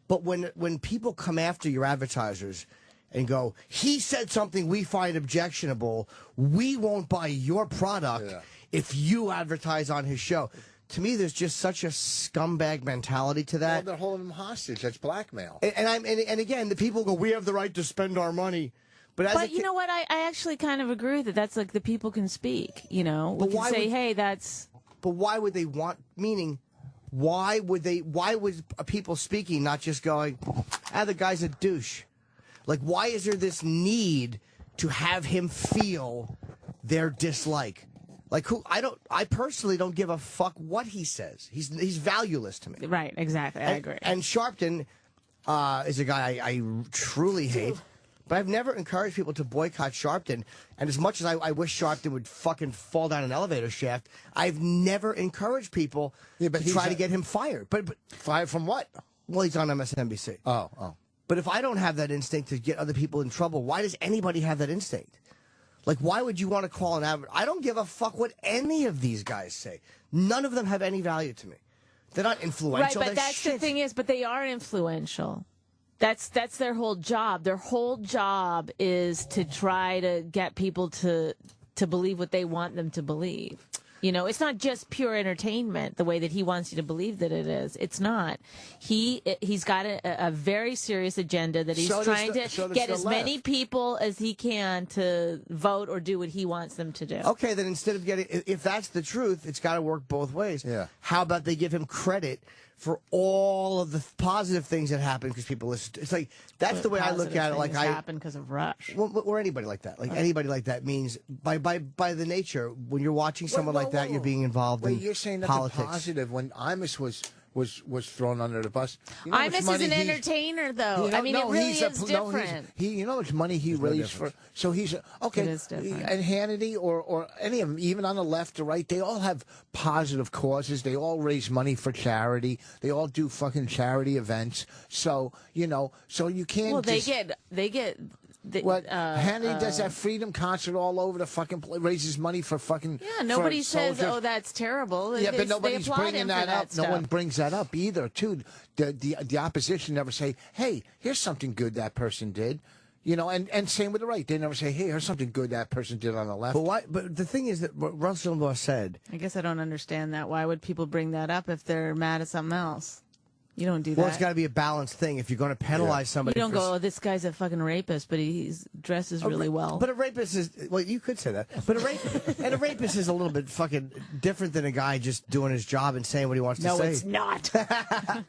But when people come after your advertisers and go, he said something we find objectionable, we won't buy your product if you advertise on his show. To me, there's just such a scumbag mentality to that. well, they're holding them hostage. That's blackmail. And again, the people go, we have the right to spend our money. But you know what? I actually kind of agree that that's like the people can speak. We But can why say, would- hey, that's... But why would they want, meaning, why would people speaking not just going, the guy's a douche? Like, why is there this need to have him feel their dislike? Like, I personally don't give a fuck what he says. He's valueless to me. Right, exactly. I agree. And Sharpton is a guy I truly hate. But I've never encouraged people to boycott Sharpton. And as much as I wish Sharpton would fucking fall down an elevator shaft, I've never encouraged people to try to get him fired. But fired from what? Well, he's on MSNBC. Oh. But if I don't have that instinct to get other people in trouble, why does anybody have that instinct? Like, why would you want to call an advert? I don't give a fuck what any of these guys say. None of them have any value to me. They're not influential. Right, but that's the thing is, but they are influential. That's their whole job. Their whole job is to try to get people to to believe what they want them to believe. You know, it's not just pure entertainment the way that he wants you to believe that it is. It's not. He's got a very serious agenda that he's trying to get as many people as he can to vote or do what he wants them to do. Okay, then instead of if that's the truth, it's got to work both ways. Yeah. How about they give him credit for all of the positive things that happen because people listen to, it's like that's the way I look at it. Like happen because of Rush. Or anybody like that. Like anybody like that means by the nature when you're watching someone like that, you're being involved in you're saying that's politics. a positive when Imus was thrown under the bus. You know Imus is an entertainer, though. I mean, it really is different. You know how much money he raised for. So he's okay. It is different. And Hannity or any of them, even on the left or right, they all have positive causes. They all raise money for charity. They all do fucking charity events. So so you can't. Well, they get. Hannity does that freedom concert all over the fucking place, raises money for fucking. Yeah, nobody says, "Oh, that's terrible." Yeah, but nobody's bringing that up. Stuff. No one brings that up either. Too, the opposition never say, "Hey, here's something good that person did." And same with the right. They never say, "Hey, here's something good that person did on the left." But why? But the thing is that what Rush Limbaugh said. I guess I don't understand that. Why would people bring that up if they're mad at something else? You don't do that. Well, it's got to be a balanced thing. If you're going to penalize somebody, you don't go, "Oh, this guy's a fucking rapist," but he dresses really well. But a rapist is you could say that. But a rapist is a little bit fucking different than a guy just doing his job and saying what he wants to say. No, it's not.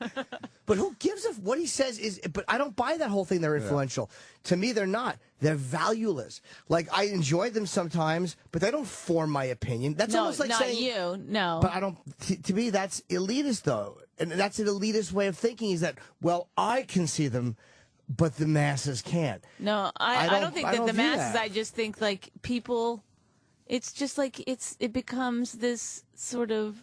But who gives a what he says is? But I don't buy that whole thing. They're influential. To me, they're not. They're valueless. Like I enjoy them sometimes, but they don't form my opinion. That's almost like saying you. No, but I don't. To me, that's elitist though. And that's an elitist way of thinking is that, well, I can see them, but the masses can't. No, I don't think that the masses, I just think like people, it's just like it becomes this sort of,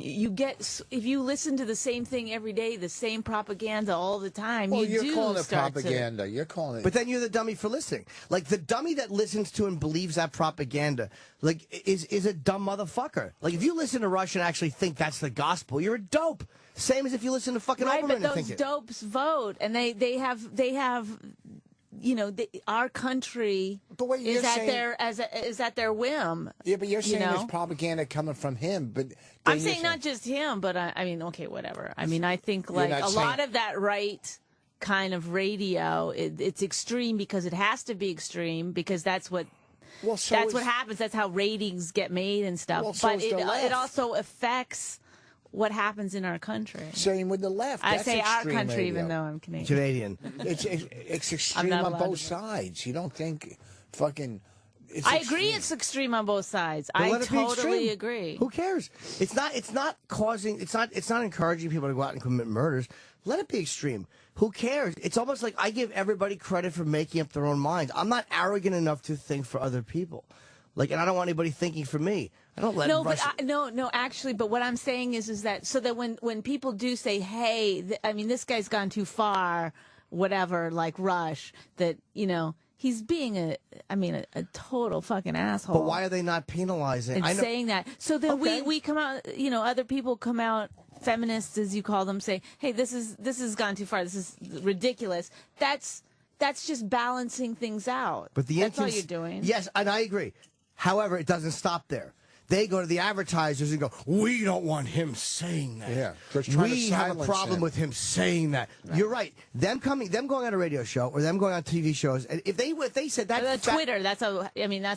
if you listen to the same thing every day, the same propaganda all the time, you're calling it propaganda. You're calling it. But then you're the dummy for listening. Like the dummy that listens to and believes that propaganda, like is a dumb motherfucker. Like if you listen to Rush and actually think that's the gospel, you're a dope. Same as if you listen to fucking right, Oberman but and think those it. dopes vote, and they have. Our country is at their whim. Yeah, but you're saying there's propaganda coming from him. But I'm saying not just him, but I mean, okay, whatever. I mean, I think like a lot of that right kind of radio, it's extreme because it has to be extreme because that's what. Well, that's what happens. That's how ratings get made and stuff. Well, but it also affects what happens in our country. Same with the left. I say our country, radio. even though I'm Canadian. It's extreme on both sides. You don't think fucking. I agree. It's extreme on both sides. I totally agree. Who cares? It's not encouraging people to go out and commit murders. Let it be extreme. Who cares? It's almost like I give everybody credit for making up their own minds. I'm not arrogant enough to think for other people. Like, and I don't want anybody thinking for me. I don't let no, actually, but what I'm saying is that so that when people do say, "Hey, this guy's gone too far," whatever, like Rush, that he's being a total fucking asshole. But why are they not penalizing? And saying that? So then we come out, other people come out, feminists as you call them, say, "Hey, this has gone too far. This is ridiculous." That's just balancing things out. But that's all you're doing. Yes, and I agree. However, it doesn't stop there. They go to the advertisers and go, "We don't want him saying that. Yeah, we have a problem with him saying that." Right. You're right. Them going on a radio show or them going on TV shows, and if they said that Twitter, that's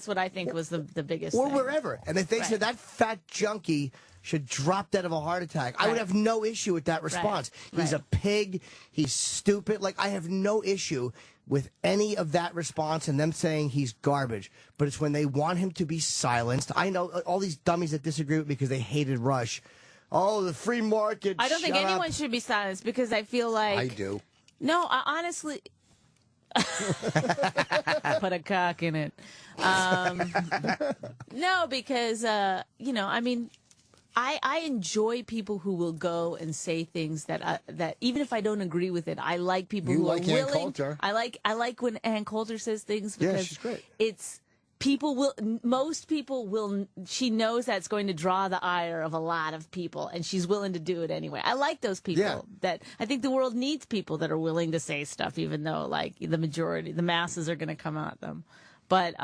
what I think was the biggest or thing. wherever, and if they said that fat junkie should drop dead of a heart attack, I would have no issue with that response. Right. He's a pig. He's stupid. Like I have no issue with any of that response and them saying he's garbage. But it's when they want him to be silenced. I know all these dummies that disagree with me because they hated Rush. Oh, the free market. I don't think anyone should be silenced because I feel like... I do. No, I honestly... Put a cock in it. No, because, I enjoy people who will go and say things that even if I don't agree with it, I like people who are willing. Ann Coulter. I like when Ann Coulter says things because she's great. Most people will. She knows that's going to draw the ire of a lot of people, and she's willing to do it anyway. I like those people. Yeah. That I think the world needs people that are willing to say stuff, even though like the masses are going to come at them. But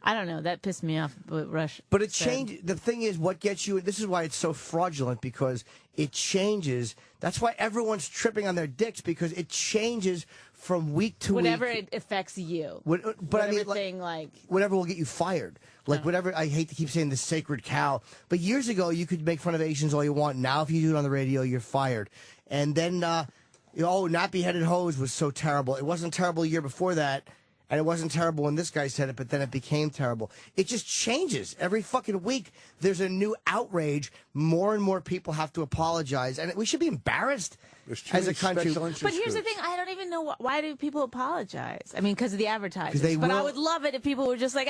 I don't know. That pissed me off. What Rush. But it said. changed. The thing is, what gets you. This is why it's so fraudulent, because it changes. That's why everyone's tripping on their dicks, because it changes from week to Whatever week. it affects you. But whatever I mean, thing like whatever will get you fired. Like whatever. I hate to keep saying the sacred cow, but years ago you could make fun of Asians all you want. Now if you do it on the radio, you're fired. And then, nappy-headed hose was so terrible. It wasn't terrible a year before that. And it wasn't terrible when this guy said it, but then it became terrible. It just changes. Every fucking week, there's a new outrage. More and more people have to apologize. And we should be embarrassed as a country. But here's the thing. I don't even know why do people apologize? I mean, because of the advertisers. But I would love it if people were just like,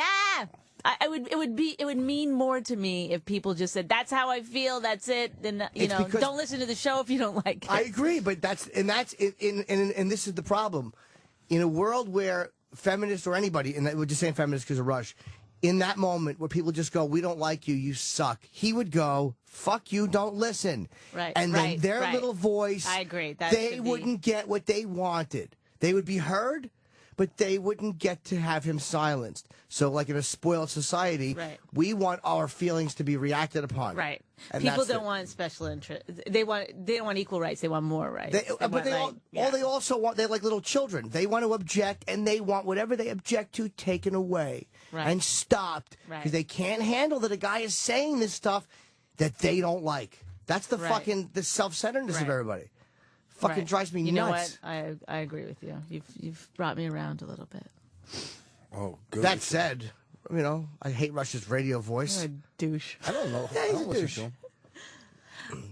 it would mean more to me if people just said, that's how I feel, that's it. Then, don't listen to the show if you don't like it. I agree, but that's and this is the problem. In a world where feminists or anybody, and we're just saying feminists because of Rush, in that moment where people just go, we don't like you, you suck, he would go, fuck you, don't listen. Right. And then their little voice, I agree. They wouldn't get what they wanted. They would be heard, but they wouldn't get to have him silenced. So like in a spoiled society, we want our feelings to be reacted upon. Right. And people don't want special interest. They don't want equal rights. They want more rights. They also want, they're like little children. They want to object, and they want whatever they object to taken away and stopped, because they can't handle that a guy is saying this stuff that they don't like. That's the fucking the self-centeredness of everybody. Fucking drives me nuts. You know what? I agree with you. You've brought me around a little bit. Oh, good. That said, I hate Rush's radio voice. You're a douche. I don't know. Yeah, I he's don't a listen douche. to him.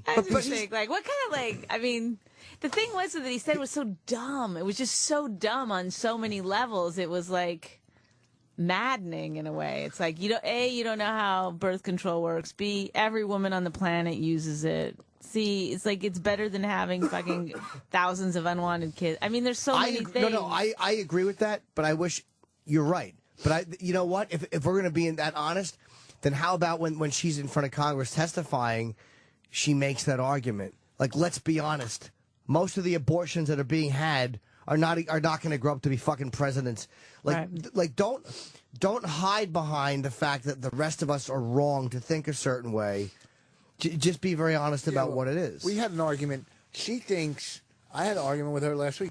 I just think, what kind of, I mean, the thing was that he said was so dumb. It was just so dumb on so many levels. It was, maddening in a way. It's like, A, you don't know how birth control works. B, every woman on the planet uses it. C, it's like it's better than having fucking thousands of unwanted kids. I mean, there's so many things. No, I agree with that, but I wish you're right. But you know what? If we're going to be that honest, then how about when she's in front of Congress testifying, she makes that argument? Like, let's be honest. Most of the abortions that are being had are not going to grow up to be fucking presidents. Like don't hide behind the fact that the rest of us are wrong to think a certain way. Just be very honest about what it is. We had an argument. She thinks, I had an argument with her last week.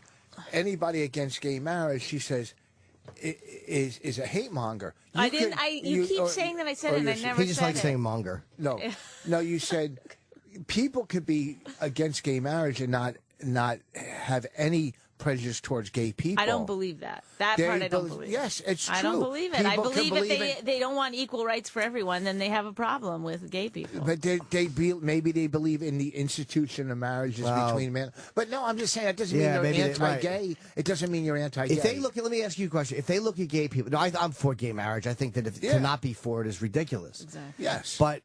Anybody against gay marriage, she says, is a hate monger. You keep saying that I said it, and I never said it. He just likes saying monger. No, you said people could be against gay marriage and not have any prejudice towards gay people. I don't believe that. That part I don't believe. Yes, it's true. I don't believe it. People I believe if they don't want equal rights for everyone, then they have a problem with gay people. But maybe they believe in the institution of marriages between men. But no, I'm just saying that doesn't mean you're anti-gay. It doesn't mean you're anti-gay. If they look at, let me ask you a question. If they look at gay people, no, I'm for gay marriage. I think that to not be for it is ridiculous. Exactly. Yes. But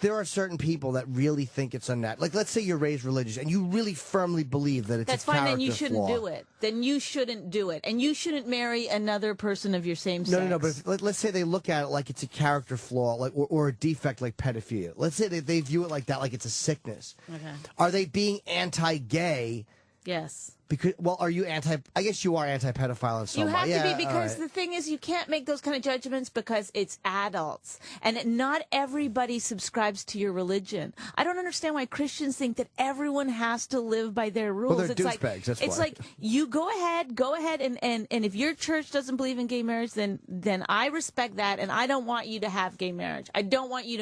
there are certain people that really think it's unnatural. Like, let's say you're raised religious and you really firmly believe that it's That's a fine. character Then you shouldn't flaw. do it. Then you shouldn't do it, and you shouldn't marry another person of your same sex. No. But let's say they look at it like it's a character flaw, like or a defect, like pedophilia. Let's say they view it like that, like it's a sickness. Okay. Are they being anti-gay? Yes. Because, are you anti? I guess you are anti-pedophile in some way. You have to be, because all right. the thing is, you can't make those kind of judgments because it's adults, and not everybody subscribes to your religion. I don't understand why Christians think that everyone has to live by their rules. Well, they're it's like douchebags, that's it's why. like you go ahead, and if your church doesn't believe in gay marriage, then I respect that, and I don't want you to have gay marriage. I don't want you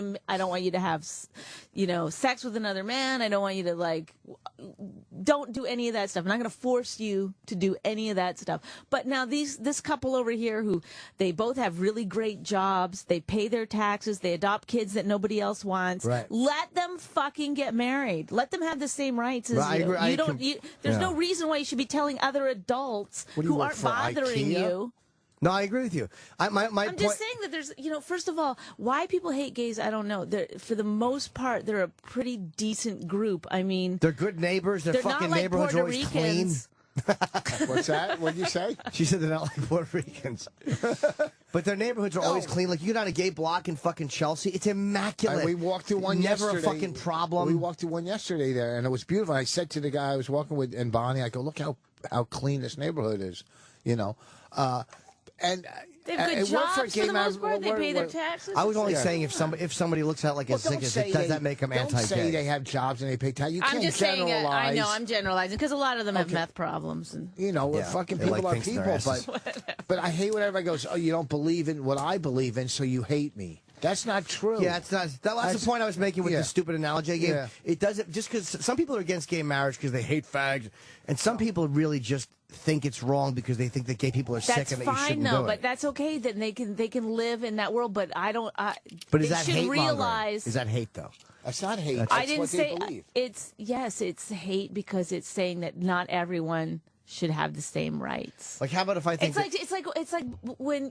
to have, sex with another man. I don't want you to don't do any of that stuff. I'm not going to force you to do any of that stuff. But now this couple over here, who they both have really great jobs, they pay their taxes, they adopt kids that nobody else wants. Right. Let them fucking get married. Let them have the same rights as you. There's no reason why you should be telling other adults who aren't bothering you. No, I agree with you. I'm just saying that there's, first of all, why people hate gays, I don't know. For the most part, they're a pretty decent group. I mean, they're good neighbors. Their they're fucking not like neighborhoods Puerto are always Ricans. clean. What's that? What did you say? She said they're not like Puerto Ricans. But their neighborhoods are always clean. Like, you get on a gay block in fucking Chelsea, it's immaculate. We walked through one Never yesterday. a fucking problem. We walked through one yesterday there, and it was beautiful. I said to the guy I was walking with, and Bonnie, I go, look how clean this neighborhood is, And They have good it worked for a jobs for gay the man- most part. They what- pay their what- taxes. I was only Yeah. saying if somebody looks at like a Well, don't sickness, say does that make them Don't anti-gay? say they have jobs and they pay tax. You can't I'm just saying. generalize. I know I'm generalizing because a lot of them have Okay. meth problems. And You know, Yeah, fucking they people like are things in their people, but I hate when everybody goes, "Oh, you don't believe in what I believe in, so you hate me." That's not true. Yeah, it's not. That's the point I was making with yeah. the stupid analogy I gave. Yeah. It doesn't just because some people are against gay marriage because they hate fags, and some people really just think it's wrong because they think that gay people are sick that's and that you fine, shouldn't though. do But it. that's okay. Then they can live in that world. But I don't. But they is that should hate realize. Is that hate though? That's not hate. That's I didn't what say they believe. it's hate because it's saying that not everyone should have the same rights. Like, how about if I think It's like when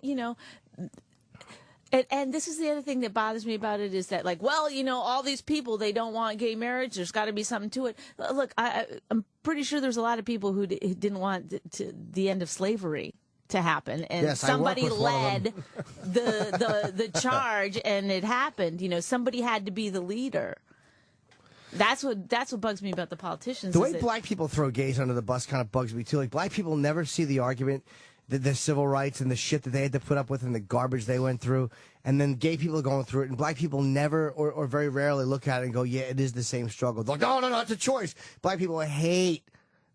and this is the other thing that bothers me about it is that like, well, all these people, they don't want gay marriage. There's got to be something to it. Look, I'm pretty sure there's a lot of people who didn't want the end of slavery to happen, and Yes, I work somebody with one of led the charge, and it happened. Somebody had to be the leader. That's what bugs me about the politicians. the is way that- black people throw gays under the bus kind of bugs me too. Like, black people never see the argument, the civil rights and the shit that they had to put up with and the garbage they went through, and then gay people are going through it, and black people never or very rarely look at it and go, yeah, it is the same struggle. They're like, no, it's a choice. Black people hate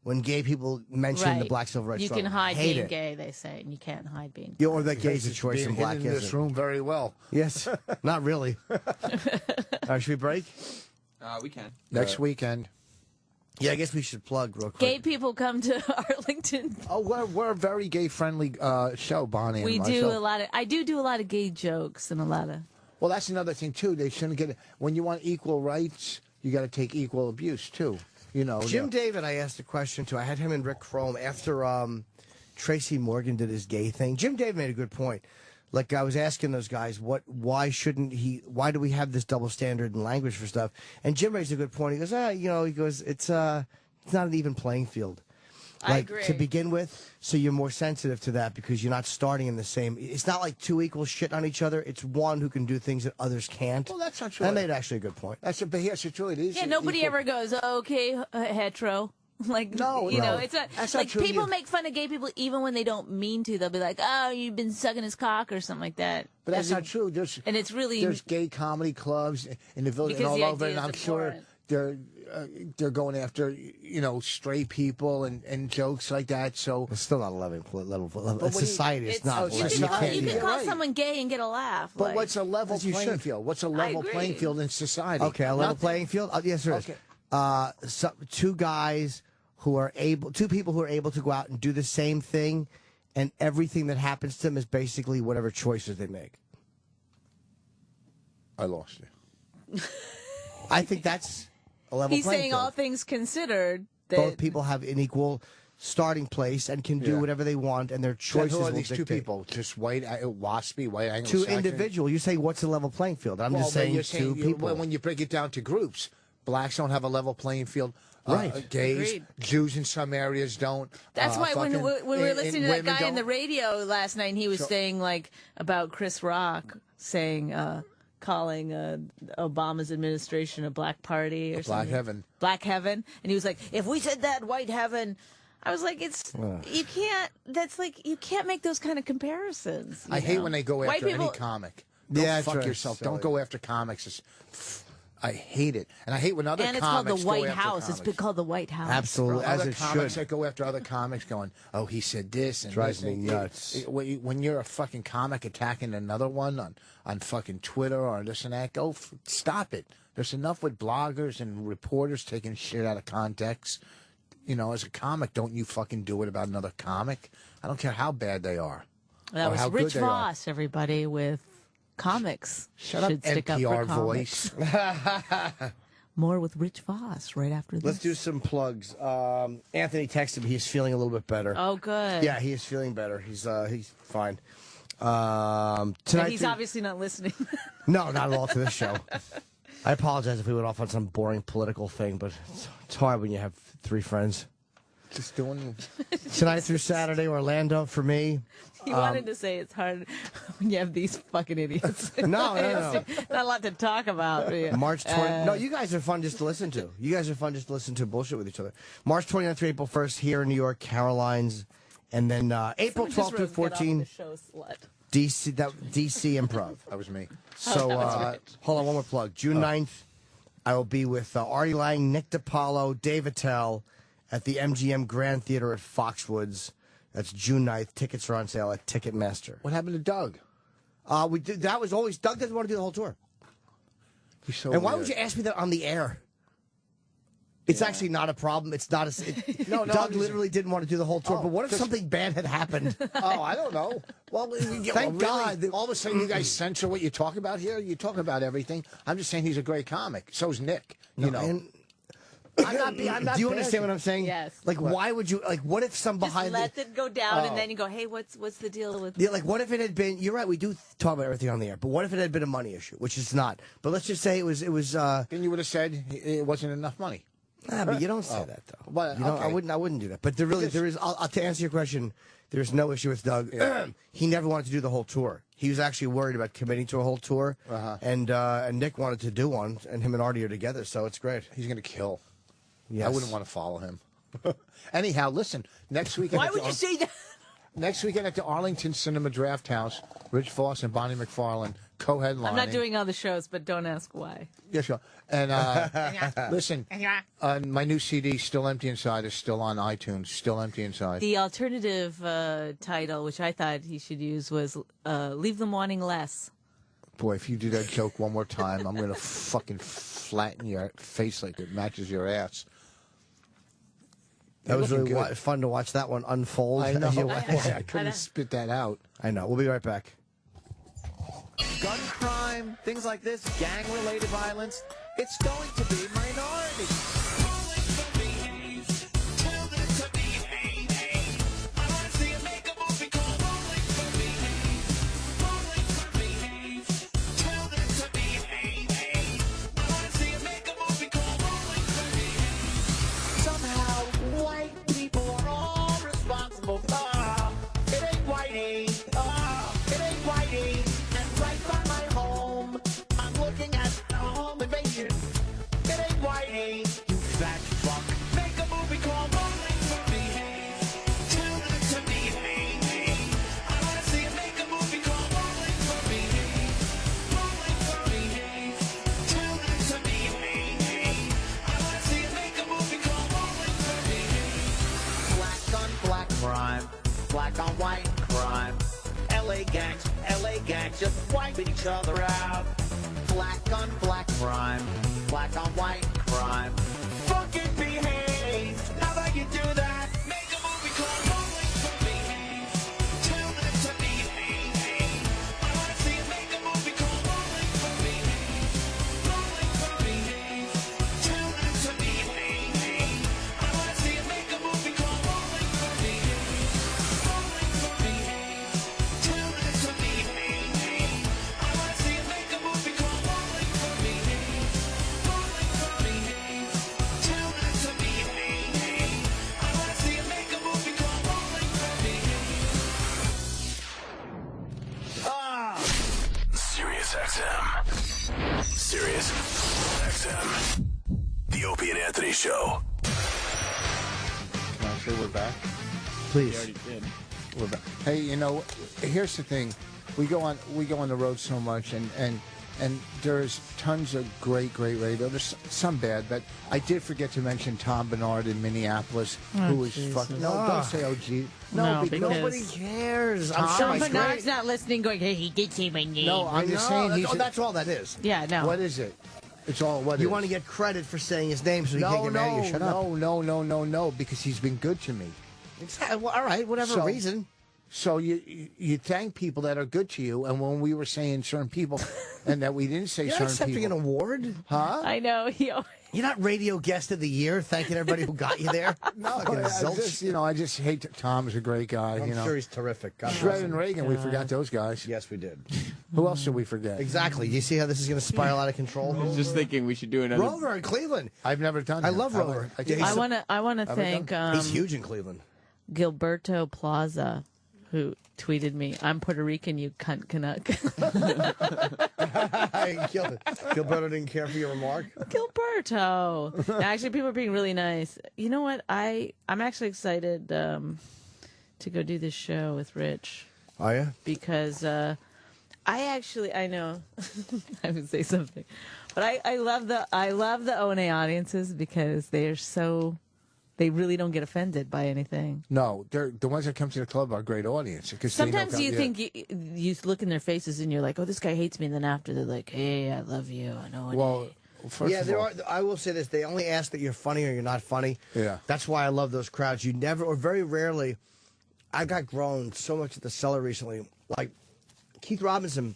when gay people mention the black civil rights You struggle. can hide Hate being it. gay, they say, and you can't hide being. Yeah, or that gay's a choice Being and black hidden in this isn't. room very well. Yes, not really. All right, should we break? We can. Next weekend. Yeah, I guess we should plug real quick. Gay people come to Arlington. Oh, we're a very gay friendly show, Bonnie. We and do myself. a lot of. I do a lot of gay jokes and a lot of. Well, that's another thing too. They shouldn't get when you want equal rights, you got to take equal abuse too. Jim David, I asked a question to. I had him and Rick Chrome after Tracy Morgan did his gay thing. Jim David made a good point. Like, I was asking those guys, why do we have this double standard in language for stuff? And Jim raised a good point. He goes, it's not an even playing field. I Like, agree. to begin with, so you're more sensitive to that because you're not starting in the same. It's not like two equals shit on each other. It's one who can do things that others can't. Well, that's not true. That made actually a good point. But here's the truth. It is Yeah, nobody equal- ever goes, okay, hetero. Like, No, you know, no. it's a, That's not like true. people You- make fun of gay people even when they don't mean to. They'll be like, oh, you've been sucking his cock or something like that. But that's not true. And it's really. There's gay comedy clubs in the village and Because all the over, idea and is I'm sure abhorrent. they're going after straight people and jokes like that. So It's still not a level. when Society is It's, not. you it's can, not- call, you yeah, can call right. someone gay and get a laugh. But like, what's a level As you playing should. field? What's a level agree. playing field in society? Okay, a level Nothing. playing field. Yes, there is. Okay. Two guys two people who are able to go out and do the same thing, and everything that happens to them is basically whatever choices they make. I lost you. I think that's a level He's playing saying field. all things considered. That, Both people have an equal starting place and can do Yeah. whatever they want, and their choices Who are will these two dictate. people? Just white, waspy, white Two Anglo-Saxon? individual. You say what's a level playing field? I'm Well, just but saying you're two people. When you break it down to groups, blacks don't have a level playing field. Right. Gays, Agreed. Jews in some areas don't. That's why when we were listening to that women guy in the don't. radio last night, and he was saying like about Chris Rock saying calling Obama's administration a black party or something. Black heaven. Black heaven, and he was like, if we said that, white heaven. I was like, you can't. That's like you can't make those kind of comparisons. I hate when they go White after people- any comic. Go Yeah, fuck that's right. yourself. Silly. Don't go after comics. I hate it, and I hate when other And it's called comics the White go after House. It's comics. been called the White House. Absolutely, as Other it comics should. that go after other comics, going, "Oh, he said this," and Drives this. me nuts. When you're a fucking comic attacking another one on fucking Twitter or this and that, stop it. There's enough with bloggers and reporters taking shit out of context. As a comic, don't you fucking do it about another comic. I don't care how bad they are. That or was how good Rich they are. Vos, everybody, with comics. Shut up, Should stick up NPR for comics. voice. More with Rich Vos right after this. Let's do some plugs. Anthony texted me. He's feeling a little bit better. Oh, good. Yeah, he is feeling better. He's fine. And Tonight he's through- obviously not listening. No, not at all to this show. I apologize if we went off on some boring political thing, but it's hard when you have three friends. Just doing. Tonight through Saturday, Orlando for me. He wanted to say it's hard when you have these fucking idiots. No. Not a lot to talk about. Yeah. March 20. No, you guys are fun just to listen to. You guys are fun just to listen to bullshit with each other. March 29th through April 1st here in New York, Carolines. And then April Someone just 12th through wrote, "Get off 14. the show, slut." DC Improv. That was me. So, hold on, one more plug. June 9th, I will be with Artie Lang, Nick DiPaolo, Dave Attell at the MGM Grand Theater at Foxwoods. That's June 9th. Tickets are on sale at Ticketmaster. What happened to Doug? We did. That was always Doug doesn't want to do the whole tour. He's so. And why weird. would you ask me that on the air? It's actually not a problem. It's not a. No, Doug literally didn't want to do the whole tour. Oh, but what if something bad had happened? Oh, I don't know. Well, Thank God. All of a sudden, you guys censor what you talk about here. You talk about everything. I'm just saying he's a great comic. So's Nick. You know. And, I'm not do you understand what I'm saying? Yes. Like, why would you? Like, what if some Just behind let it go down, and then you go, hey, what's the deal with? Yeah, like what if it had been? You're right. We do talk about everything on the air, but what if it had been a money issue, which it's not? But let's just say it was. Then you would have said it wasn't enough money. Nah, but you don't say that though. But, you know, okay. I wouldn't do that. But there is. To answer your question, there's no issue with Doug. Yeah. He never wanted to do the whole tour. He was actually worried about committing to a whole tour, and Nick wanted to do one, and him and Artie are together, so it's great. He's going to kill. Yes. I wouldn't want to follow him. Anyhow, listen. Next weekend. Why would you say that? Next weekend at the Arlington Cinema Draft House, Rich Vos and Bonnie McFarlane co-headlining. I'm not doing other shows, but don't ask why. Yeah, sure. And listen, my new CD, Still Empty Inside, is still on iTunes. Still Empty Inside. The alternative title, which I thought he should use, was Leave Them Wanting Less. Boy, if you do that joke one more time, I'm going to fucking flatten your face like it matches your ass. That was really good. fun to watch that one unfold. I know. as you Boy, watch it. I couldn't spit that out. I know. We'll be right back. Gun crime, things like this, gang-related violence, it's going to be minority. Somehow, white people are all responsible. It ain't whitey. It ain't whitey. And right by my home, I'm looking at a home invasion. It ain't whitey. You fat fuck. Make a movie called Rolling for Behave. Tell them to behave. I wanna see you make a movie called Rolling for Behave. Rolling for Behave. Tell them to behave. I wanna see you make a movie called Rolling for Behave. Black on black crime. Black on white crime. LA gangs just wiping each other out. Black on black crime. Black on white crime. Fucking behave. How about you do that? Make a movie called Rolling for Behave. Tell them to behave. I wanna see you make a movie called Rolling for Behave. Rolling for Behave. Tell them to behave. I wanna see you make a movie called Rolling for Behave. Rolling for Behave. Tell them to behave. I wanna see you make a movie called Rolling for Behave. Rolling for Behave. Tell them to behave. I wanna see you make a movie called Rolling for Behave. Sirius XM. Sirius XM. The Opie and Anthony Show. Can I say we're back? Please. We're back. Hey, you know, here's the thing. We go on the road so much, and there's tons of great radio. There's some bad, but I did forget to mention Tom Bernard in Minneapolis, who was fucking. No, don't say OG. No, because Nobody cares. I'm sure Sean he's Bernard's great. not listening, going, hey, he did say my name. No, I'm just saying he's. That's all that is. Yeah, no. What is it? It's all what You is. want to get credit for saying his name so you can't get mad at you. Shut up. No, because he's been good to me. Well, all right, whatever reason. So you thank people that are good to you, and when we were saying certain people, and that we didn't say You're certain accepting people, an award? huh? I know. You're not radio guest of the year, thanking everybody who got you there. No, Fucking I zilch. just hate Tom's a great guy. I'm sure he's terrific. God Shred bless and him. Reagan, we forgot those guys. Yes, we did. Who else did we forget? Exactly. Do you see how this is going to spiral out of control? I was just thinking we should do another. Rover in Cleveland. I've never done. I him. love Rover. I want to thank he's huge in Cleveland. Gilberto Plaza, who tweeted me, "I'm Puerto Rican, you cunt Canuck." Gilberto didn't care for your remark. Gilberto. No, actually, people are being really nice. You know what? I'm actually excited to go do this show with Rich. Oh, yeah? Because I know I would say something, but I love the O&A audiences because they really don't get offended by anything. No, they're the ones that come to the club are a great audience. Because Sometimes you think you look in their faces and you're like, oh, this guy hates me, and then after they're like, hey, I love you. I know. Well, first of all, I will say this: they only ask that you're funny or you're not funny. Yeah, that's why I love those crowds. You never, or very rarely, I got grown so much at the Cellar recently. Like Keith Robinson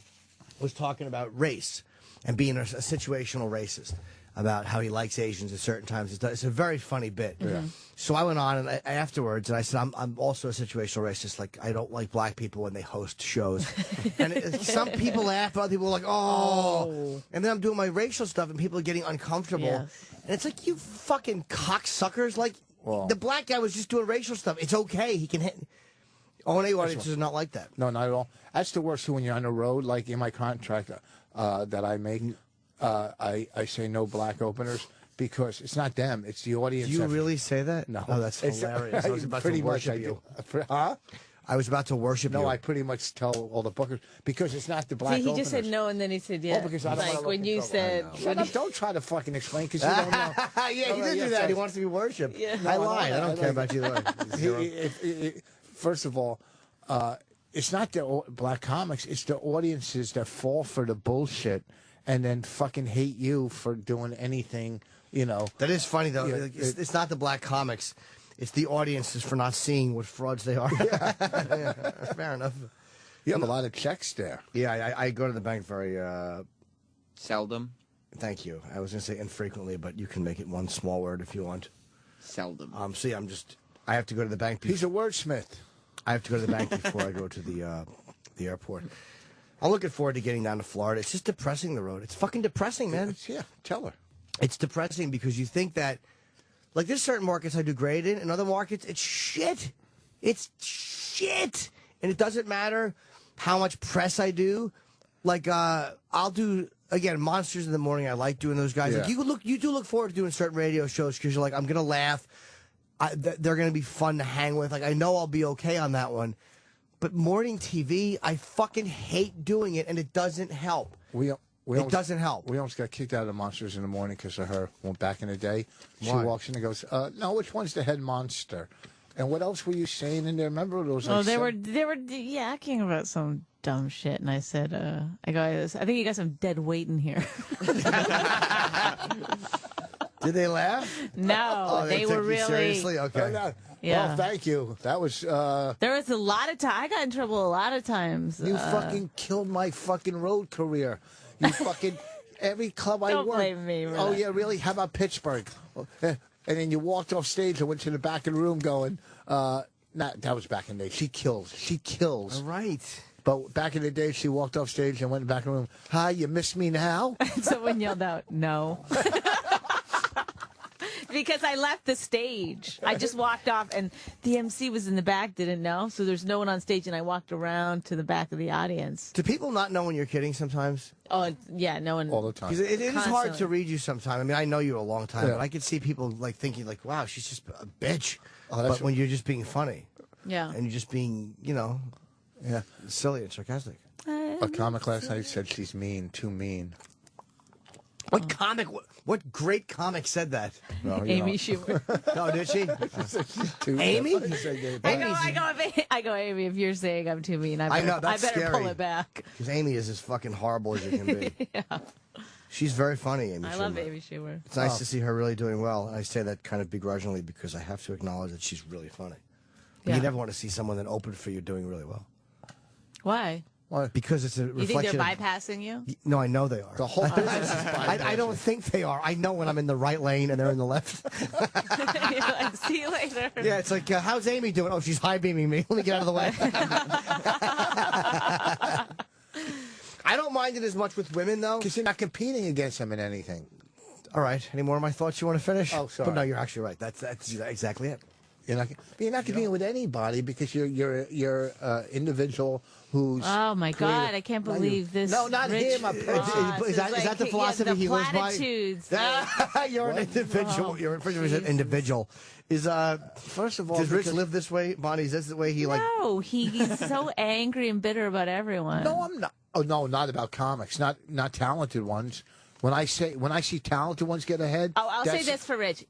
was talking about race and being a situational racist, about how he likes Asians at certain times. It's a very funny bit. Yeah. So I went on and afterwards, and I said, I'm also a situational racist. Like, I don't like black people when they host shows. And some people laugh, other people are like, oh. And then I'm doing my racial stuff, and people are getting uncomfortable. Yes. And it's like, you fucking cocksuckers. Like, the black guy was just doing racial stuff. It's okay. He can hit. O&A audiences are not like that. No, not at all. That's the worst too when you're on the road. Like in my contract that I make, I say no black openers because it's not them, it's the audience. Do you really say that? No. Oh, that's hilarious. I was about to worship you. Huh? I was about to worship you. No, I pretty much tell all the bookers because it's not the black See, he openers. just said no, and then he said yeah. Oh, because I don't like wanna when look you in said. Shut up! Don't try to fucking explain because you don't know. Yeah, he did do that. He wants to be worshipped. Yeah. I lied. I don't care about you. First of all, it's not the black comics. It's the audiences that fall for the bullshit and then fucking hate you for doing anything. You know. That is funny though. Yeah, it's not the black comics. It's the audiences for not seeing what frauds they are. Yeah. Fair enough. You have a lot of checks there. Yeah, I go to the bank very seldom. Thank you. I was going to say infrequently, but you can make it one small word if you want. Seldom. See, I have to go to the bank. He's a wordsmith. I have to go to the bank before I go to the airport. I'm looking forward to getting down to Florida. It's just depressing, the road. It's fucking depressing, man. Yeah, tell her. It's depressing because you think that, like, there's certain markets I do great in, and other markets, it's shit. It's shit. And it doesn't matter how much press I do. Like, I'll do, again, Monsters in the Morning. I like doing those guys. Yeah. Like, you do look forward to doing certain radio shows because you're like, I'm going to laugh. They're going to be fun to hang with. Like, I know I'll be okay on that one. But morning TV, I fucking hate doing it, and it doesn't help. It doesn't help. We almost got kicked out of the Monsters in the Morning because of her. Well, back in the day, she Why? walks in and goes, "No, which one's the head monster?" And what else were you saying in there? Remember those? Oh, they were yakking about some dumb shit, and I said, I think you got some dead weight in here. Did they laugh? No, they were took you really seriously. Okay. Yeah. Well, thank you. That was. There was a lot of time. I got in trouble a lot of times. You fucking killed my fucking road career. You fucking every club I Don't worked. blame me. Oh yeah, really? How about Pittsburgh? And then you walked off stage and went to the back of the room going, that was back in the day. She kills. All right. But back in the day, she walked off stage and went back in the room. Hi, you miss me now? Someone yelled out, no. Because I left the stage. I just walked off, and the MC was in the back, didn't know. So there's no one on stage, and I walked around to the back of the audience. Do people not know when you're kidding sometimes? Oh, yeah, no one. All the time. Because it is hard Constantly. to read you sometimes. I mean, I know you a long time, but I could see people like thinking, like, "Wow, she's just a bitch." But when you're just being funny, Yeah. and you're just being, silly and sarcastic. A comic last night said she's mean, too mean. What comic? What great comic said that? No, Amy Schumer. No, did she? Amy? I go, Amy, if you're saying I'm too mean, I know, that's better pull scary. it back. Because Amy is as fucking horrible as you can be. Yeah. She's very funny, Amy I Schumer. love Amy Schumer. It's nice to see her really doing well. And I say that kind of begrudgingly because I have to acknowledge that she's really funny. But Yeah. you never want to see someone that opened for you doing really well. Why? Because it's a You think reflection they're of... bypassing you? No, I know they are. The whole business is I don't think they are. I know when I'm in the right lane and they're in the left. You're like, see you later. Yeah, it's like, how's Amy doing? Oh, she's high beaming me. Let me get out of the way. I don't mind it as much with women, though. Because you're not competing against them in anything. All right. Any more of my thoughts you want to finish? Oh, sorry. But no, you're actually right. That's exactly it. You're not competing with anybody because you're individual who's. Oh my God! creative. I can't believe this. No, not Rich him. A person. Vos Is that the philosophy he lives by? platitudes. You're an individual. You're an individual. First of all, does Rich live this way, Bonnie? Is this the way he like? No, he's so angry and bitter about everyone. No, I'm not. Oh no, not about comics. Not talented ones. When I see talented ones get ahead. Oh, I'll say this for Rich.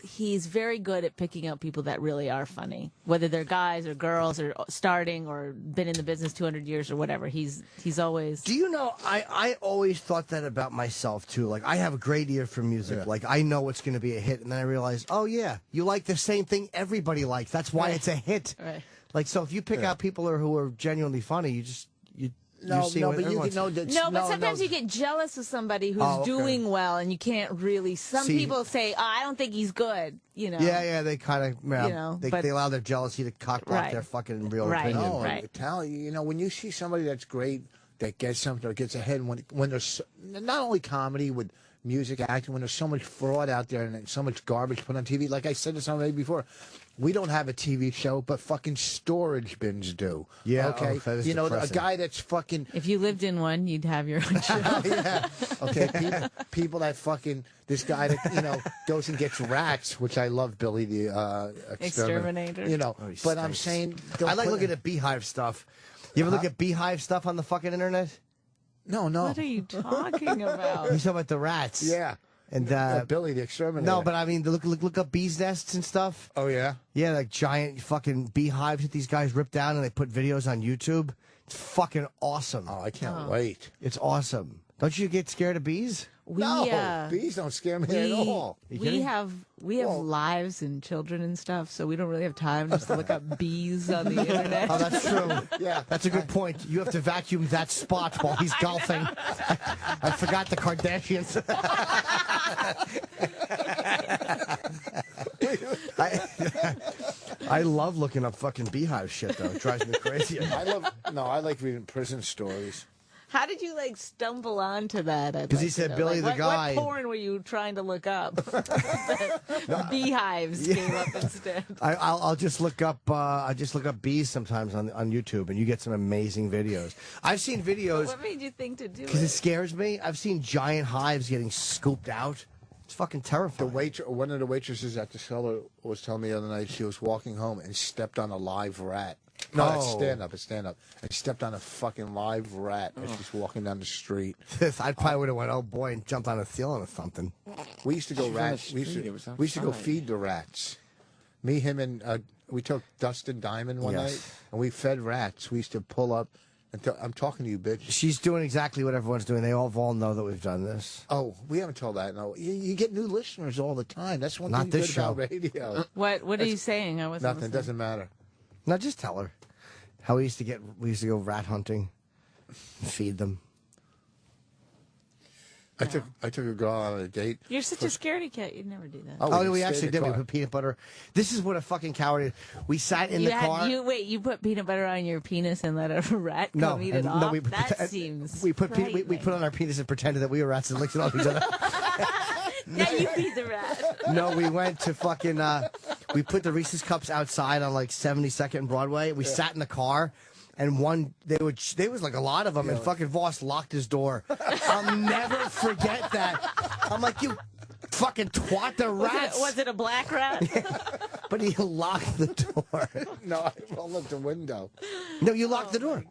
He's very good at picking out people that really are funny, whether they're guys or girls or starting or been in the business 200 years or whatever. He's always. Do you know? I always thought that about myself too. Like I have a great ear for music. Yeah. Like I know what's going to be a hit, and then I realize, oh yeah, you like the same thing everybody likes. That's why it's a hit. Right. Like so, if you pick out people who are genuinely funny, you see what but you everyone's- can know that. No, but sometimes you get jealous of somebody who's doing well, and you can't really. Some people say, "Oh, I don't think he's good." You know. Yeah, they kind of, they allow their jealousy to cockblock their fucking real opinion. No, Right. talent. When you see somebody that's great, that gets something or gets ahead, when there's not only comedy with music, acting, when there's so much fraud out there and so much garbage put on TV. Like I said to somebody before, we don't have a TV show, but fucking storage bins do. Yeah, okay. that is a depressing. guy that's fucking. If you lived in one, you'd have your own show. Yeah. Okay. People that fucking this guy that goes and gets rats, which I love, Billy the Exterminator. But I'm saying I like looking at Beehive stuff. You ever look at Beehive stuff on the fucking internet? No. What are you talking about? You talking about the rats? Yeah. And Billy the Exterminator. no, but I mean, look up bees nests and stuff. Oh yeah. Yeah, like giant fucking beehives that these guys rip down and they put videos on YouTube. It's fucking awesome. Oh, I can't wait. It's awesome. Don't you get scared of bees? No, bees don't scare me at all. We have lives and children and stuff, so we don't really have time just to look up bees on the internet. Oh, that's true. Yeah, that's a good point. You have to vacuum that spot while he's golfing. I forgot the Kardashians. I love looking up fucking beehive shit though. It drives me crazy. I like reading prison stories. How did you stumble onto that? Because he said Billy the guy. What porn were you trying to look up? Beehives came up instead. I'll just look up bees sometimes on YouTube, and you get some amazing videos. I've seen videos. What made you think to do it? Because it scares me. I've seen giant hives getting scooped out. It's fucking terrifying. One of the waitresses at the cellar was telling me the other night she was walking home and stepped on a live rat. No, it's stand up. And stepped on a fucking live rat as she's walking down the street. I probably would have went, oh boy, and jumped on a ceiling or something. We used to go we used to go feed the rats. Me, him, and we took Dustin Diamond one night, and we fed rats. We used to pull up. I'm talking to you, bitch. She's doing exactly what everyone's doing. They all know that we've done this. Oh, we haven't told that. No, you get new listeners all the time. That's one Not thing this good show. about radio. What are you saying? I wasn't Nothing. listening. Doesn't matter. No, just tell her how we used to go rat hunting and feed them. I took a girl on a date. You're such a scaredy cat. You'd never do that. Oh, we actually did. We put peanut butter. This is what a fucking coward is. We sat in the car. You put peanut butter on your penis and let a rat come eat it off? No, that seems we put on our penis and pretended that we were rats and licked it off each other. Now you feed the rat. No, we went to fucking. We put the Reese's cups outside on 72nd and Broadway. We sat in the car. And there was like a lot of them, and fucking Voss locked his door. I'll never forget that. I'm like, you fucking twat, the rats. Was it a black rat? But he locked the door. No, I rolled up the window. No, you locked the door.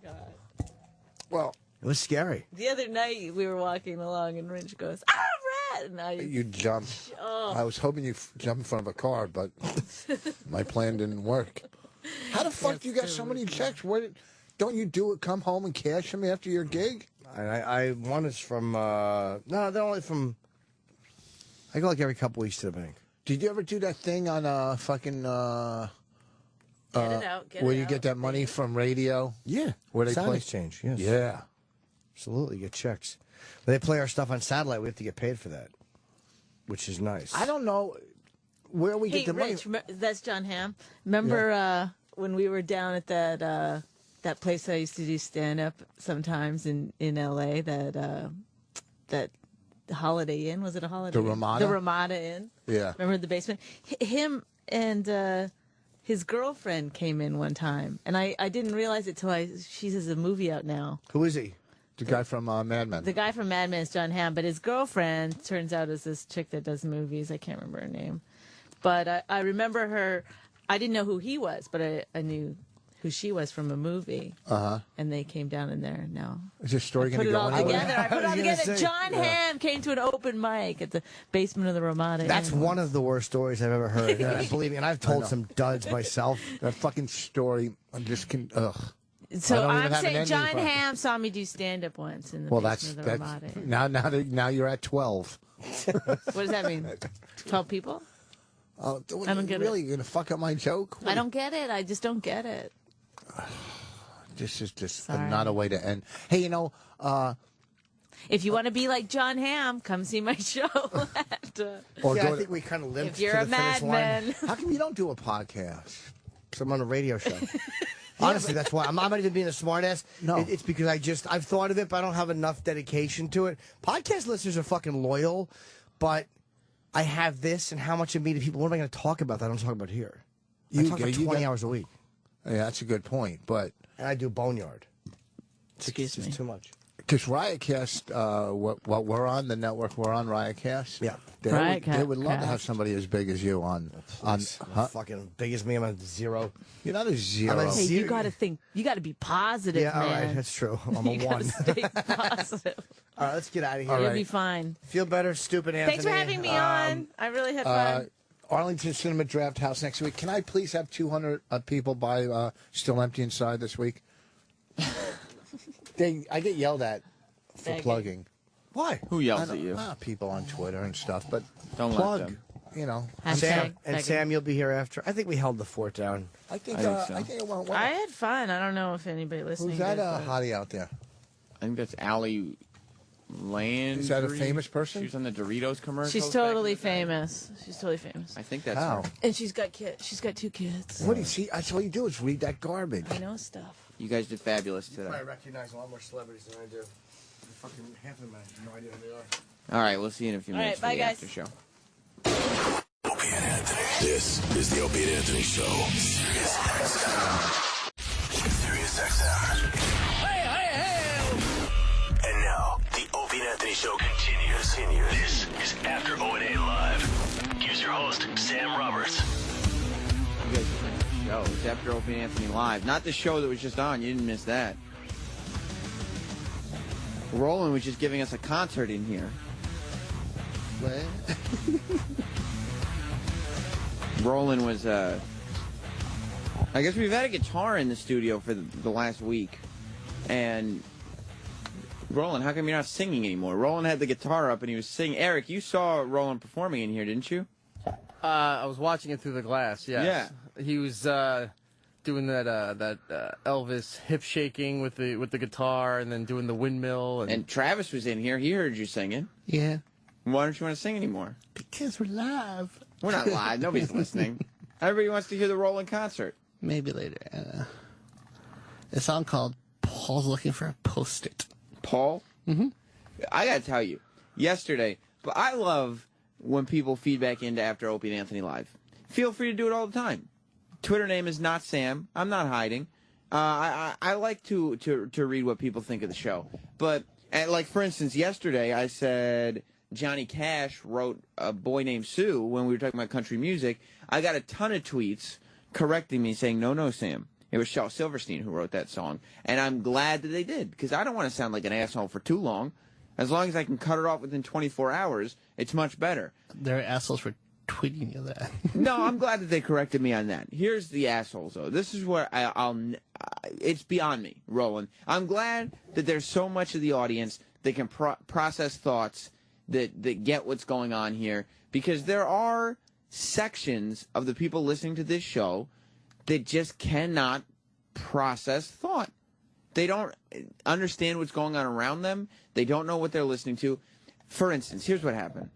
Well, it was scary. The other night we were walking along, and Rich goes, rat! And you jumped. I was hoping you'd jump in front of a car, but my plan didn't work. How the fuck do you got so many checks? Don't you do it? Come home and cash them after your gig? One is from no, they're only from. I go every couple weeks to the bank. Did you ever do that thing on fucking Get it out, where you get that money from radio? Yeah, where they Sound play exchange. Yes. Yeah, absolutely. Get checks. When they play our stuff on satellite, we have to get paid for that, which is nice. I don't know where we get the Rich, money. that's John Hamm. Remember when we were down at that place I used to do stand up sometimes in LA that Holiday Inn. Was it a Holiday The Inn? Ramada? The Ramada Inn. Yeah. Remember the basement? Him and his girlfriend came in one time, and I didn't realize it till she says a movie out now. Who is he? The guy from Mad Men. The guy from Mad Men is John Hamm, but his girlfriend turns out is this chick that does movies. I can't remember her name, but I remember her. I didn't know who he was, but I knew who she was from a movie. And they came down in there. No. Is this story going Put to it go all anywhere? together. I put it all I was gonna together. say, John Hamm came to an open mic at the basement of the Ramada. That's Inn. one of the worst stories I've ever heard. Believe me, and I've told some duds myself. That fucking story, I just can. Ugh. So I don't even I'm have an saying ending John for it. Hamm saw me do stand up once in the Well, basement of the that's Ramada Inn. now you're at 12. What does that mean? 12 people? I don't get it. Really, you're gonna fuck up my joke? I don't get it. I just don't get it. This is just Sorry. not a way to end. Hey, you know, If you want to be like John Hamm, come see my show. or Yeah, I go think we kind of limped if you're to a the finish line. madman. how come you don't do a podcast? Because I'm on a radio show. Honestly, that's why. I'm not even being a smartass. No. It's because I've thought of it, but I don't have enough dedication to it. Podcast listeners are fucking loyal, but I have this, and how much of me to people, what am I going to talk about that I don't talk about here? I talk about 20 hours a week. Yeah, that's a good point, but And I do Boneyard. Excuse It's me. too much. because Riotcast, what we're on the network, we're on Riotcast. Yeah. They would love to have Riotcast. somebody as big as you on. Huh? Fucking big as me, I'm a zero. You're not a zero. I'm a Hey, zero. you got to think. You got to be positive, Yeah, all man. right, that's true. I'm a You one. gotta stay positive. All right, let's get out of here. You'll All be right. fine. Feel better, stupid Anthony. Thanks for having me on. I really had fun. Arlington Cinema Draft House next week. Can I please have 200 people buy Still Empty Inside this week? I get yelled at for Begging. plugging. Why? Who yells at you? People on Twitter and stuff, but Don't let plug. them. You know, Sam, and Begging. Sam, you'll be here after. I think we held the fort down. I think I think so. I think it went well. I had fun. I don't know if anybody listening Who's that did, but- hottie out there? I think that's Allie Landry. Is that a famous person? She was on the Doritos commercials. She's back in totally the day. famous. She's totally famous. I think that's How? her. And she's got kids. She's got 2 kids. What do you see? That's all you do is read that garbage. I know stuff. You guys did fabulous today. I recognize a lot more celebrities than I do. Fucking half of them, I have no idea who they are. All right, we'll see you in a few All minutes right, for the bye, after show. Opie and Anthony. This is the Opie and Anthony Show. Sirius XM. Sirius XM. Hey, hey, hey! And now, the Opie and Anthony Show continues. This is After O&A Live. Here's your host, Sam Roberts. You guys are the show. It's After Opie and Anthony Live. Not the show that was just on. You didn't miss that. Roland was just giving us a concert in here. Roland was, I guess we've had a guitar in the studio for the last week. And Roland, how come you're not singing anymore? Roland had the guitar up and he was singing. Eric, you saw Roland performing in here, didn't you? I was watching it through the glass, yes. Yeah. He was doing that Elvis hip shaking with the guitar and then doing the windmill. And Travis was in here. He heard you singing. Yeah. Why don't you want to sing anymore? Because we're live. We're not live. Nobody's listening. Everybody wants to hear the Roland concert. Maybe later. A song called Paul's Looking for a Post-it. Paul? Mm-hmm. I got to tell you, yesterday, but I love when people feed back into After Opie and Anthony Live. Feel free to do it all the time. Twitter name is not Sam. I'm not hiding. I like to read what people think of the show. But, like, for instance, yesterday I said Johnny Cash wrote A Boy Named Sue when we were talking about country music. I got a ton of tweets correcting me saying, no, Sam. It was Shel Silverstein who wrote that song. And I'm glad that they did, because I don't want to sound like an asshole for too long. As long as I can cut it off within 24 hours, it's much better. They're assholes for tweeting you that. No, I'm glad that they corrected me on that. Here's the assholes, though. This is where it's beyond me, Roland. I'm glad that there's so much of the audience that can process thoughts that get what's going on here, because there are sections of the people listening to this show that just cannot process thought. They don't understand what's going on around them. They don't know what they're listening to. For instance, here's what happened.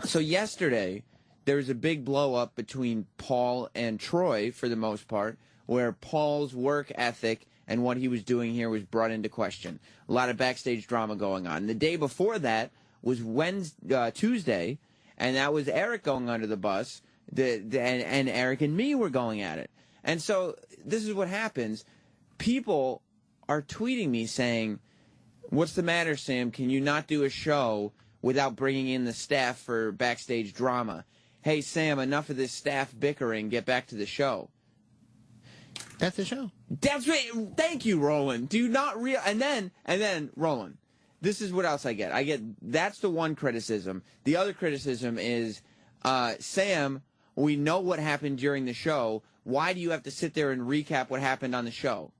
So yesterday, there was a big blow-up between Paul and Troy, for the most part, where Paul's work ethic and what he was doing here was brought into question. A lot of backstage drama going on. The day before that was Tuesday, and that was Eric going under the bus, and Eric and me were going at it. And so this is what happens. People are tweeting me saying, "What's the matter, Sam? Can you not do a show without bringing in the staff for backstage drama? Hey, Sam, enough of this staff bickering. Get back to the show." That's the show. That's right. Thank you, Roland. Do not and then Roland. This is what else I get. That's the one criticism. The other criticism is, Sam, we know what happened during the show. Why do you have to sit there and recap what happened on the show?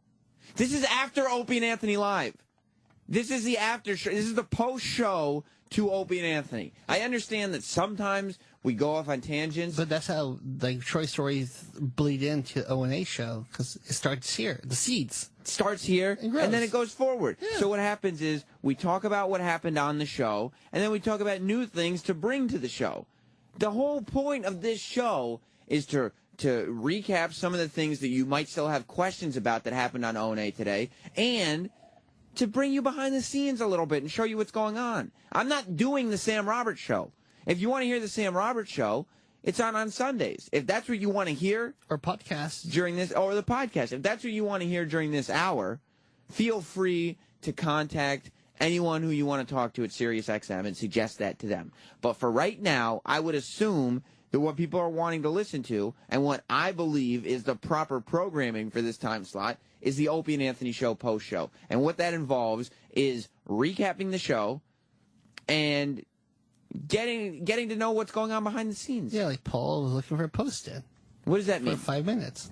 This is after Opie and Anthony Live. This is the after show. This is the post show to Opie and Anthony. I understand that sometimes we go off on tangents. But that's how Troy stories bleed into O&A show, because it starts here. The seeds. It starts here, and then it goes forward. Yeah. So what happens is we talk about what happened on the show, and then we talk about new things to bring to the show. The whole point of this show is to recap some of the things that you might still have questions about that happened on O&A today, and to bring you behind the scenes a little bit and show you what's going on. I'm not doing the Sam Roberts show. If you want to hear the Sam Roberts show, it's on Sundays. If that's what you want to hear, or podcasts during this, or the podcast. If that's what you want to hear during this hour, feel free to contact anyone who you want to talk to at SiriusXM and suggest that to them. But for right now, I would assume that what people are wanting to listen to, and what I believe is the proper programming for this time slot, is the Opie and Anthony show post show. And what that involves is recapping the show and getting to know what's going on behind the scenes. Yeah, like Paul was looking for a post-it. What does that mean? For 5 minutes.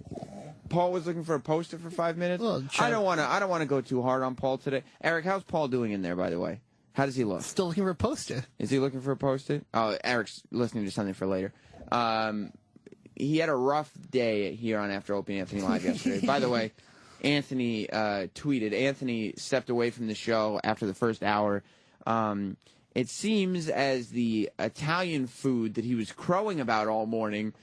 Paul was looking for a post-it for 5 minutes? Well, I don't want to go too hard on Paul today. Eric, how's Paul doing in there, by the way? How does he look? Still looking for a post-it. Is he looking for a post-it? Oh, Eric's listening to something for later. He had a rough day here on After Opie and Anthony Live yesterday. By the way, Anthony tweeted. Anthony stepped away from the show after the first hour. It seems as the Italian food that he was crowing about all morning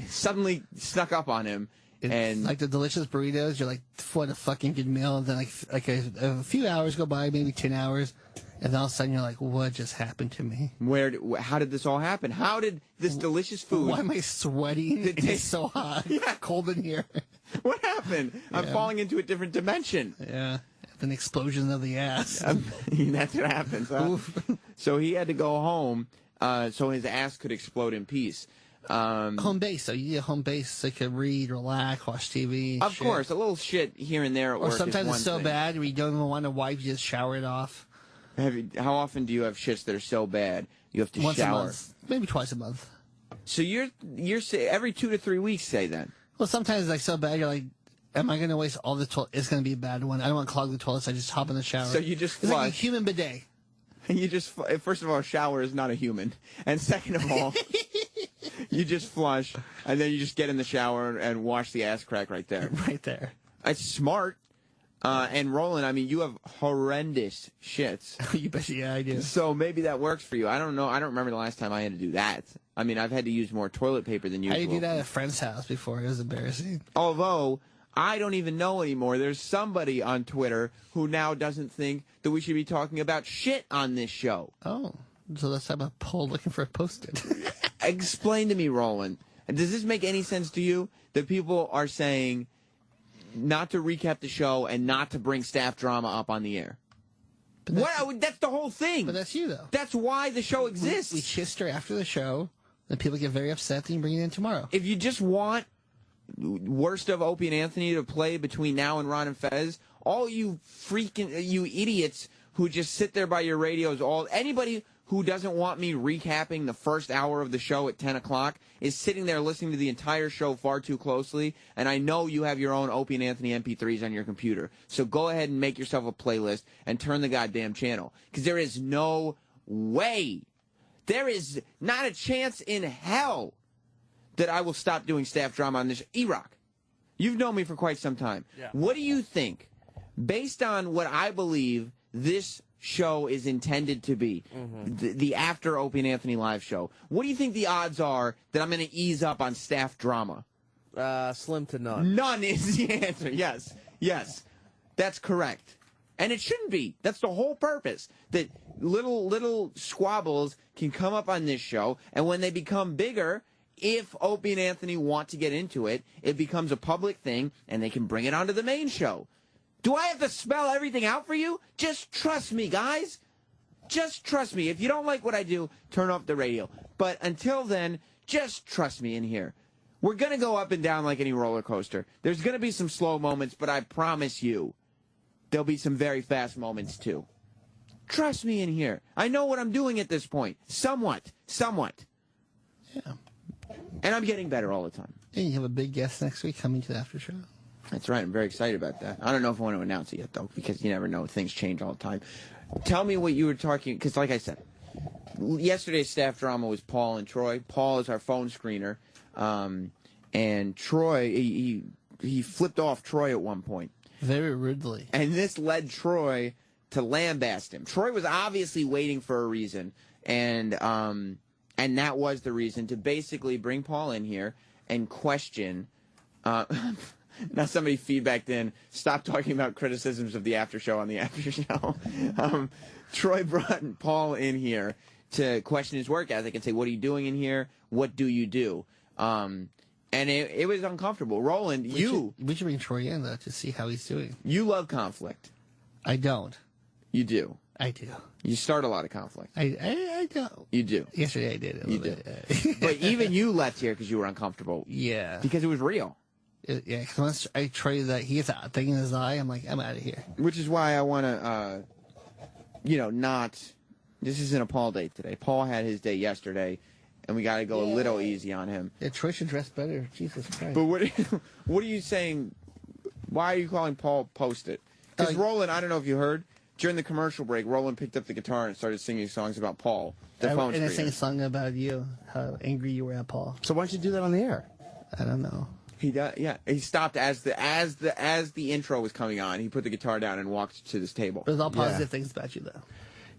suddenly snuck up on him. And like the delicious burritos, you're like, what a fucking good meal. And then like a few hours go by, maybe 10 hours, and then all of a sudden you're like, what just happened to me? How did this all happen? How did this delicious food? Why am I sweating? It's so hot. Yeah. Cold in here. What happened? I'm falling into a different dimension. Yeah. An explosion of the ass. That's what happens. Huh? So he had to go home so his ass could explode in peace. Home base. So you need a home base so you can read, relax, watch TV. Of course, a little shit here and there. Or sometimes it's so bad we don't even want to wipe. You just shower it off. How often do you have shits that are so bad you have to Once shower? A month. Maybe twice a month. So you're every 2 to 3 weeks, say then? Well, sometimes it's like so bad you're like, am I going to waste all the toilet? It's going to be a bad one. I don't want to clog the toilet, so I just hop in the shower. So you just flush. It's like a human bidet. And you just, first of all, a shower is not a human. And second of all, you just flush, and then you just get in the shower and wash the ass crack right there. Right there. It's smart. And Roland, I mean, you have horrendous shits. You bet. Yeah, I do. So maybe that works for you. I don't know. I don't remember the last time I had to do that. I mean, I've had to use more toilet paper than usual. I had to do that at a friend's house before. It was embarrassing. Although, I don't even know anymore. There's somebody on Twitter who now doesn't think that we should be talking about shit on this show. Oh, so let's have a poll looking for a post-it. Explain to me, Roland. Does this make any sense to you that people are saying not to recap the show and not to bring staff drama up on the air? That's the whole thing. But that's you, though. That's why the show exists. We kissed her after the show, and people get very upset, then you bring it in tomorrow. If you just want Worst of Opie and Anthony to play between now and Ron and Fez, all you idiots who just sit there by your radios, anybody who doesn't want me recapping the first hour of the show at 10 o'clock is sitting there listening to the entire show far too closely, and I know you have your own Opie and Anthony MP3s on your computer. So go ahead and make yourself a playlist and turn the goddamn channel. Because there is no way, there is not a chance in hell that I will stop doing staff drama on this. E-Rock, you've known me for quite some time. Yeah. What do you think, based on what I believe this show is intended to be, the After Opie and Anthony live show, what do you think the odds are that I'm going to ease up on staff drama? Slim to none. None is the answer. Yes. Yes. That's correct. And it shouldn't be. That's the whole purpose. That little squabbles can come up on this show, and when they become bigger, if Opie and Anthony want to get into it, it becomes a public thing, and they can bring it onto the main show. Do I have to spell everything out for you? Just trust me, guys. Just trust me. If you don't like what I do, turn off the radio. But until then, just trust me in here. We're going to go up and down like any roller coaster. There's going to be some slow moments, but I promise you, there'll be some very fast moments too. Trust me in here. I know what I'm doing at this point. Somewhat. Yeah. And I'm getting better all the time. And you have a big guest next week coming to the after show. That's right. I'm very excited about that. I don't know if I want to announce it yet, though, because you never know. Things change all the time. Tell me what you were talking, because like I said, yesterday's staff drama was Paul and Troy. Paul is our phone screener. And Troy, he flipped off Troy at one point. Very rudely. And this led Troy to lambast him. Troy was obviously waiting for a reason, and that was the reason, to basically bring Paul in here and question. Now somebody feedbacked in, stop talking about criticisms of the after show on the after show. Troy brought Paul in here to question his work ethic and say, what are you doing in here? What do you do? And it was uncomfortable. Roland, We should bring Troy in, though, to see how he's doing. You love conflict. I don't. You do. I do. You start a lot of conflict. I don't. You do. Yesterday I did. You do. But even you left here because you were uncomfortable. Yeah. Because it was real. Yeah, because once I Troy that he gets a thing in his eye, I'm like, I'm out of here. Which is why I want to, not. This isn't a Paul day today. Paul had his day yesterday, and we got to go a little easy on him. Yeah, Troy should dress better. Jesus Christ. But what are you saying? Why are you calling Paul Post-it? Because Roland, I don't know if you heard, during the commercial break, Roland picked up the guitar and started singing songs about Paul, the phone And I screener. sang a song about you, how angry you were at Paul. So why don't you do that on the air? I don't know. He does, yeah. He stopped as the intro was coming on. He put the guitar down and walked to this table. There's all positive things about you, though.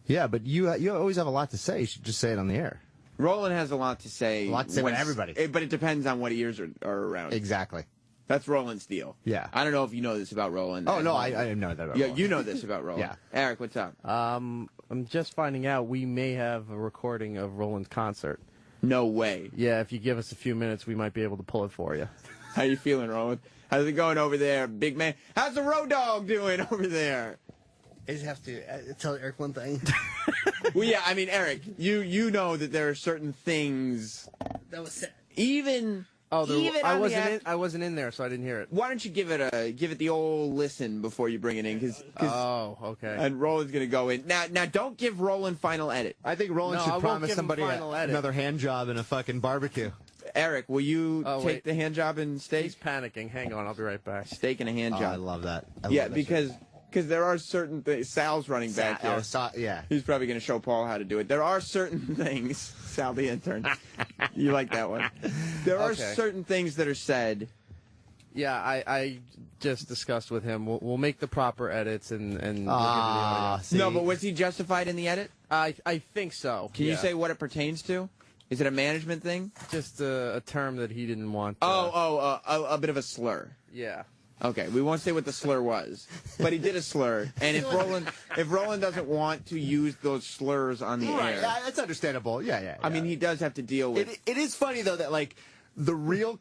Yeah, but you always have a lot to say. You should just say it on the air. Roland has a lot to say. A lot to say about everybody. But it depends on what ears are around. Exactly. That's Roland's deal. Yeah. I don't know if you know this about Roland. Oh, no, I know that about Roland. You know this about Roland. Yeah. Eric, what's up? I'm just finding out we may have a recording of Roland's concert. No way. Yeah, if you give us a few minutes, we might be able to pull it for you. How you feeling, Roland? How's it going over there, big man? How's the road dog doing over there? I just have to tell Eric one thing. Well, yeah, I mean, Eric, you know that there are certain things. That was sad. Even. Oh, I wasn't in there, so I didn't hear it. Why don't you give it the old listen before you bring it in? Oh, okay. And Roland's gonna go in now. Don't give Roland final edit. I think Roland should promise somebody another hand job and a fucking barbecue. Eric, will you take the hand job and steak? He's panicking. Hang on, I'll be right back. Steak and a hand job. I love that. Because there are certain things. Sal's running back here. Yeah. He's probably going to show Paul how to do it. There are certain things. Sal, the intern. You like that one. There are certain things that are said. Yeah, I just discussed with him. We'll make the proper edits and we'll give you the audio. No, but was he justified in the edit? I think so. Can you say what it pertains to? Is it a management thing? Just a term that he didn't want. A bit of a slur. Yeah. Okay, we won't say what the slur was, but he did a slur. And if Roland doesn't want to use those slurs on the air, that's understandable. Yeah. I mean, he does have to deal with. It is funny though that like the real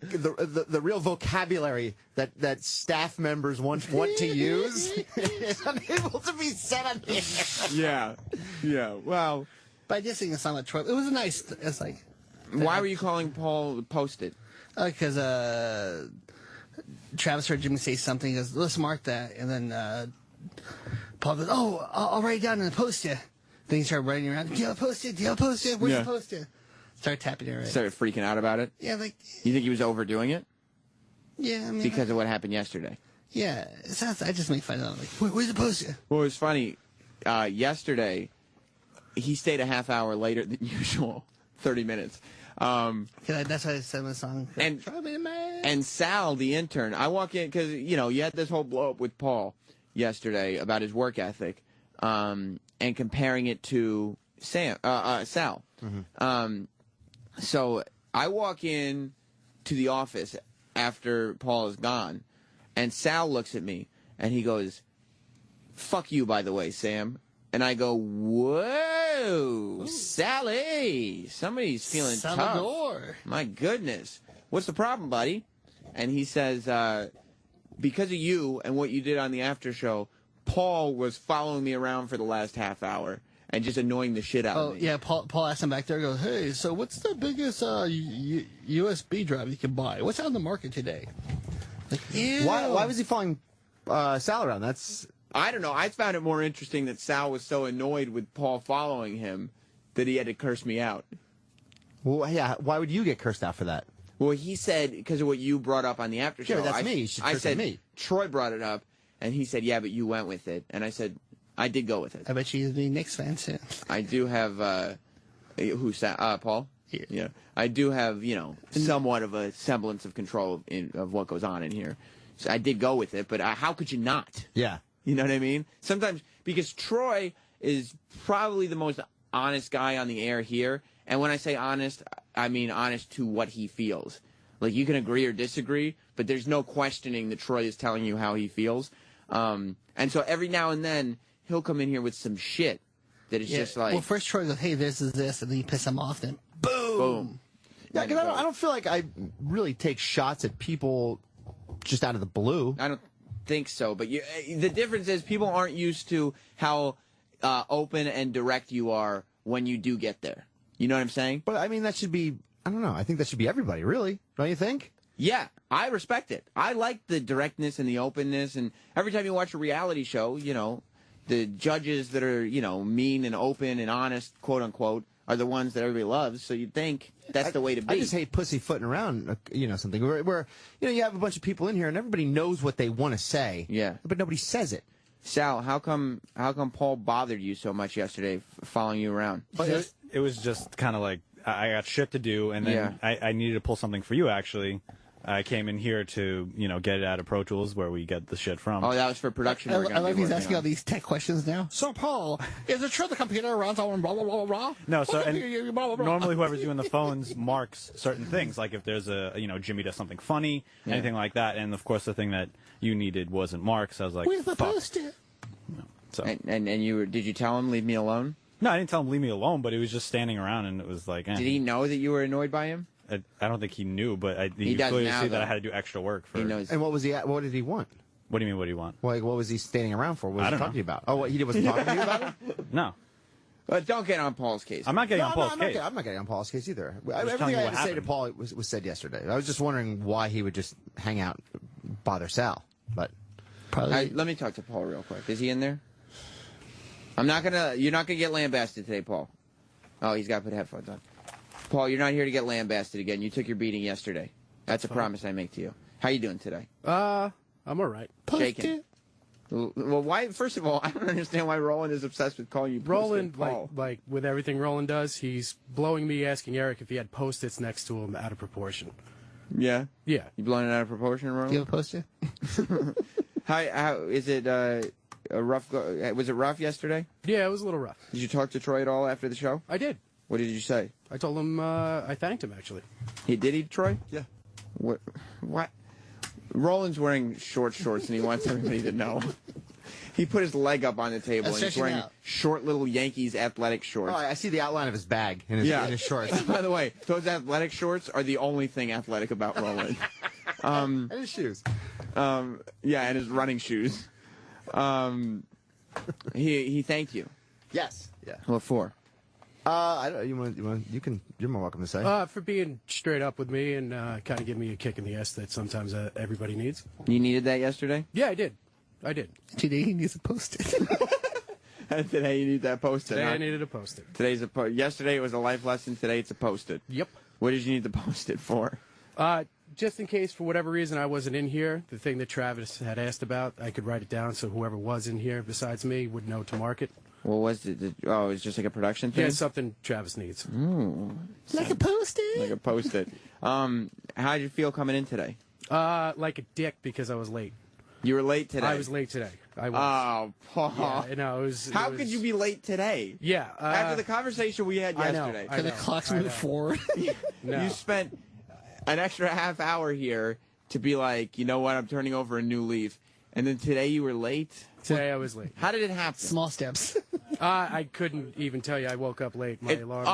vocabulary that staff members want to use is unable to be said on the air. Yeah. Wow. But I just sing a song with Troy. It was nice. It's like. Why were you calling Paul Post-it? Because Travis heard Jimmy say something. He goes, let's mark that. And then Paul goes, oh, I'll write it down and post it. Then he started writing around. Do you have a post-it? Do you have a post-it? Where's the post-it? Started tapping it right. Started freaking out about it? Yeah, like. You think he was overdoing it? Yeah, I mean. Because of what happened yesterday? Yeah. I just make fun of him. Like, where's the post-it? Well, it was funny. Yesterday, he stayed a half hour later than usual. 30 minutes. That's why I sang the song. And Sal, the intern, I walk in because, you had this whole blow up with Paul yesterday about his work ethic and comparing it to Sal. Mm-hmm. So I walk in to the office after Paul is gone, and Sal looks at me, and he goes, fuck you, by the way, Sam. And I go, whoa, Sally, somebody's feeling Salvador. tough. My goodness. What's the problem, buddy? And he says, because of you and what you did on the after show, Paul was following me around for the last half hour and just annoying the shit out of me. Yeah, Paul asked him back there, goes, hey, so what's the biggest USB drive you can buy? What's on the market today? Like, ew. Why was he following Sal around? I don't know. I found it more interesting that Sal was so annoyed with Paul following him that he had to curse me out. Well, yeah, why would you get cursed out for that? Well, he said, because of what you brought up on the after show. Yeah, but that's me. You should curse at me. Troy brought it up, and he said, yeah, but you went with it. And I said, I did go with it. I bet you're the Knicks fan, too. I do have, Paul? Yeah. I do have, somewhat of a semblance of control of what goes on in here. So I did go with it, but how could you not? Yeah. You know what I mean? Sometimes, because Troy is probably the most honest guy on the air here. And when I say honest, I mean honest to what he feels. Like, you can agree or disagree, but there's no questioning that Troy is telling you how he feels. And so every now and then, he'll come in here with some shit that is just like... Well, first Troy goes, hey, this is this, and then you piss him off, then boom! Boom. Yeah, because I don't feel like I really take shots at people just out of the blue. I don't think so, but the difference is people aren't used to how open and direct you are when you do get there. You know what I'm saying? But I mean, that should be, I don't know, I think that should be everybody, really. Don't you think? Yeah, I respect it. I like the directness and the openness, and every time you watch a reality show, the judges that are, mean and open and honest, quote unquote, are the ones that everybody loves, so you'd think that's the way to be. I just hate pussyfooting around, something where you have a bunch of people in here and everybody knows what they want to say. Yeah. But nobody says it. Sal, how come Paul bothered you so much yesterday, following you around? It was just kind of like I got shit to do, and then I needed to pull something for you, actually. I came in here to, get it out of Pro Tools where we get the shit from. Oh, that was for production. I love he's asking all these tech questions now. So, Paul, is it true the computer runs on blah, blah, blah, blah? No, so and normally whoever's doing the phones marks certain things, like if there's a, Jimmy does something funny, anything like that. And, of course, the thing that you needed wasn't marked, so I was like, where's the post-it? So. And did you tell him, leave me alone? No, I didn't tell him leave me alone, but he was just standing around, and it was like, Did he know that you were annoyed by him? I don't think he knew, but he does clearly now, see though. that I had to do extra work for. He knows. And what did he want? What do you mean? What do you want? Like, what was he standing around for? What was I he don't talking know. to you about? Oh, what, he wasn't talking to you about it? No. Don't get on Paul's case. I'm not getting on Paul's case. I'm not getting on Paul's case either. telling Everything you I had what to say to happened. Paul was said yesterday. I was just wondering why he would just hang out, bother Sal. But probably. Let me talk to Paul real quick. Is he in there? You're not gonna get lambasted today, Paul. Oh, he's got to put headphones on. Paul, you're not here to get lambasted again. You took your beating yesterday. That's a promise I make to you. How you doing today? I'm all right. Shaking. Well, why? First of all, I don't understand why Roland is obsessed with calling you Roland, Paul. like with everything Roland does, he's blowing me, asking Eric if he had Post-its next to him out of proportion. Yeah? Yeah. You blowing it out of proportion, Roland? Do you have a post-it? How is it a rough? Was it rough yesterday? Yeah, it was a little rough. Did you talk to Troy at all after the show? I did. What did you say? I told him I thanked him, actually. Did he, Troy? Yeah. What? Roland's wearing shorts, and he wants everybody to know. He put his leg up on the table, and he's wearing short little Yankees athletic shorts. Oh, I see the outline of his bag in his shorts. By the way, those athletic shorts are the only thing athletic about Roland. And his shoes. And his running shoes. He thanked you. Yes. Yeah. What for? I don't. You're more welcome to say. For being straight up with me and kind of giving me a kick in the ass that sometimes everybody needs. You needed that yesterday? Yeah, I did. Today he needs a Post-it. Today you need that Post-it. Today I needed a Post-it. Yesterday it was a life lesson. Today it's a Post-it. Yep. What did you need the Post-it for? Just in case, for whatever reason, I wasn't in here, the thing that Travis had asked about, I could write it down so whoever was in here besides me would know to mark it. What was it? It was just like a production thing? Yeah, something Travis needs. Like a Post-it? Like a Post-it. How did you feel coming in today? Like a dick because I was late. You were late today? I was late today. I was. Oh, Paul. Yeah, no, it was. How could you be late today? Yeah. After the conversation we had yesterday. Because the clock's moving forward. You spent an extra half hour here to be like, you know what, I'm turning over a new leaf. And then today you were late? Today I was late. How did it happen? Small steps. I couldn't even tell you. I woke up late. My alarm.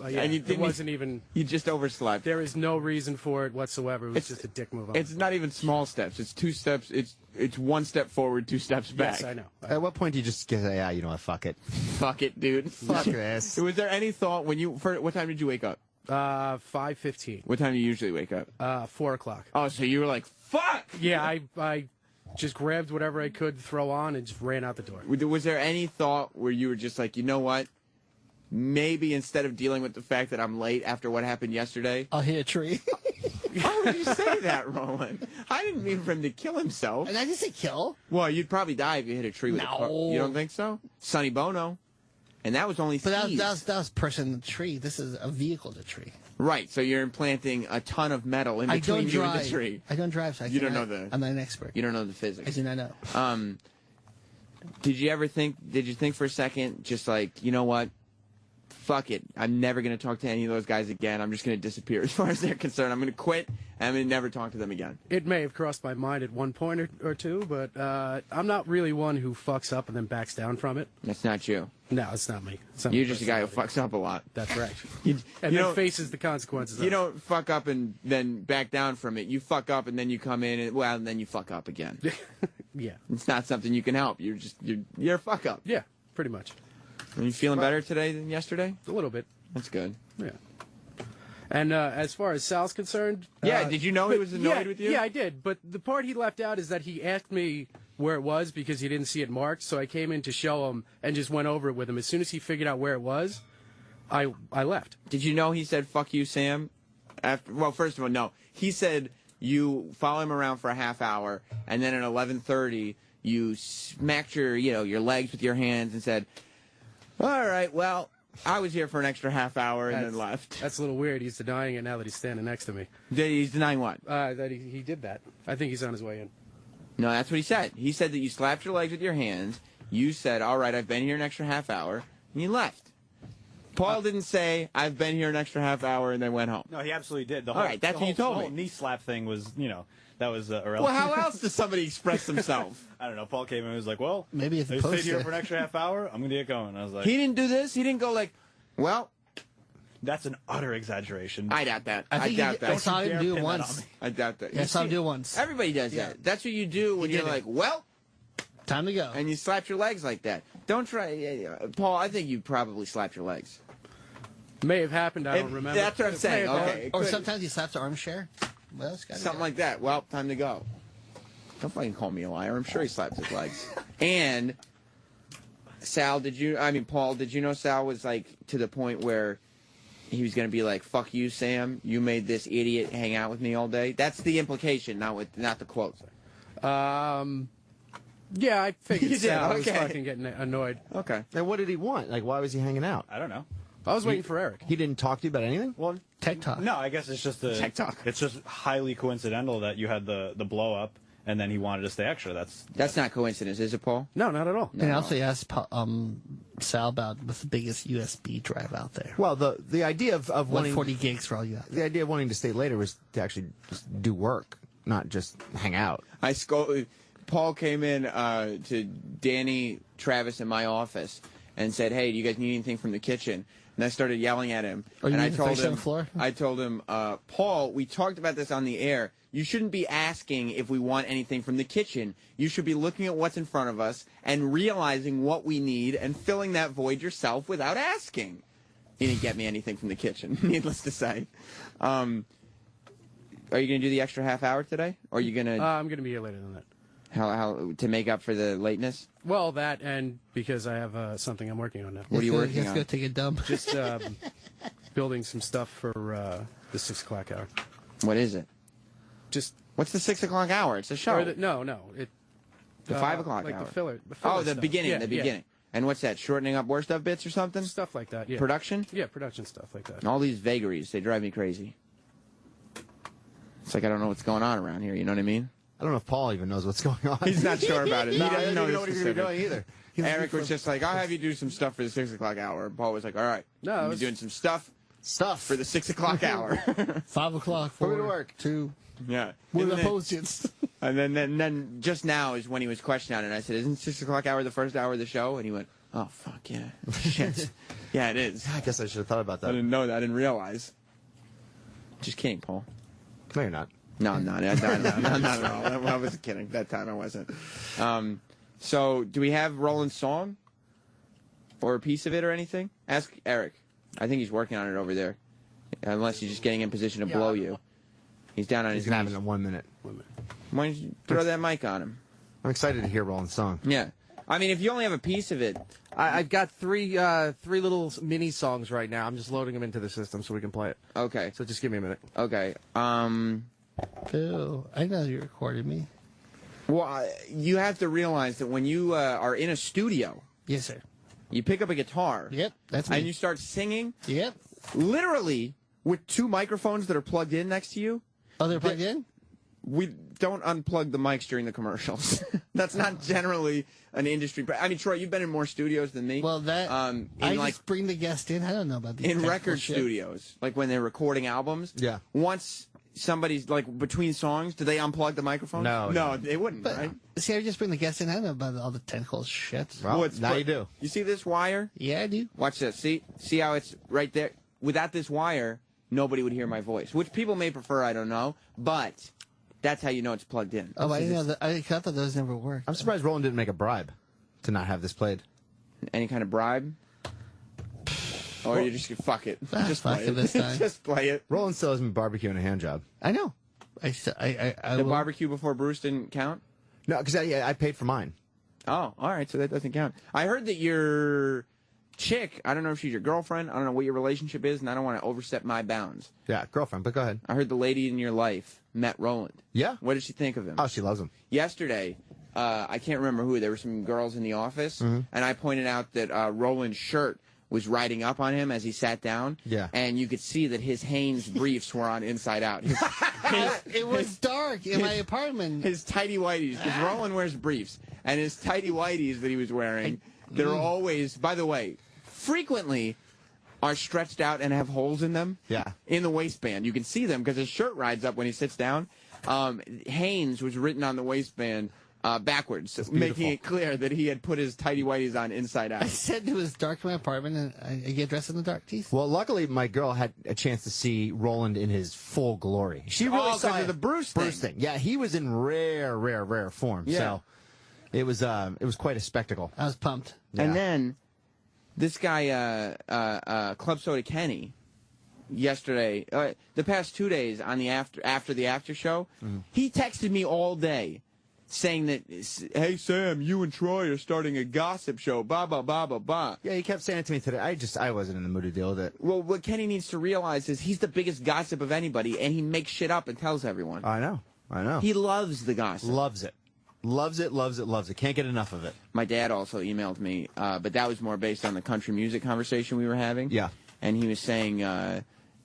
Yeah, and you it wasn't even. You just overslept. There is no reason for it whatsoever. It was just a dick move. It's not even small steps. It's 2 steps. It's 1 step forward, 2 steps back. Yes, I know. At what point do you just say, yeah, you know what, fuck it? Fuck it, dude. Fuck this. Was there any thought when you? What time did you wake up? 5:15. What time do you usually wake up? 4 o'clock. Oh, so you were like, fuck. Yeah, I just grabbed whatever I could throw on and just ran out the door. Was there any thought where you were just like, you know what? Maybe instead of dealing with the fact that I'm late after what happened yesterday, I'll hit a tree. Why would you say that, Roland? I didn't mean for him to kill himself. And I didn't say kill. Well, you'd probably die if you hit a tree with a car. You don't think so? Sonny Bono. And that was only But seeds. that was person in the tree. This is a vehicle to tree. Right, so you're implanting a ton of metal in between you and the tree. I don't drive, so You don't know the. I'm not an expert. You don't know the physics. I do not know. Did you think for a second, just like, you know what? Fuck it. I'm never going to talk to any of those guys again. I'm just going to disappear as far as they're concerned. I'm going to quit, and I'm going to never talk to them again. It may have crossed my mind at one point or two, but I'm not really one who fucks up and then backs down from it. That's not you. No, it's not me. It's not You're my just a guy who fucks up a lot. That's right. You and don't- then faces the consequences. You don't fuck up and then back down from it. You fuck up and then you come in and then you fuck up again. Yeah. It's not something you can help. You're a fuck up. Yeah, pretty much. Are you feeling better today than yesterday? A little bit. That's good. Yeah. And as far as Sal's concerned... Yeah, did you know he was annoyed with you? Yeah, I did. But the part he left out is that he asked me where it was because he didn't see it marked, so I came in to show him and just went over it with him. As soon as he figured out where it was, I left. Did you know he said, fuck you, Sam? Well, first of all, no. He said you follow him around for a half hour, and then at 11:30, you smacked your legs with your hands and said, all right, well... I was here for an extra half hour and then left. That's a little weird. He's denying it now that he's standing next to me. He's denying what? That he did that. I think he's on his way in. No, that's what he said. He said that you slapped your legs with your hands. You said, all right, I've been here an extra half hour, and you left. Paul didn't say, I've been here an extra half hour and then went home. No, he absolutely did. All right, that's what you told the me. whole knee slap thing was, that was irrelevant. Well, how else does somebody express themselves? I don't know. Paul came in and was like, well, maybe if they stayed here for an extra half hour, I'm going to get going. I was like... He didn't do this? He didn't go like, well... That's an utter exaggeration. I doubt that. I doubt that. I saw him do it once. I doubt that. Yeah, I saw him do it once. Everybody does that. That's what you do when you're like, well... Time to go. And you slap your legs like that. Don't try... Paul, I think you probably slapped your legs. May have happened. I don't remember. That's what I'm saying. Okay. Or sometimes he slaps the armchair. Well, it's gotta Something go. like that. Well, time to go. Don't fucking call me a liar. I'm sure he slapped his legs. And Paul, did you know Sal was like to the point where he was going to be like, fuck you, Sam. You made this idiot hang out with me all day. That's the implication, not the quote. Yeah, I figured You did, Sal was okay. fucking getting annoyed. Okay. And what did he want? Like, why was he hanging out? I don't know. I was waiting for Eric. He didn't talk to you about anything? Well, TikTok. No, I guess it's just Tech Talk. It's just highly coincidental that you had the blow up, and then he wanted to stay extra. That's not coincidence, is it, Paul? No, not at all. And also he asked Sal about what's the biggest USB drive out there. Well, the idea of wanting 140 gigs for all you out there. The idea of wanting to stay later was to actually just do work, not just hang out. Paul came in to Danny, Travis, in my office and said, hey, do you guys need anything from the kitchen? And I started yelling at him. Oh, you and I mean the told face on him, the floor? I told him, Paul, we talked about this on the air. You shouldn't be asking if we want anything from the kitchen. You should be looking at what's in front of us and realizing what we need and filling that void yourself without asking. He didn't get me anything from the kitchen, needless to say. Are you going to do the extra half hour today? Or are you going to... I'm going to be here later than that. How to make up for the lateness? Well, that and because I have something I'm working on now. What are you working Let's on? go take a dump. Just building some stuff for the 6 o'clock hour. What is it? Just What's the 6 o'clock hour? It's a show. no. The 5 o'clock like hour. The filler Oh, the stuff. beginning. Yeah, the yeah. beginning. And what's that? Shortening up war stuff bits or something? Stuff like that. Yeah. Production? Yeah, production stuff like that. All these vagaries, they drive me crazy. It's like I don't know what's going on around here. You know what I mean? I don't know if Paul even knows what's going on. He's not sure about it. No, He doesn't know the what he's specifics. doing either. Eric was just like, I'll have you do some stuff for the 6 o'clock hour. And Paul was like, all right. No, you're it was- doing some stuff Stuff. for the 6 o'clock hour. 5 o'clock. Put me to work. 2. Yeah. With Isn't the it- post-its. And then just now is when he was questioning it. And I said, "Isn't 6 o'clock hour the first hour of the show?" And he went, "Oh fuck yeah, shit, yeah it is." I guess I should have thought about that. I didn't know that. I didn't realize. Just kidding, Paul. No, you're not. No, I'm not. Not at all. I was kidding. That time I wasn't. So, do we have Roland's song? Or a piece of it or anything? Ask Eric. I think he's working on it over there. Unless he's just getting in position to blow you. He's down on his knees. He's going to have it in 1 minute. Why don't you throw that mic on him? I'm excited to hear Roland's song. Yeah. I mean, if you only have a piece of it. I've got three little mini songs right now. I'm just loading them into the system so we can play it. Okay. So just give me a minute. Okay. Phil, I know you recorded me. Well, you have to realize that when you are in a studio. Yes, sir. You pick up a guitar. Yep, that's me. And you start singing. Yep. Literally with 2 microphones that are plugged in next to you. Oh, they're plugged in? We don't unplug the mics during the commercials. That's not generally an industry. I mean, Troy, you've been in more studios than me. Well, that I just bring the guest in. I don't know about these in record shit. studios, like when they're recording albums. Yeah. Once somebody's like between songs, do they unplug the microphone? No, they wouldn't. But, right? See, I just bring the guest in. I don't know about all the technical shit. Well, now you do. You see this wire? Yeah, I do. Watch this. See how it's right there. Without this wire, nobody would hear my voice, which people may prefer. I don't know, but. That's how you know it's plugged in. Oh, I didn't know that. I thought those never worked. I'm surprised Roland didn't make a bribe to not have this played. Any kind of bribe? Or you just fuck it. Just fuck play it this time. Just play it. Roland still hasn't been barbecuing a hand job. I know. The will. barbecue before Bruce didn't count? No, because I paid for mine. Oh, all right. So that doesn't count. I heard that your chick, I don't know if she's your girlfriend, I don't know what your relationship is, and I don't want to overstep my bounds. Yeah, girlfriend, but go ahead. I heard the lady in your life met Roland. Yeah? What did she think of him? Oh, she loves him. Yesterday, I can't remember who, there were some girls in the office, and I pointed out that Roland's shirt was riding up on him as he sat down. Yeah. And you could see that his Hanes briefs were on inside out. It was dark in my apartment. His tighty whities, because Roland wears briefs, and his tighty whities that he was wearing, they're always, by the way, frequently are stretched out and have holes in them. Yeah. In the waistband. You can see them because his shirt rides up when he sits down. Hanes was written on the waistband backwards, making it clear that he had put his tighty whities on inside out. I said it was dark in my apartment, and I get dressed in the dark, teeth. Well, luckily, my girl had a chance to see Roland in his full glory. She really saw the Bruce thing. Yeah, he was in rare form. Yeah. So it was quite a spectacle. I was pumped. Yeah. And then this guy, Club Soda Kenny, yesterday, the past 2 days on the after the after show, he texted me all day saying that, hey, Sam, you and Troy are starting a gossip show, blah, blah, blah, blah, blah. Yeah, he kept saying it to me today. I wasn't in the mood to deal with it. Well, what Kenny needs to realize is he's the biggest gossip of anybody, and he makes shit up and tells everyone. I know. He loves the gossip. Loves it. Loves it. Can't get enough of it. My dad also emailed me, but that was more based on the country music conversation we were having. Yeah. And he was saying,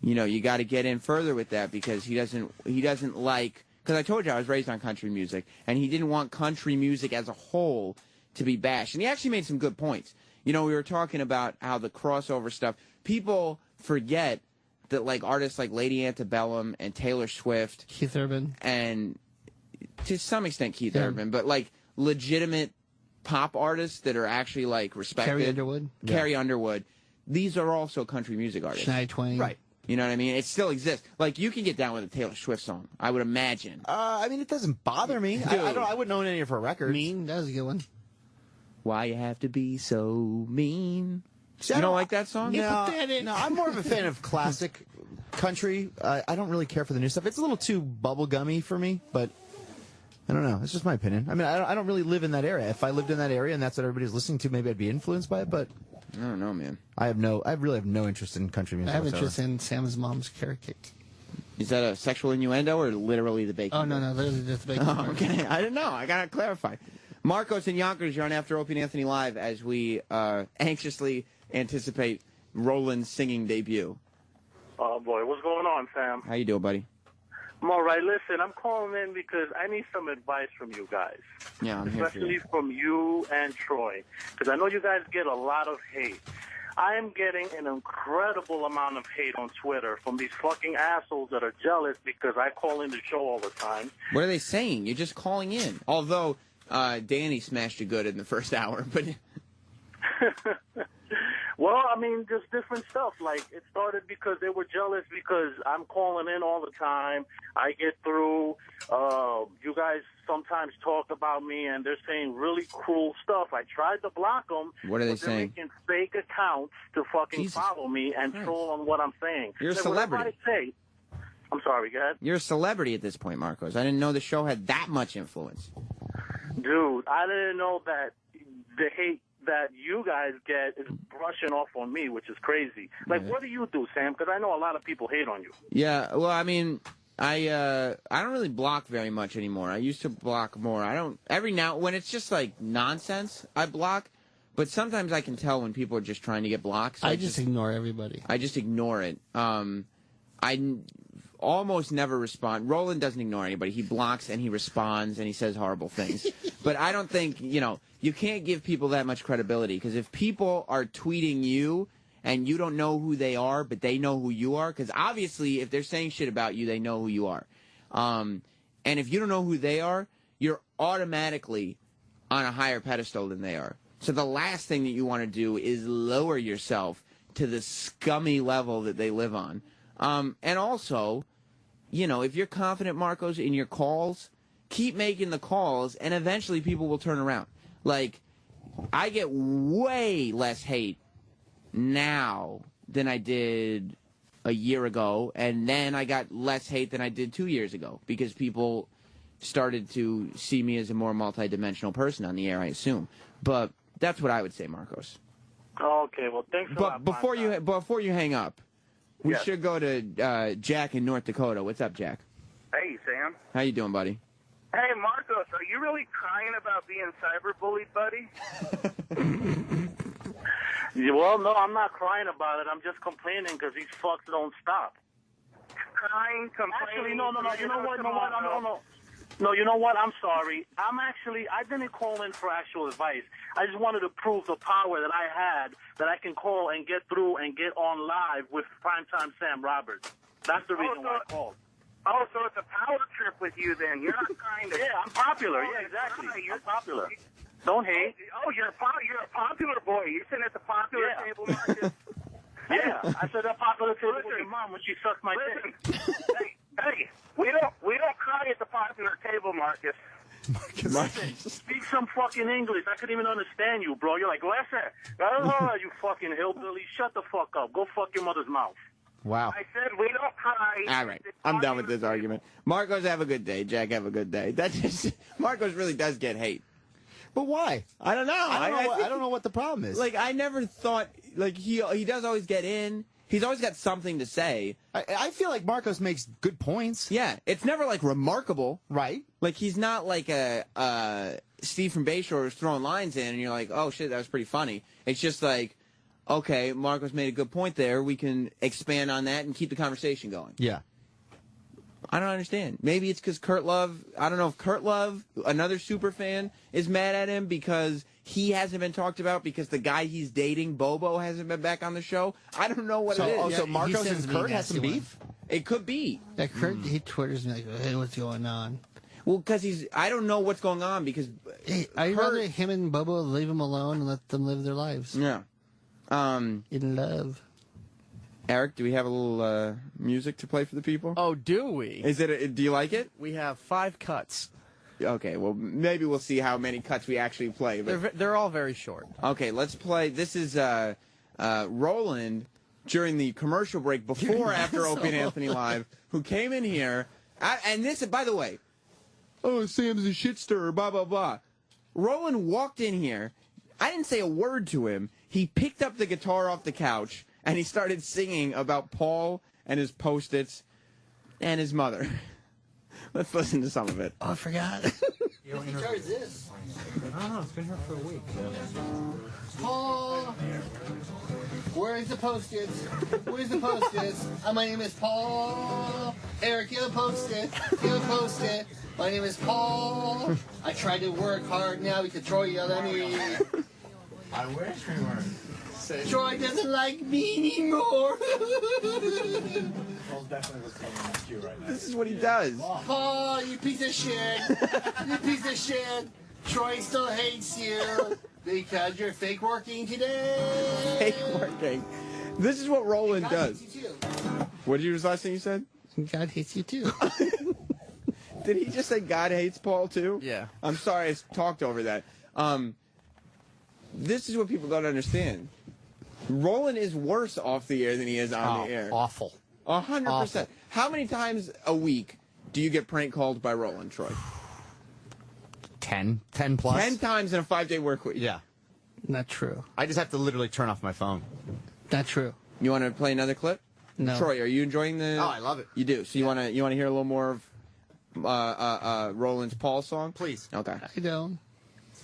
you got to get in further with that because he doesn't like, because I told you I was raised on country music, and he didn't want country music as a whole to be bashed. And he actually made some good points. We were talking about how the crossover stuff, people forget that like artists like Lady Antebellum and Taylor Swift, Keith Urban, and to some extent Keith Urban, but like legitimate pop artists that are actually like respected. Carrie Underwood. These are also country music artists. Shania Twain. Right. You know what I mean? It still exists. Like, you can get down with a Taylor Swift song, I would imagine. I mean, it doesn't bother me. I wouldn't own any of her records. Mean? That was a good one. Why you have to be so mean? See, you don't like that song? No, I'm more of a fan of classic country. I don't really care for the new stuff. It's a little too bubblegummy for me, but I don't know. It's just my opinion. I mean, I don't really live in that area. If I lived in that area and that's what everybody's listening to, maybe I'd be influenced by it, but I don't know, man. I really have no interest in country music. I have interest in Sam's mom's carrot cake. Is that a sexual innuendo or literally the bacon? Oh, no, literally just the bacon. Oh, okay. I didn't know. I got to clarify. Marcos and Yonkers, you're on After Opie and Anthony Live as we anxiously anticipate Roland's singing debut. Oh, boy. What's going on, Sam? How you doing, buddy? I'm all right. Listen, I'm calling in because I need some advice from you guys. Yeah, I'm here for Especially you. from you and Troy, because I know you guys get a lot of hate. I am getting an incredible amount of hate on Twitter from these fucking assholes that are jealous because I call in the show all the time. What are they saying? You're just calling in. Although Danny smashed you good in the first hour, but. Well, I mean, just different stuff. Like, it started because they were jealous because I'm calling in all the time. I get through. You guys sometimes talk about me, and they're saying really cruel stuff. I tried to block them. What are they but they're saying? making fake accounts to fucking follow me and troll on what I'm saying. You're a So whatever celebrity. I say, I'm sorry, go ahead. You're a celebrity at this point, Marcos. I didn't know the show had that much influence. Dude, I didn't know that the hate that you guys get is brushing off on me, which is crazy. Like, what do you do, Sam? Because I know a lot of people hate on you. Yeah, well, I mean, I don't really block very much anymore. I used to block more. I don't every now when it's just like nonsense, I block. But sometimes I can tell when people are just trying to get blocked. So I just ignore everybody. I just ignore it. Almost never respond. Roland doesn't ignore anybody. He blocks and he responds and he says horrible things. But I don't think, you can't give people that much credibility because if people are tweeting you and you don't know who they are, but they know who you are, because obviously if they're saying shit about you, they know who you are. And if you don't know who they are, you're automatically on a higher pedestal than they are. So the last thing that you want to do is lower yourself to the scummy level that they live on. And also, if you're confident, Marcos, in your calls, keep making the calls, and eventually people will turn around. Like, I get way less hate now than I did a year ago, and then I got less hate than I did 2 years ago because people started to see me as a more multidimensional person on the air, I assume. But that's what I would say, Marcos. Okay, well, thanks a lot. But before you hang up, we should go to Jack in North Dakota. What's up, Jack? Hey, Sam. How you doing, buddy? Hey, Marcos, are you really crying about being cyberbullied, buddy? Well, no, I'm not crying about it. I'm just complaining because these fucks don't stop. Crying, complaining. Actually, no. You know what? No, you know what? I'm sorry. I didn't call in for actual advice. I just wanted to prove the power that I had, that I can call and get through and get on live with Primetime Sam Roberts. That's the reason why I called. Oh, so it's a power trip with you then. You're not kind of... Yeah, I'm popular. Yeah, exactly. I'm popular. Don't hate. Oh, you're a popular boy. You're sitting at the popular table, Marcus. Yeah, I said that popular table with your mom when she sucked my dick. Hey, we don't cry at the popular table, Marcus. Listen, speak some fucking English. I couldn't even understand you, bro. You're like, listen, you fucking hillbilly. Shut the fuck up. Go fuck your mother's mouth. Wow. I said we don't cry. All right, I'm done with this argument. Marcos, have a good day. Jack, have a good day. Marcos really does get hate. But why? I don't know. I don't know what the problem is. Like, I never thought, like, he does always get in. He's always got something to say. I feel like Marcos makes good points. Yeah, it's never, like, remarkable. Right. Like, he's not like a Steve from Bayshore who's throwing lines in, and you're like, oh, shit, that was pretty funny. It's just like, okay, Marcos made a good point there. We can expand on that and keep the conversation going. Yeah. I don't understand. Maybe it's because Kurt Love, I don't know if Kurt Love, another super fan, is mad at him because he hasn't been talked about because the guy he's dating, Bobo, hasn't been back on the show. I don't know what it is. Oh, so Marcos and Kurt have some beef? It could be. Yeah, Kurt, he twitters me like, hey, what's going on? Well, because I don't know what's going on because I'd rather him and Bobo leave him alone and let them live their lives. Yeah. In love. Eric, do we have a little music to play for the people? Oh, do we? Do you like it? We have 5 cuts. Okay, well, maybe we'll see how many cuts we actually play. But... They're all very short. Okay, let's play. This is Roland during the commercial break before after Opie and Anthony Live, who came in here. And this, by the way, oh, Sam's a shit stirrer, blah, blah, blah. Roland walked in here. I didn't say a word to him. He picked up the guitar off the couch, and he started singing about Paul and his Post-its and his mother. Let's listen to some of it. Oh, I forgot. What guitar is this? I don't know. It's been here for a week. Paul, where's the Post-its? Where's the Post-its? My name is Paul. Eric, you have a Post-it. You have a Post-it. My name is Paul. I tried to work hard now because Troy yelled at me. I wish we were. say. Troy doesn't like me anymore. This is what he does. Paul, you piece of shit. You piece of shit. Troy still hates you because you're fake working today. Fake working. This is what Roland does. Hates you too. What did you last thing you said? God hates you too. Did he just say God hates Paul too? Yeah. I'm sorry, I talked over that. This is what people don't understand. Roland is worse off the air than he is on the air. Awful. 100%. How many times a week do you get prank called by Roland, Troy? 10 plus. 10 times in a 5-day work week. Yeah. Not true. I just have to literally turn off my phone. Not true. You want to play another clip? No. Troy, are you enjoying the? Oh, I love it. You do. So you want to hear a little more of Roland's Paul song? Please. Okay. I don't.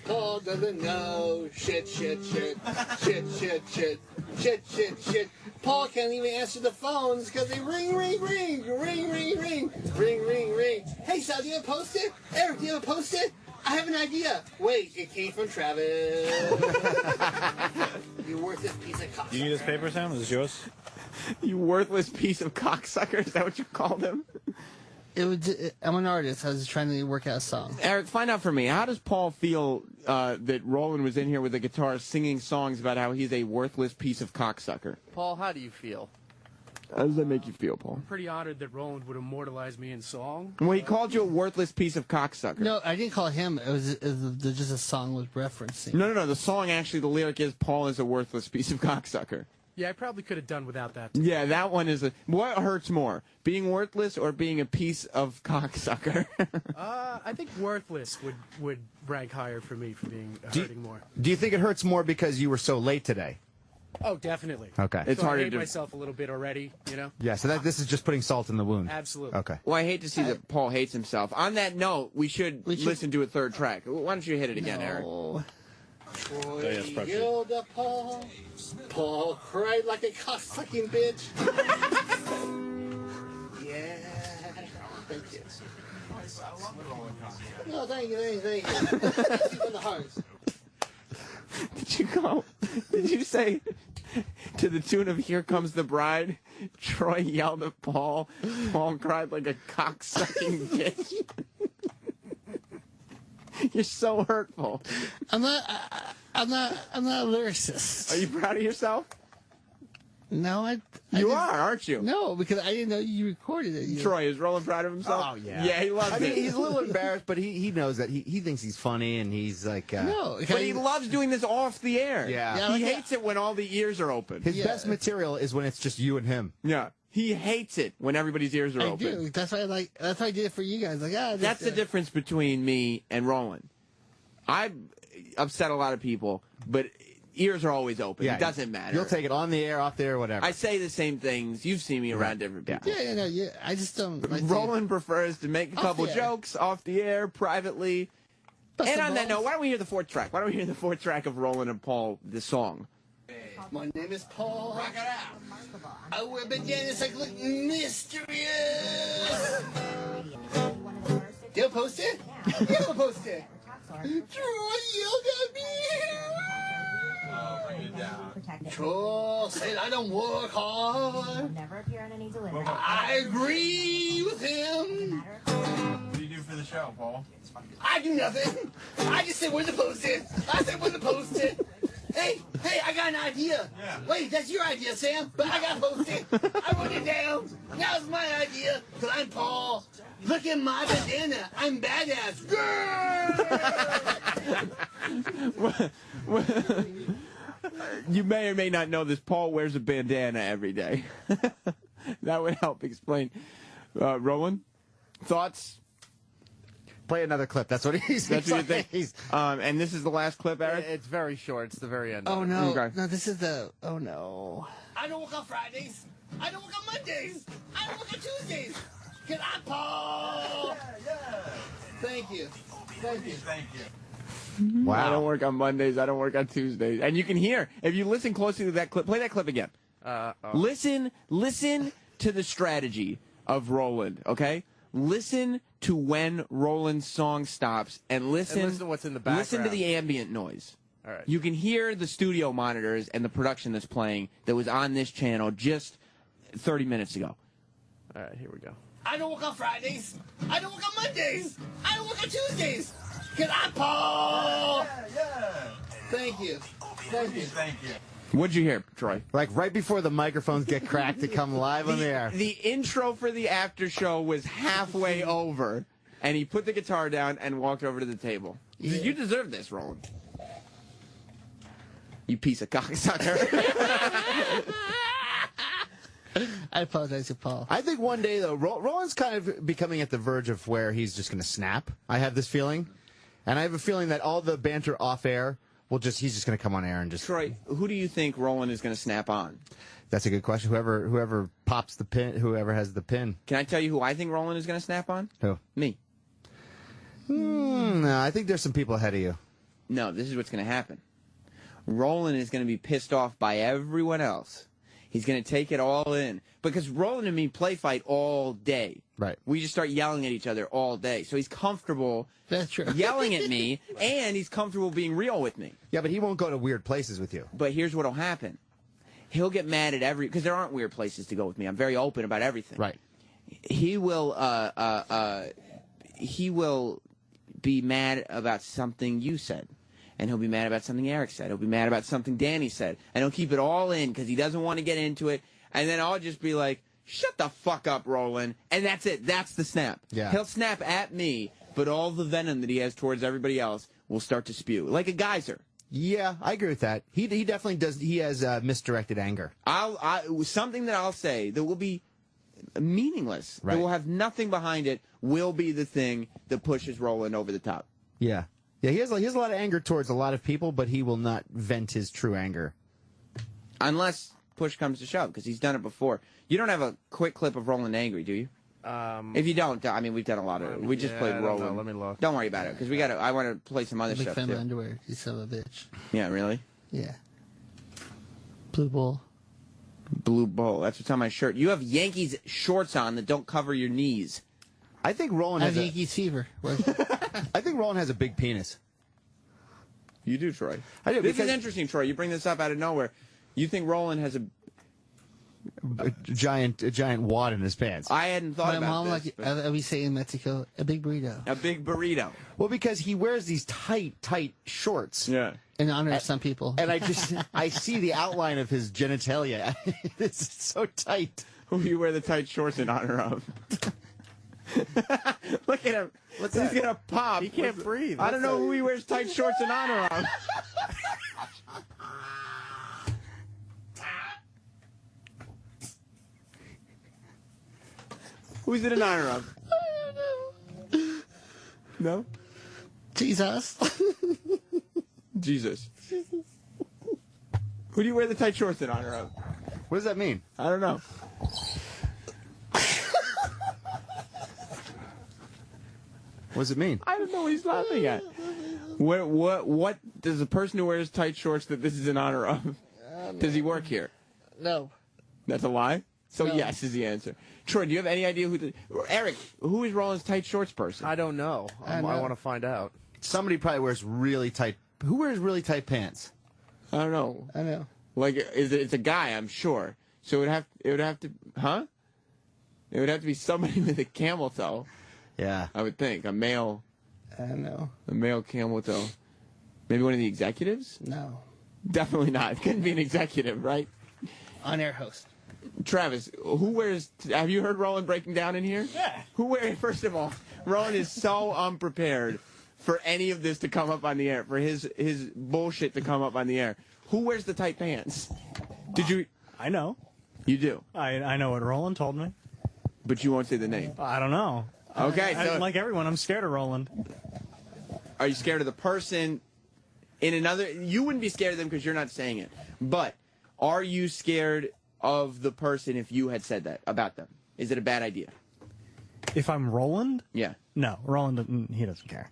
Paul doesn't know. Shit, shit, shit. Shit, shit, shit. Shit, shit, shit. Paul can't even answer the phones because they ring, ring, ring. Ring, ring, ring. Ring, ring, ring. Hey, Sal, do you have a Post-it? Eric, do you have a Post-it? I have an idea. Wait, it came from Travis. You worthless piece of cock. Do you need this paper, Sam? Is this yours? You worthless piece of cocksucker. Is that what you called him? I'm an artist. I was trying to work out a song. Eric, find out for me. How does Paul feel that Roland was in here with a guitar singing songs about how he's a worthless piece of cocksucker? Paul, how do you feel? How does that make you feel, Paul? I'm pretty honored that Roland would immortalize me in song. Well, he called you a worthless piece of cocksucker. No, I didn't call him. It was just a song with referencing. No. The song, actually, the lyric is Paul is a worthless piece of cocksucker. Yeah, I probably could have done without that. Yeah, that one is what hurts more, being worthless or being a piece of cocksucker? I think worthless would rank higher for me for being hurting more. Do you think it hurts more because you were so late today? Oh, definitely. Okay. It's So harder I hate to myself a little bit already, you know? Yeah, so this is just putting salt in the wound. Absolutely. Okay. Well, I hate to see that Paul hates himself. On that note, we should listen to a third track. Why don't you hit it again, Eric? Troy yelled at Paul. Paul cried like a cocksucking bitch. Yeah. Thank you. No, thank you. From the heart. Did you say to the tune of Here Comes the Bride, Troy yelled at Paul, Paul cried like a cocksucking bitch? You're so hurtful. I'm not a lyricist. Are you proud of yourself? No, You are, aren't you? No, because I didn't know you recorded it. Troy, is Roland proud of himself? Oh, yeah. Yeah, he loves I mean, it. he's a little embarrassed, but he knows that. He thinks he's funny, and he's like... No. But he loves doing this off the air. Yeah. He hates it when all the ears are open. His best material is when it's just you and him. Yeah. He hates it when everybody's ears are I open. do. That's why I did it for you guys. Like, That's the difference between me and Roland. I upset a lot of people, but ears are always open. Yeah, it doesn't matter. You'll take it on the air, off the air, whatever. I say the same things. You've seen me around different people. Yeah. I just don't. Like Roland prefers to make a Off couple the air. jokes off the air, privately. Bust And the on that balls. note, why don't we hear the fourth track? Why don't we hear the fourth track of Roland and Paul, the song? My name is Paul. Rock it out. I wear bandanas like look mysterious. Do you post it? You have a post it. Troy yelled at me. Troy said I don't work hard. Never appear on any delivery. I agree with him. What do you do for the show, Paul? I do nothing. I just said where's the post-it. I said where's the post-it. Hey, I got an idea. Yeah. Wait, that's your idea, Sam. But I got post-it. I wrote it down. Now it's my idea. Because I'm Paul. Look at my bandana. I'm badass. You may or may not know this. Paul wears a bandana every day. That would help explain. Roland, thoughts? Play another clip. That's what he's. That's what you think. And this is the last clip, Eric? It's very short. It's the very end. Oh, of it. no. Okay. No, this is the... Oh, no. I don't work on Fridays. I don't work on Mondays. I don't work on Tuesdays. Because I'm Paul. Thank you. Thank you. Wow. I don't work on Mondays. I don't work on Tuesdays. And you can hear, if you listen closely to that clip, play that clip again. Listen to the strategy of Roland, okay? Listen to when Roland's song stops and listen to what's in the background. Listen to the ambient noise. All right. You can hear the studio monitors and the production that's playing that was on this channel just 30 minutes ago. All right, here we go. I don't work on Fridays. I don't work on Mondays. I don't work on Tuesdays. Because I'm Paul. Yeah. Thank you. Thank you. Thank you. What'd you hear, Troy? Like right before the microphones get cracked to come live on the air. The intro for the after show was halfway over, and he put the guitar down and walked over to the table. He said, "You deserve this, Roland. You piece of cocksucker." I apologize to Paul. I think one day, though, Roland's kind of becoming at the verge of where he's just going to snap. I have this feeling. And I have a feeling that all the banter off air he's just going to come on air and just. Troy, who do you think Roland is going to snap on? That's a good question. Whoever pops the pin, whoever has the pin. Can I tell you who I think Roland is going to snap on? Who? Me. No, I think there's some people ahead of you. No, this is what's going to happen. Roland is going to be pissed off by everyone else. He's going to take it all in. Because Roland and me play fight all day. Right. We just start yelling at each other all day. So he's comfortable yelling at me, and he's comfortable being real with me. Yeah, but he won't go to weird places with you. But here's what'll happen. He'll get mad at because there aren't weird places to go with me. I'm very open about everything. Right. He will be mad about something you said. And he'll be mad about something Eric said. He'll be mad about something Danny said. And he'll keep it all in because he doesn't want to get into it. And then I'll just be like, shut the fuck up, Roland. And that's it. That's the snap. Yeah. He'll snap at me, but all the venom that he has towards everybody else will start to spew. Like a geyser. Yeah, I agree with that. He definitely does. He has misdirected anger. Something that I'll say that will be meaningless, Right. that will have nothing behind it, will be the thing that pushes Roland over the top. Yeah. Yeah, he has a lot of anger towards a lot of people, but he will not vent his true anger. Unless push comes to shove, because he's done it before. You don't have a quick clip of Roland angry, do you? If you don't, I mean, we've done a lot of it. We just played Roland. Let me look. Don't worry about it, because I want to play some other Big stuff, fan too. of underwear. You son of a bitch. Yeah, really? Yeah. Blue Bull. Blue Bull. That's what's on my shirt. You have Yankees shorts on that don't cover your knees. I think Roland I has have Yankees fever. I think Roland has a big penis. You do, Troy. I do. This is interesting, Troy. You bring this up out of nowhere. You think Roland has a giant wad in his pants. I hadn't thought My about mom, this. like we say in Mexico, a big burrito. A big burrito. Well, because he wears these tight shorts. Yeah. In honor of some people. And I see the outline of his genitalia. It's so tight. Who you wear the tight shorts in honor of? Look at him. He's gonna pop. He can't breathe. I don't know who he wears tight shorts in honor of. Who's it in honor of? I don't know. No? Jesus. Jesus. Who do you wear the tight shorts in honor of? What does that mean? I don't know. What does it mean? I don't know what he's laughing at. What does the person who wears tight shorts that this is in honor of? Does he work here? No. That's a lie? So No. yes is the answer. Troy, do you have any idea who Eric, who is Roland's tight shorts person? I don't know. I want to find out. Somebody probably wears really tight. Who wears really tight pants? I don't know. I know. Like it's a guy, I'm sure. So it would have to It would have to be somebody with a camel toe. Yeah. I would think. A male I don't know. A male camel toe. Maybe one of the executives? No. Definitely not. It couldn't be an executive, right? On-air host. Travis, who wears... Have you heard Roland breaking down in here? Yeah. Who wears... First of all, Roland is so unprepared for any of this to come up on the air, for his bullshit to come up on the air. Who wears the tight pants? Did you... I know. You do? I know what Roland told me. But you won't say the name. I don't know. Okay, so... Like everyone, I'm scared of Roland. Are you scared of the person in another... You wouldn't be scared of them because you're not saying it. But are you scared of the person if you had said that about them? Is it a bad idea? If I'm Roland? Yeah. No, Roland, he doesn't care.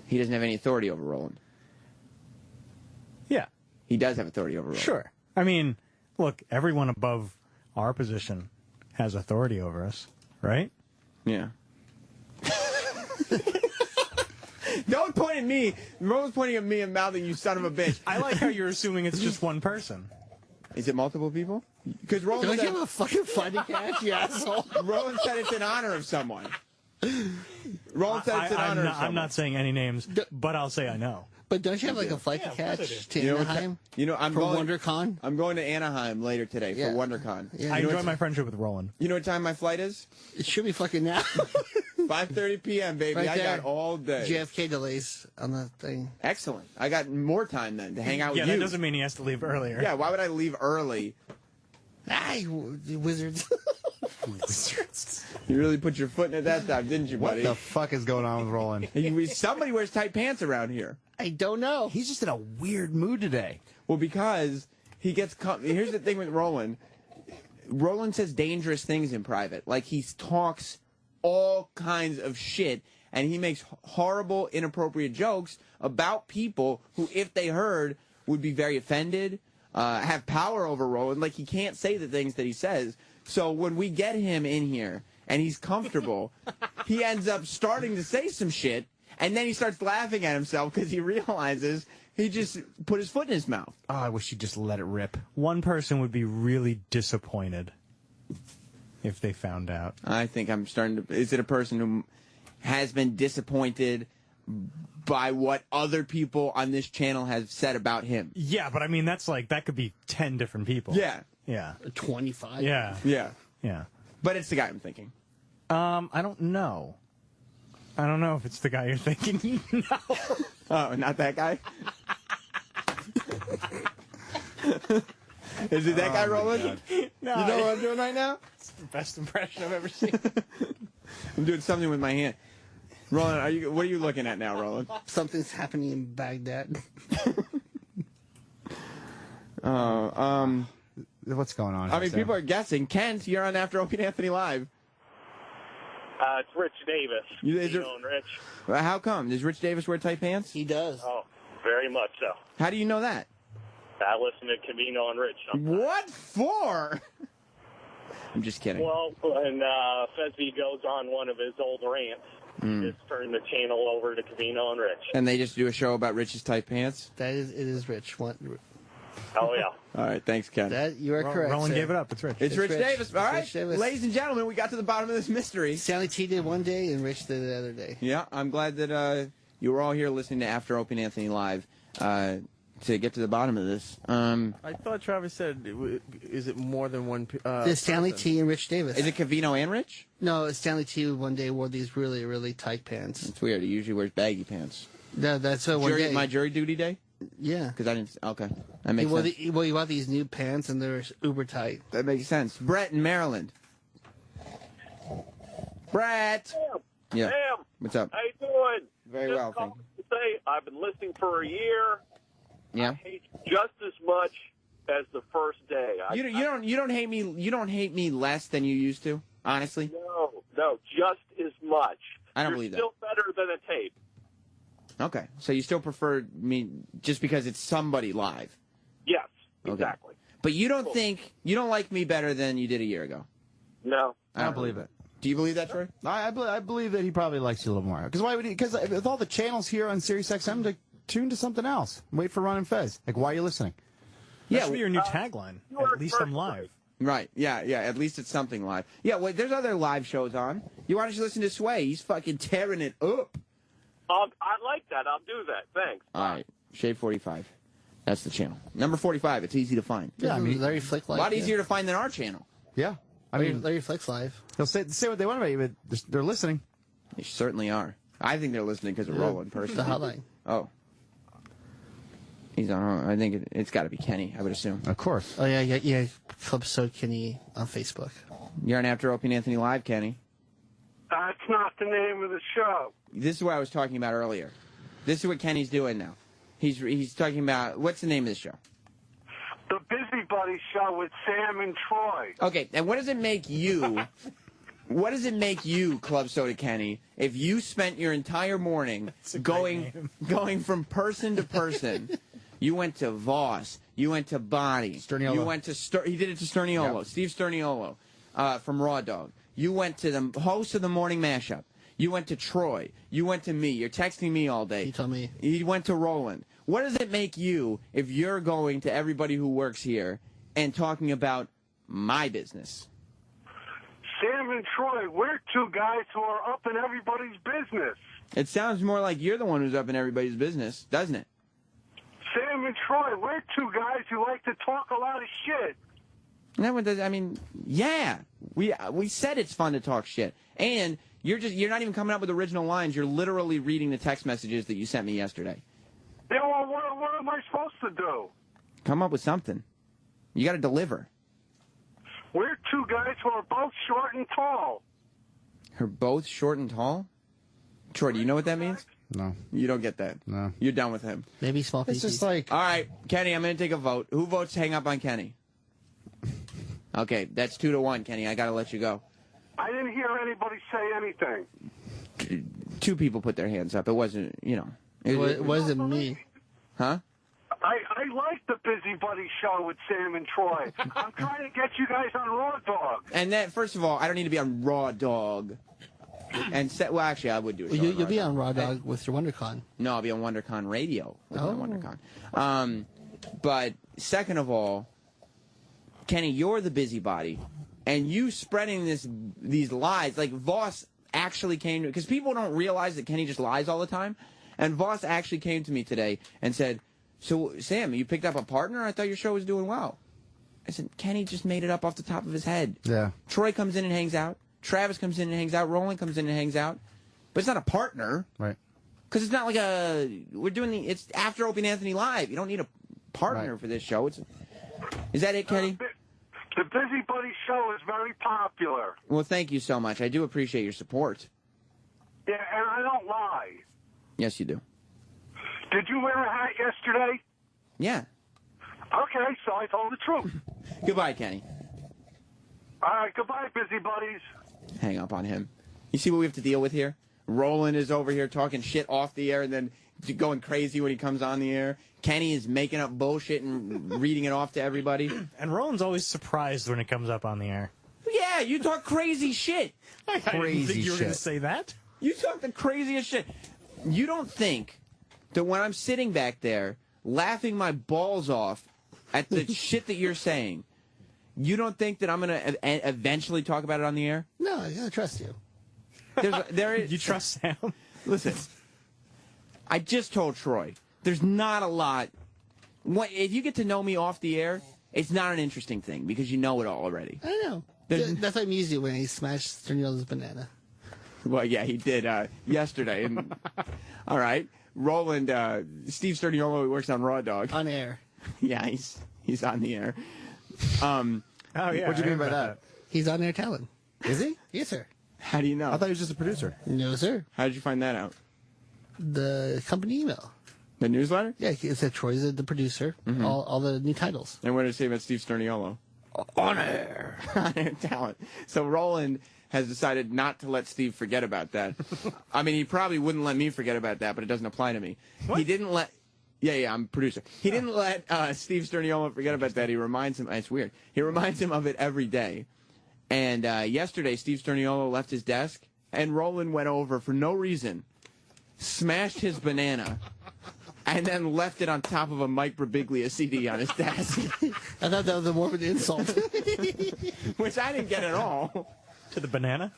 He doesn't have any authority over Roland. Yeah. He does have authority over Roland. Sure. I mean, look, everyone above our position has authority over us, right? Yeah. Don't point at me. Roland's pointing at me and mouthing, "You son of a bitch." I like how you're assuming it's just one person. Is it multiple people? Because Roland Don't said, you have a fucking funny catch, you asshole? Roland said it's in honor of someone. Roland said it's in honor of someone. I'm not saying any names, but I'll say I know. But don't you have like a flight to catch to You know, Anaheim? I'm for going WonderCon. I'm going to Anaheim later today Yeah. for WonderCon. Yeah. I You know enjoy what my friendship with Roland. You know what time my flight is? It should be fucking now. 5:30 p.m. baby. Right I there. got all day. JFK delays on the thing. Excellent. I got more time then to hang out with Yeah, you. that doesn't mean he has to leave earlier. Yeah, why would I leave early? You wizards. You really put your foot in it that time, didn't you, What buddy? the fuck is going on with Roland? Somebody wears tight pants around here. I don't know. He's just in a weird mood today. Well, because he gets... Here's the thing with Roland. Roland says dangerous things in private. Like, he talks all kinds of shit, and he makes horrible, inappropriate jokes about people who, if they heard, would be very offended, have power over Roland. Like, he can't say the things that he says. So when we get him in here, and he's comfortable, he ends up starting to say some shit, and then he starts laughing at himself because he realizes he just put his foot in his mouth. Oh, I wish he'd just let it rip. One person would be really disappointed if they found out. I think I'm starting to... Is it a person who has been disappointed by what other people on this channel have said about him? Yeah, but I mean, that's like, that could be 10 different people. Yeah. Yeah. 25. Yeah. Yeah. Yeah. But it's the guy I'm thinking. I don't know. I don't know if it's the guy you're thinking. No. Oh, not that guy? Is it that guy, Roland? No. You know what I'm doing right now? It's the best impression I've ever seen. I'm doing something with my hand. Roland, what are you looking at now, Roland? Something's happening in Baghdad. What's going on? I mean, people are guessing. Kent, you're on After Opie and Anthony Live. It's Rich Davis. Rich. How come? Does Rich Davis wear tight pants? He does. Oh, very much so. How do you know that? I listen to Cavino and Rich. What for? I'm just kidding. Well, when Fesby goes on one of his old rants, he just turned the channel over to Cavino and Rich. And they just do a show about Rich's tight pants? It is Rich. Oh, yeah. All right, thanks, Ken. You are correct. Roland sir. gave it up. It's Rich. It's Rich Davis. All It's right, Rich Davis. ladies and gentlemen, we got to the bottom of this mystery. Stanley T did one day, and Rich did the other day. Yeah, I'm glad that you were all here listening to After Opie and Anthony Live to get to the bottom of this. I thought Travis said, is it more than one There's Stanley T and Rich Davis. Is it Cavino and Rich? No, Stanley T one day wore these really, really tight pants. It's weird. He usually wears baggy pants. That's one day. My jury duty day? Yeah. Because I didn't... Okay. That makes sense. He wore these new pants, and they're uber tight. That makes sense. Brett in Maryland. Brett! Yeah. Sam, What's up? how you doing? Very Just well, calling thank to say I've been listening for a year. Yeah. I hate you just as much as the first day. You don't hate me. You don't hate me less than you used to. Honestly. No, just as much. I don't You're believe that. Still better than a tape. Okay. So you still prefer me just because it's somebody live. Yes, Okay. exactly. But you don't you don't like me better than you did a year ago. No. I don't believe it. Do you believe that, Troy? I believe that he probably likes you a little more. Because why would he? Because with all the channels here on Sirius XM, to tune to something else. Wait for Ron and Fez. Like, why are you listening? That should be your new tagline. At least I'm live. Right. Yeah. At least it's something live. Yeah. Wait. There's other live shows on. You want to listen to Sway? He's fucking tearing it up. I like that. I'll do that. Thanks. All right. Shade 45. That's the channel. Number 45. It's easy to find. Yeah, I mean, Larry Flick a Live. lot easier to find than our channel. Yeah. I mean, Larry Flick's live. They'll say what they want about you, but they're listening. They certainly are. I think they're listening because of Roland, personally. The hotline. Oh. He's on. I think it's got to be Kenny, I would assume. Of course. Oh, yeah. Club Soda Kenny on Facebook. You're on After Opie and Anthony Live, Kenny. That's not the name of the show. This is what I was talking about earlier. This is what Kenny's doing now. He's talking about, what's the name of the show? The Busybody Show with Sam and Troy. Okay, and what does it make you, Club Soda Kenny, if you spent your entire morning going from person to person? You went to Voss, you went to Bonny, Sterniolo. You went to, he did it to Sterniolo, Yep. Steve Sterniolo from Raw Dog. You went to the host of the Morning Mashup. You went to Troy. You went to me. You're texting me all day. You told me. You went to Roland. What does it make you if you're going to everybody who works here and talking about my business? Sam and Troy, we're two guys who are up in everybody's business. It sounds more like you're the one who's up in everybody's business, doesn't it? Sam and Troy, we're two guys who like to talk a lot of shit. No one does. I mean, yeah, we said it's fun to talk shit, and you're not even coming up with original lines. You're literally reading the text messages that you sent me yesterday. Yeah, well, what am I supposed to do? Come up with something. You got to deliver. We're two guys who are both short and tall. Are both short and tall? Troy, do you know what that means? No. You don't get that. No. You're done with him. Maybe small It's just like... All right, Kenny, I'm going to take a vote. Who votes hang up on Kenny? Okay, that's 2-1, Kenny. I got to let you go. I didn't hear anybody say anything. Two people put their hands up. It wasn't, you know. It wasn't me. Huh? I like the Busybody show with Sam and Troy. I'm trying to get you guys on Raw Dog. And then, first of all, I don't need to be on Raw Dog. And well, actually, I would do it. You'll be on Raw Dog with your WonderCon. No, I'll be on WonderCon Radio with my Oh. WonderCon. But second of all, Kenny, you're the busybody, and you spreading these lies. Like Voss actually came to, because people don't realize that Kenny just lies all the time. And Voss actually came to me today and said, "So Sam, you picked up a partner? I thought your show was doing well." I said, "Kenny just made it up off the top of his head." Yeah. Troy comes in and hangs out. Travis comes in and hangs out. Roland comes in and hangs out. But it's not a partner. Right. Because it's not like it's after Opie and Anthony Live. You don't need a partner for this show. Is that it, Kenny? The Busybody show is very popular. Well, thank you so much. I do appreciate your support. Yeah, and I don't lie. Yes, you do. Did you wear a hat yesterday? Yeah. Okay, so I told the truth. Goodbye, Kenny. All right, goodbye, Busybodies. Hang up on him. You see what we have to deal with here? Roland is over here talking shit off the air and then going crazy when he comes on the air. Kenny is making up bullshit and reading it off to everybody. And Roland's always surprised when it comes up on the air. Yeah, you talk crazy shit. I didn't think you were going to say that. You talk the craziest shit. You don't think that when I'm sitting back there laughing my balls off at the shit that you're saying, you don't think that I'm going to eventually talk about it on the air? No, I trust you. You trust Sam? Listen, I just told Troy, there's not a lot. If you get to know me off the air, it's not an interesting thing because you know it all already. I know. That's what I'm used to when he smashed Sterniola's banana. Well, yeah, he did yesterday. And, all right. Roland, Steve Sterniola, who works on Raw Dog. On air. Yeah, he's on the air. Oh, yeah. What do you mean by that? He's on air talent. Is he? Yes, sir. How do you know? I thought he was just a producer. No, sir. How did you find that out? The company email. The newsletter? Yeah, it said Troy's the producer. Mhm. All the new titles. And what did it say about Steve Sterniolo? On air. On air talent. So Roland has decided not to let Steve forget about that. I mean, he probably wouldn't let me forget about that, but it doesn't apply to me. He didn't let... Yeah, I'm a producer. He didn't let Steve Sterniolo forget about that. He reminds him... It's weird. He reminds him of it every day. And yesterday, Steve Sterniolo left his desk, and Roland went over for no reason, smashed his banana, and then left it on top of a Mike Birbiglia CD on his desk. I thought that was more of an insult. Which I didn't get at all. To the banana?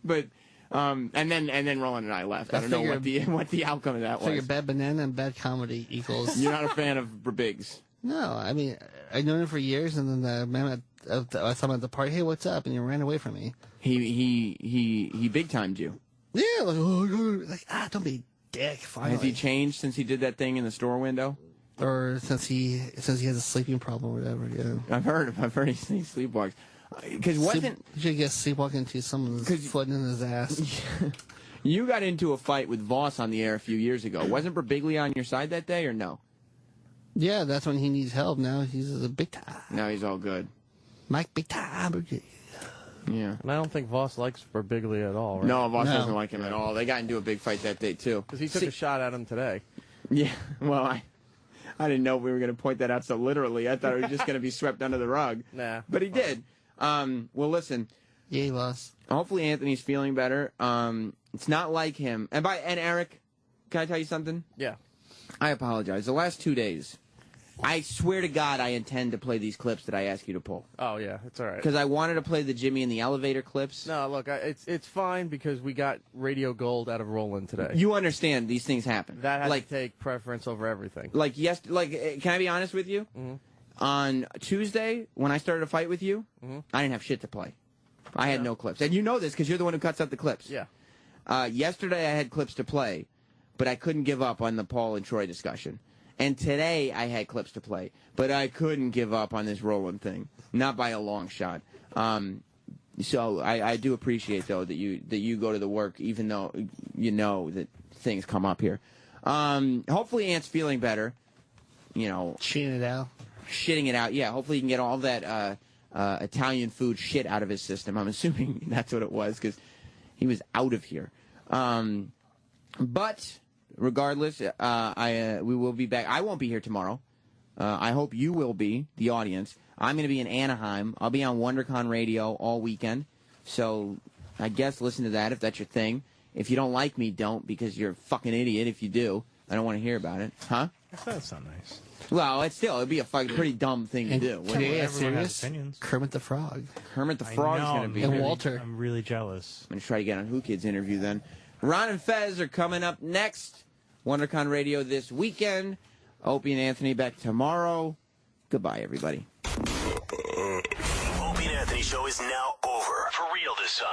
But and then Roland and I left. I don't know what the outcome of that So your was. bad banana and bad comedy equals... You're not a fan of Birbigs. No, I mean, I've known him for years, and then the man I saw him at the party, hey, what's up? And he ran away from me. He big-timed you. Yeah, like, don't be a dick, finally. Has he changed since he did that thing in the store window? Or since he has a sleeping problem or whatever, yeah. I've heard he sleepwalks. Because wasn't... You should get sleepwalking to someone's foot in his ass. You got into a fight with Voss on the air a few years ago. Wasn't Birbiglia on your side that day, or no? Yeah, that's when he needs help. Now he's a big time. Now he's all good. Mike Big Time. Yeah. And I don't think Voss likes Birbiglia at all, right? No, Voss doesn't like him at all. They got into a big fight that day, too. Because he took a shot at him today. Yeah, well, I didn't know we were going to point that out so literally. I thought it was just going to be swept under the rug. Nah. But he did. Well, listen. Yeah, he lost. Hopefully Anthony's feeling better. It's not like him. And Eric, can I tell you something? Yeah. I apologize. The last 2 days, I swear to God I intend to play these clips that I ask you to pull. Oh, yeah, it's all right. Because I wanted to play the Jimmy in the elevator clips. No, look, it's fine because we got radio gold out of Roland today. You understand these things happen. That has to take preference over everything. Can I be honest with you? Mm-hmm. On Tuesday, when I started a fight with you, I didn't have shit to play. I had no clips. And you know this because you're the one who cuts out the clips. Yeah. Yesterday I had clips to play, but I couldn't give up on the Paul and Troy discussion. And today I had clips to play, but I couldn't give up on this Roland thing. Not by a long shot. So I do appreciate, though, that you go to the work, even though you know that things come up here. Hopefully Ant's feeling better. You know, shitting it out. Yeah, hopefully he can get all that Italian food shit out of his system. I'm assuming that's what it was because he was out of here. But regardless, we will be back. I won't be here tomorrow. I hope you will be, the audience. I'm going to be in Anaheim. I'll be on WonderCon Radio all weekend. So I guess listen to that if that's your thing. If you don't like me, don't, because you're a fucking idiot. If you do, I don't want to hear about it. Huh? That's not nice. Well, it'd be a pretty dumb thing to do. Yeah, serious. Kermit the Frog. Kermit the Frog's going to be and here. Walter. I'm really jealous. I'm going to try to get on Who Kids interview then. Ron and Fez are coming up next. WonderCon Radio this weekend. Opie and Anthony back tomorrow. Goodbye, everybody. Opie and Anthony show is now over. For real this time.